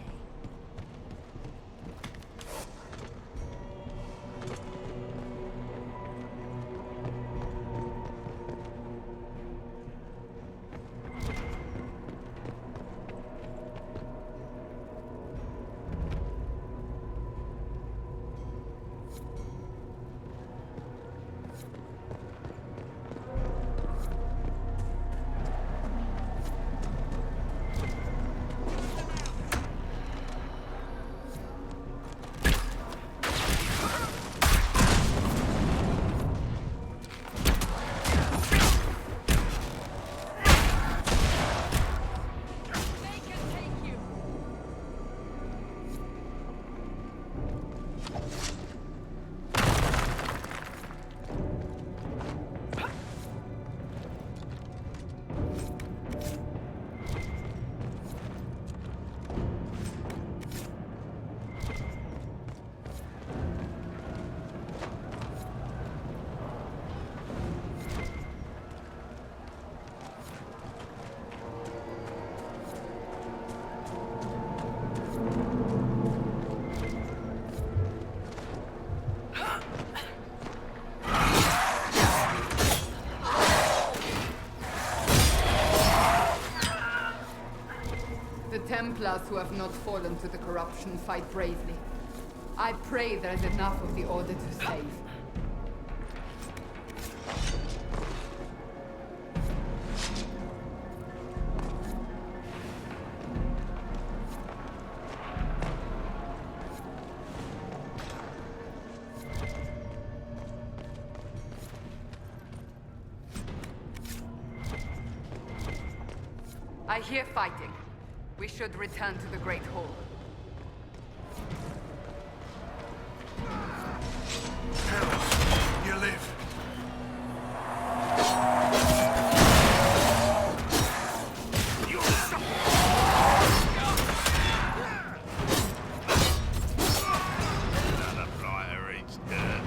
Templars who have not fallen to the corruption fight bravely. I pray there is enough of the Order to save. I hear fighting. We should return to the Great Hall. You live. Another brighter eats dirt.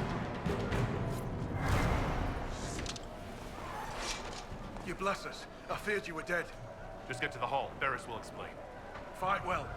You bless us. I feared you were dead. Just get to the hall. Barris will explain. Fight well.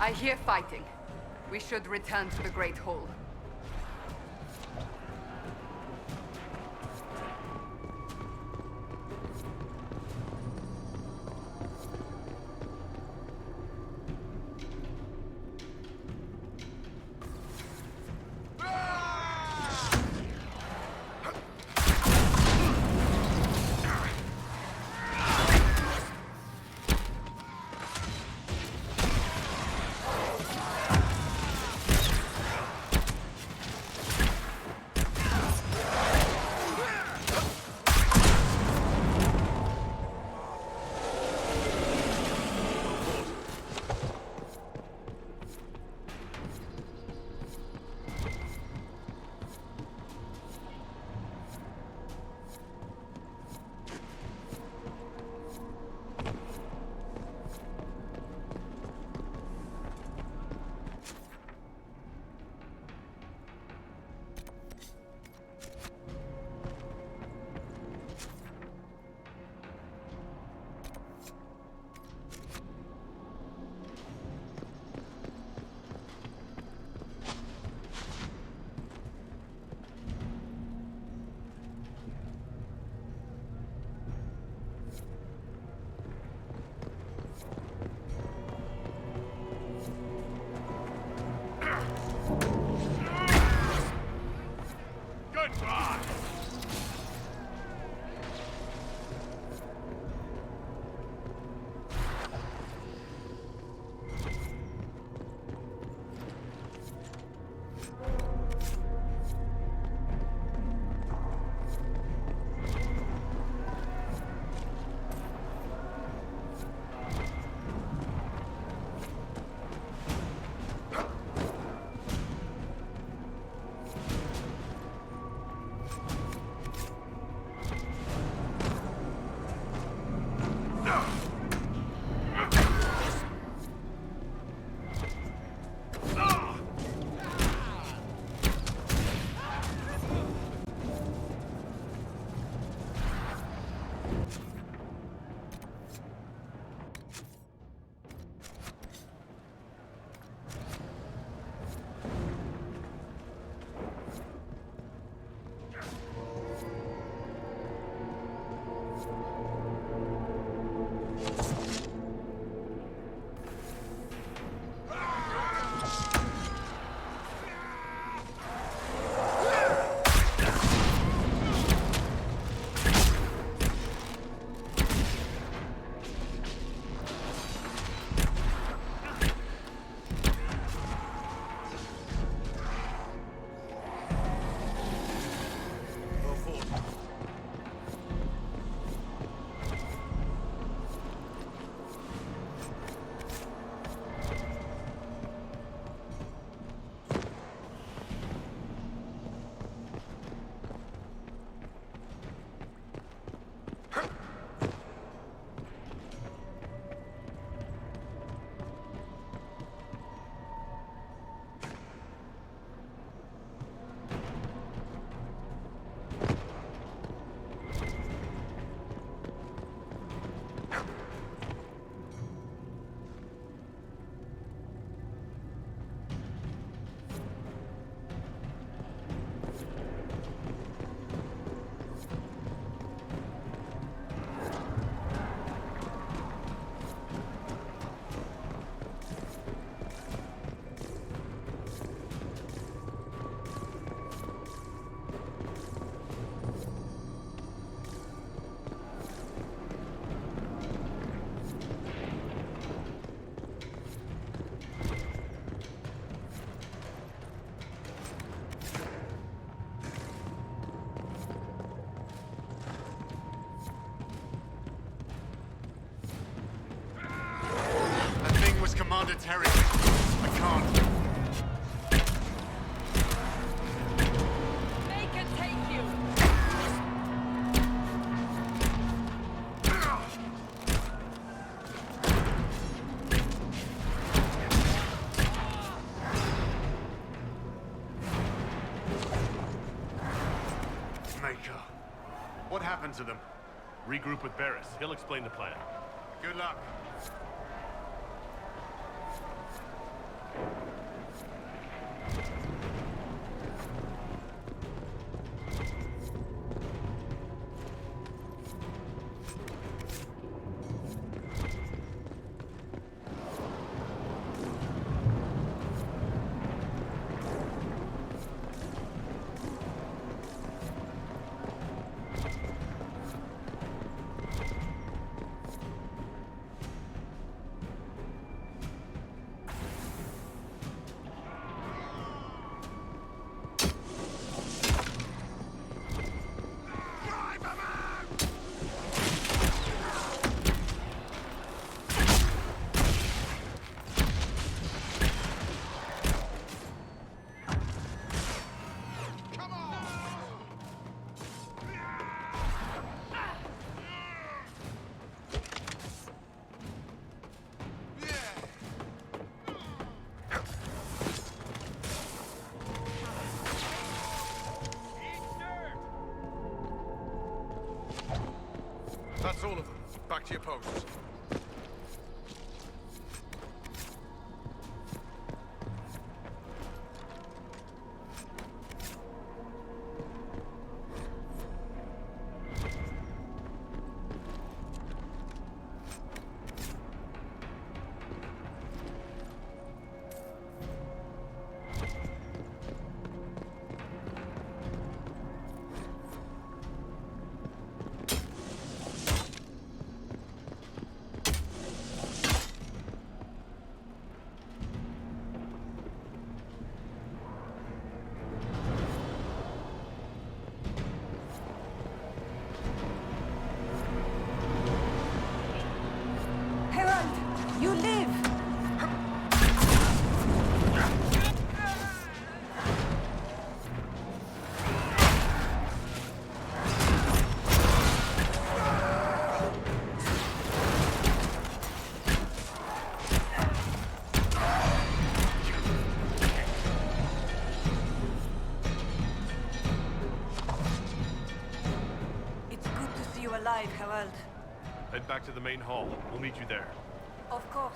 I hear fighting. We should return to the Great Hall. It's heresy. I can't. Make it take you! Maker. What happened to them? Regroup with Barris. He'll explain the plan. Good luck. That's all of them. Back to your posts. You live! It's good to see you alive, Herald. Head back to the main hall. We'll meet you there. Of course.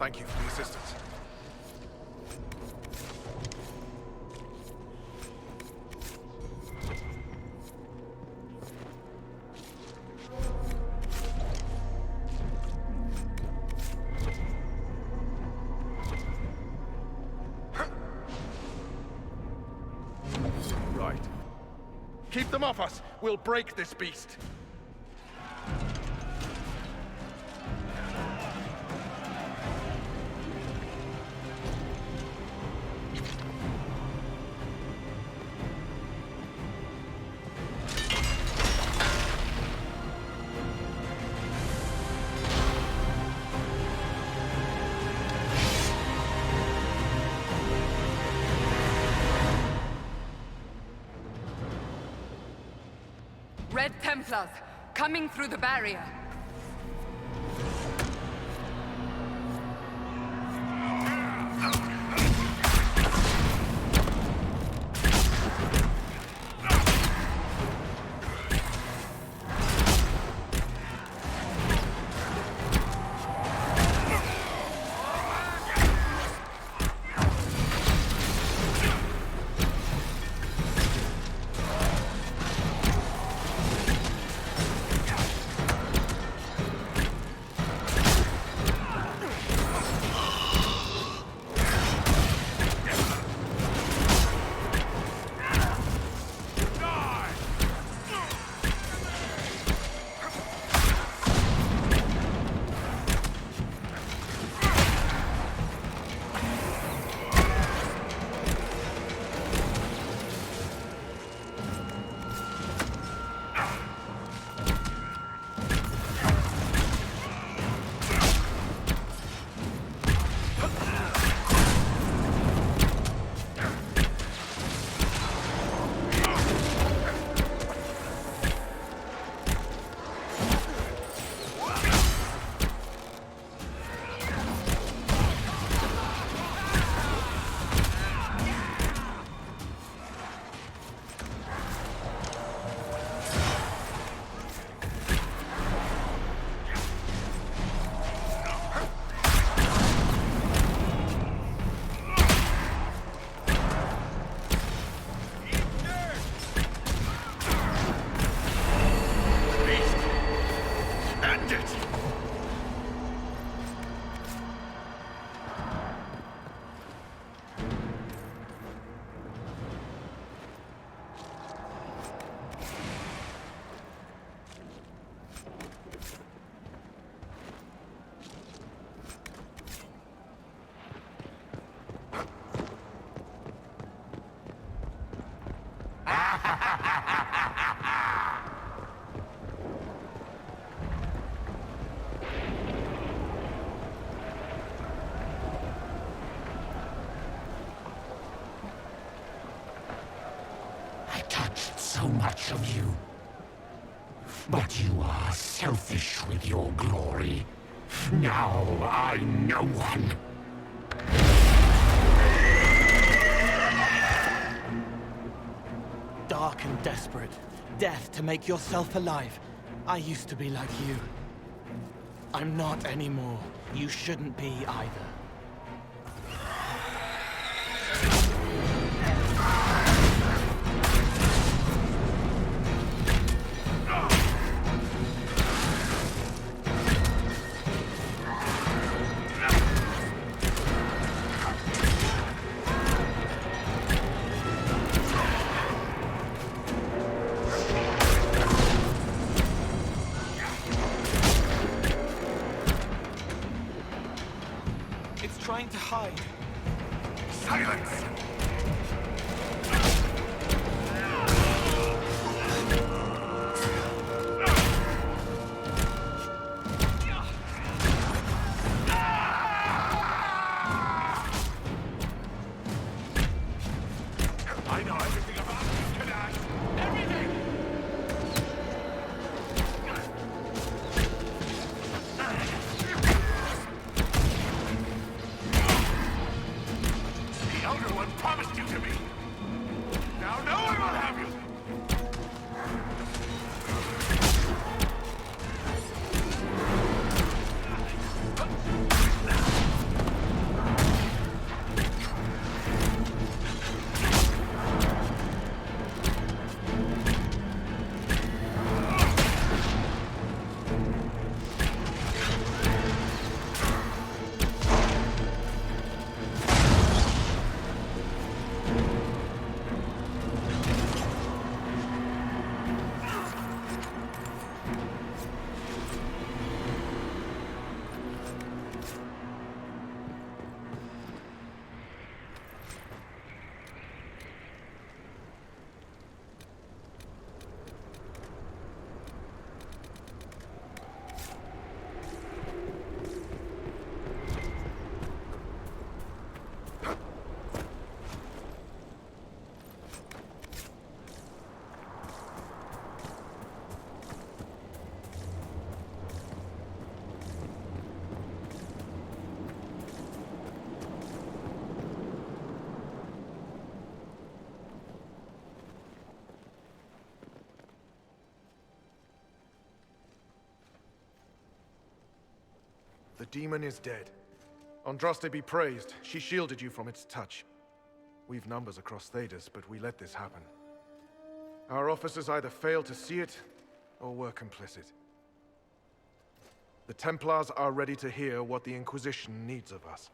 Thank you for the assistance. Right. Keep them off us! We'll break this beast! Red Templars, coming through the barrier. So much of you. But you are selfish with your glory. Now I know one. Dark and desperate. Death to make yourself alive. I used to be like you. I'm not anymore. You shouldn't be either. Trying to hide. Silence! I know everything about you, Kadash! Everything! The Elder One The demon is dead. Andraste be praised. She shielded you from its touch. We've numbers across Thedas, but we let this happen. Our officers either failed to see it, or were complicit. The Templars are ready to hear what the Inquisition needs of us.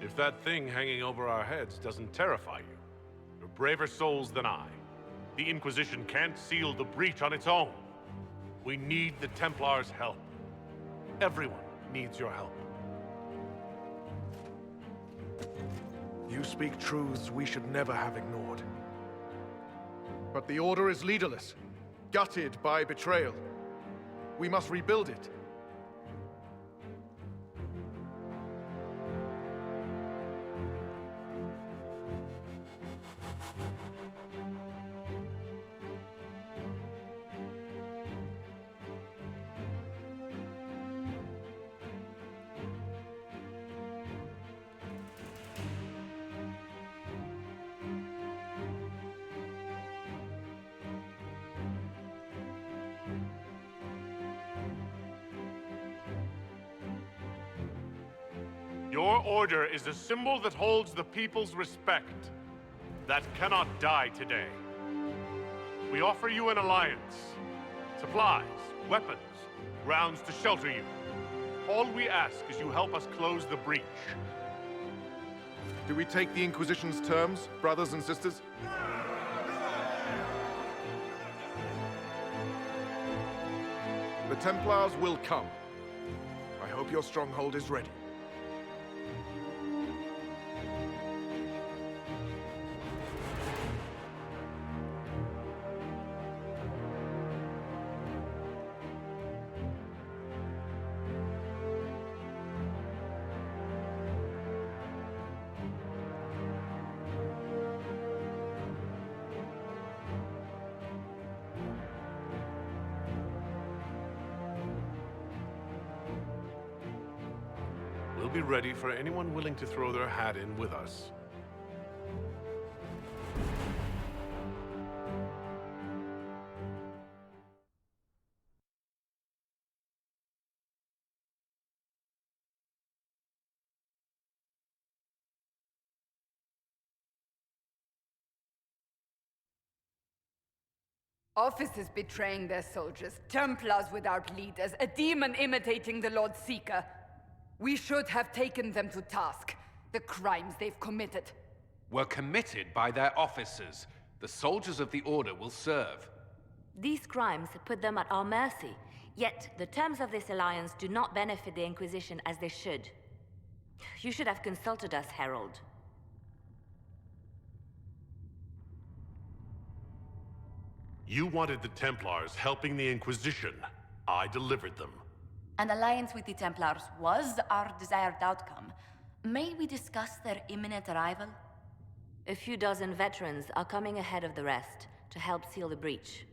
If that thing hanging over our heads doesn't terrify you, you're braver souls than I. The Inquisition can't seal the breach on its own. We need the Templars' help. Everyone needs your help. You speak truths we should never have ignored. But the Order is leaderless, gutted by betrayal. We must rebuild it. Your order is a symbol that holds the people's respect. That cannot die today. We offer you an alliance. Supplies, weapons, grounds to shelter you. All we ask is you help us close the breach. Do we take the Inquisition's terms, brothers and sisters? The Templars will come. I hope your stronghold is ready. We'll be ready for anyone willing to throw their hat in with us. Officers betraying their soldiers, Templars without leaders, a demon imitating the Lord Seeker. We should have taken them to task. The crimes they've committed. Were committed by their officers. The soldiers of the Order will serve. These crimes put them at our mercy, yet the terms of this alliance do not benefit the Inquisition as they should. You should have consulted us, Herald. You wanted the Templars helping the Inquisition. I delivered them. An alliance with the Templars was our desired outcome. May we discuss their imminent arrival? A few dozen veterans are coming ahead of the rest to help seal the breach.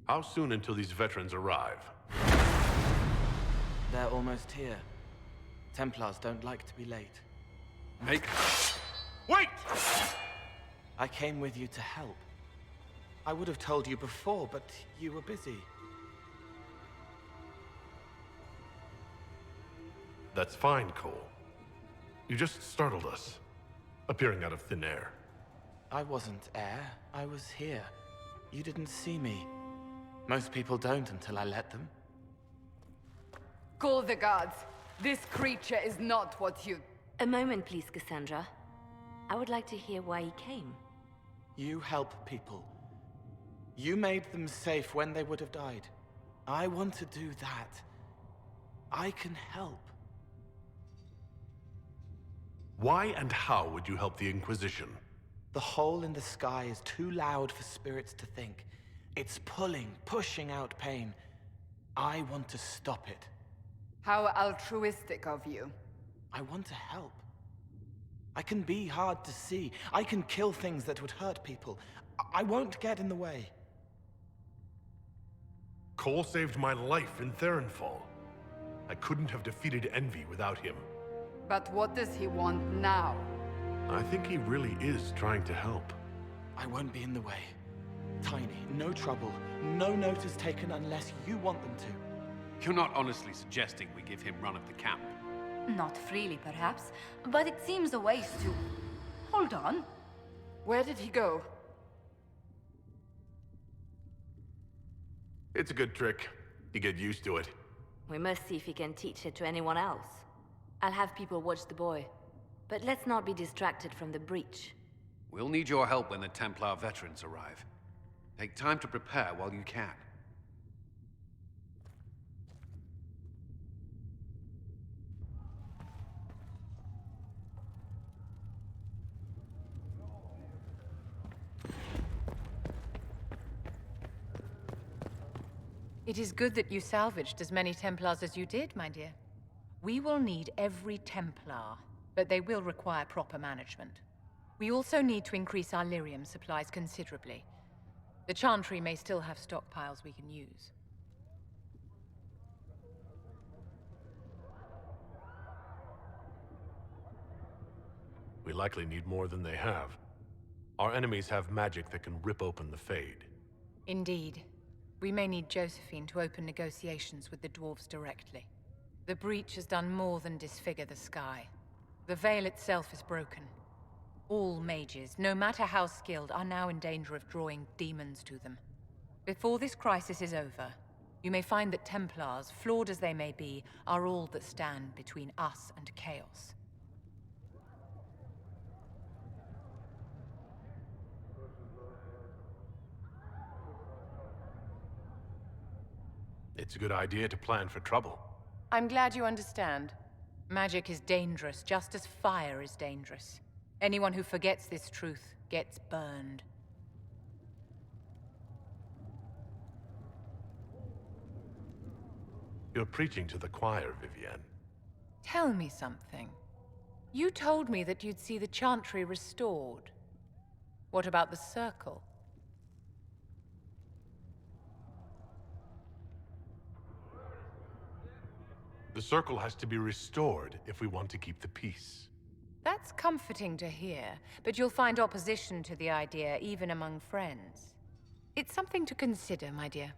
How soon until these veterans arrive? They're almost here. Templars don't like to be late. Wait! I came with you to help. I would have told you before, but you were busy. That's fine, Cole. You just startled us, appearing out of thin air. I wasn't air. I was here. You didn't see me. Most people don't until I let them. Call the guards. This creature is not what you... A moment, please, Cassandra. I would like to hear why he came. You help people. You made them safe when they would have died. I want to do that. I can help. Why and how would you help the Inquisition? The hole in the sky is too loud for spirits to think. It's pulling, pushing out pain. I want to stop it. How altruistic of you. I want to help. I can be hard to see. I can kill things that would hurt people. I won't get in the way. Cole saved my life in Theronfall. I couldn't have defeated Envy without him. But what does he want now? I think he really is trying to help. I won't be in the way. Tiny, no trouble. No notice taken unless you want them to. You're not honestly suggesting we give him run of the camp? Not freely, perhaps, but it seems a waste to... Hold on. Where did he go? It's a good trick. You get used to it. We must see if he can teach it to anyone else. I'll have people watch the boy. But let's not be distracted from the breach. We'll need your help when the Templar veterans arrive. Take time to prepare while you can. It is good that you salvaged as many Templars as you did, my dear. We will need every Templar, but they will require proper management. We also need to increase our lyrium supplies considerably. The Chantry may still have stockpiles we can use. We likely need more than they have. Our enemies have magic that can rip open the Fade. Indeed. We may need Josephine to open negotiations with the Dwarves directly. The breach has done more than disfigure the sky. The veil itself is broken. All mages, no matter how skilled, are now in danger of drawing demons to them. Before this crisis is over, you may find that Templars, flawed as they may be, are all that stand between us and chaos. It's a good idea to plan for trouble. I'm glad you understand. Magic is dangerous, just as fire is dangerous. Anyone who forgets this truth gets burned. You're preaching to the choir, Vivienne. Tell me something. You told me that you'd see the Chantry restored. What about the Circle? The Circle has to be restored if we want to keep the peace. That's comforting to hear, but you'll find opposition to the idea even among friends. It's something to consider, my dear.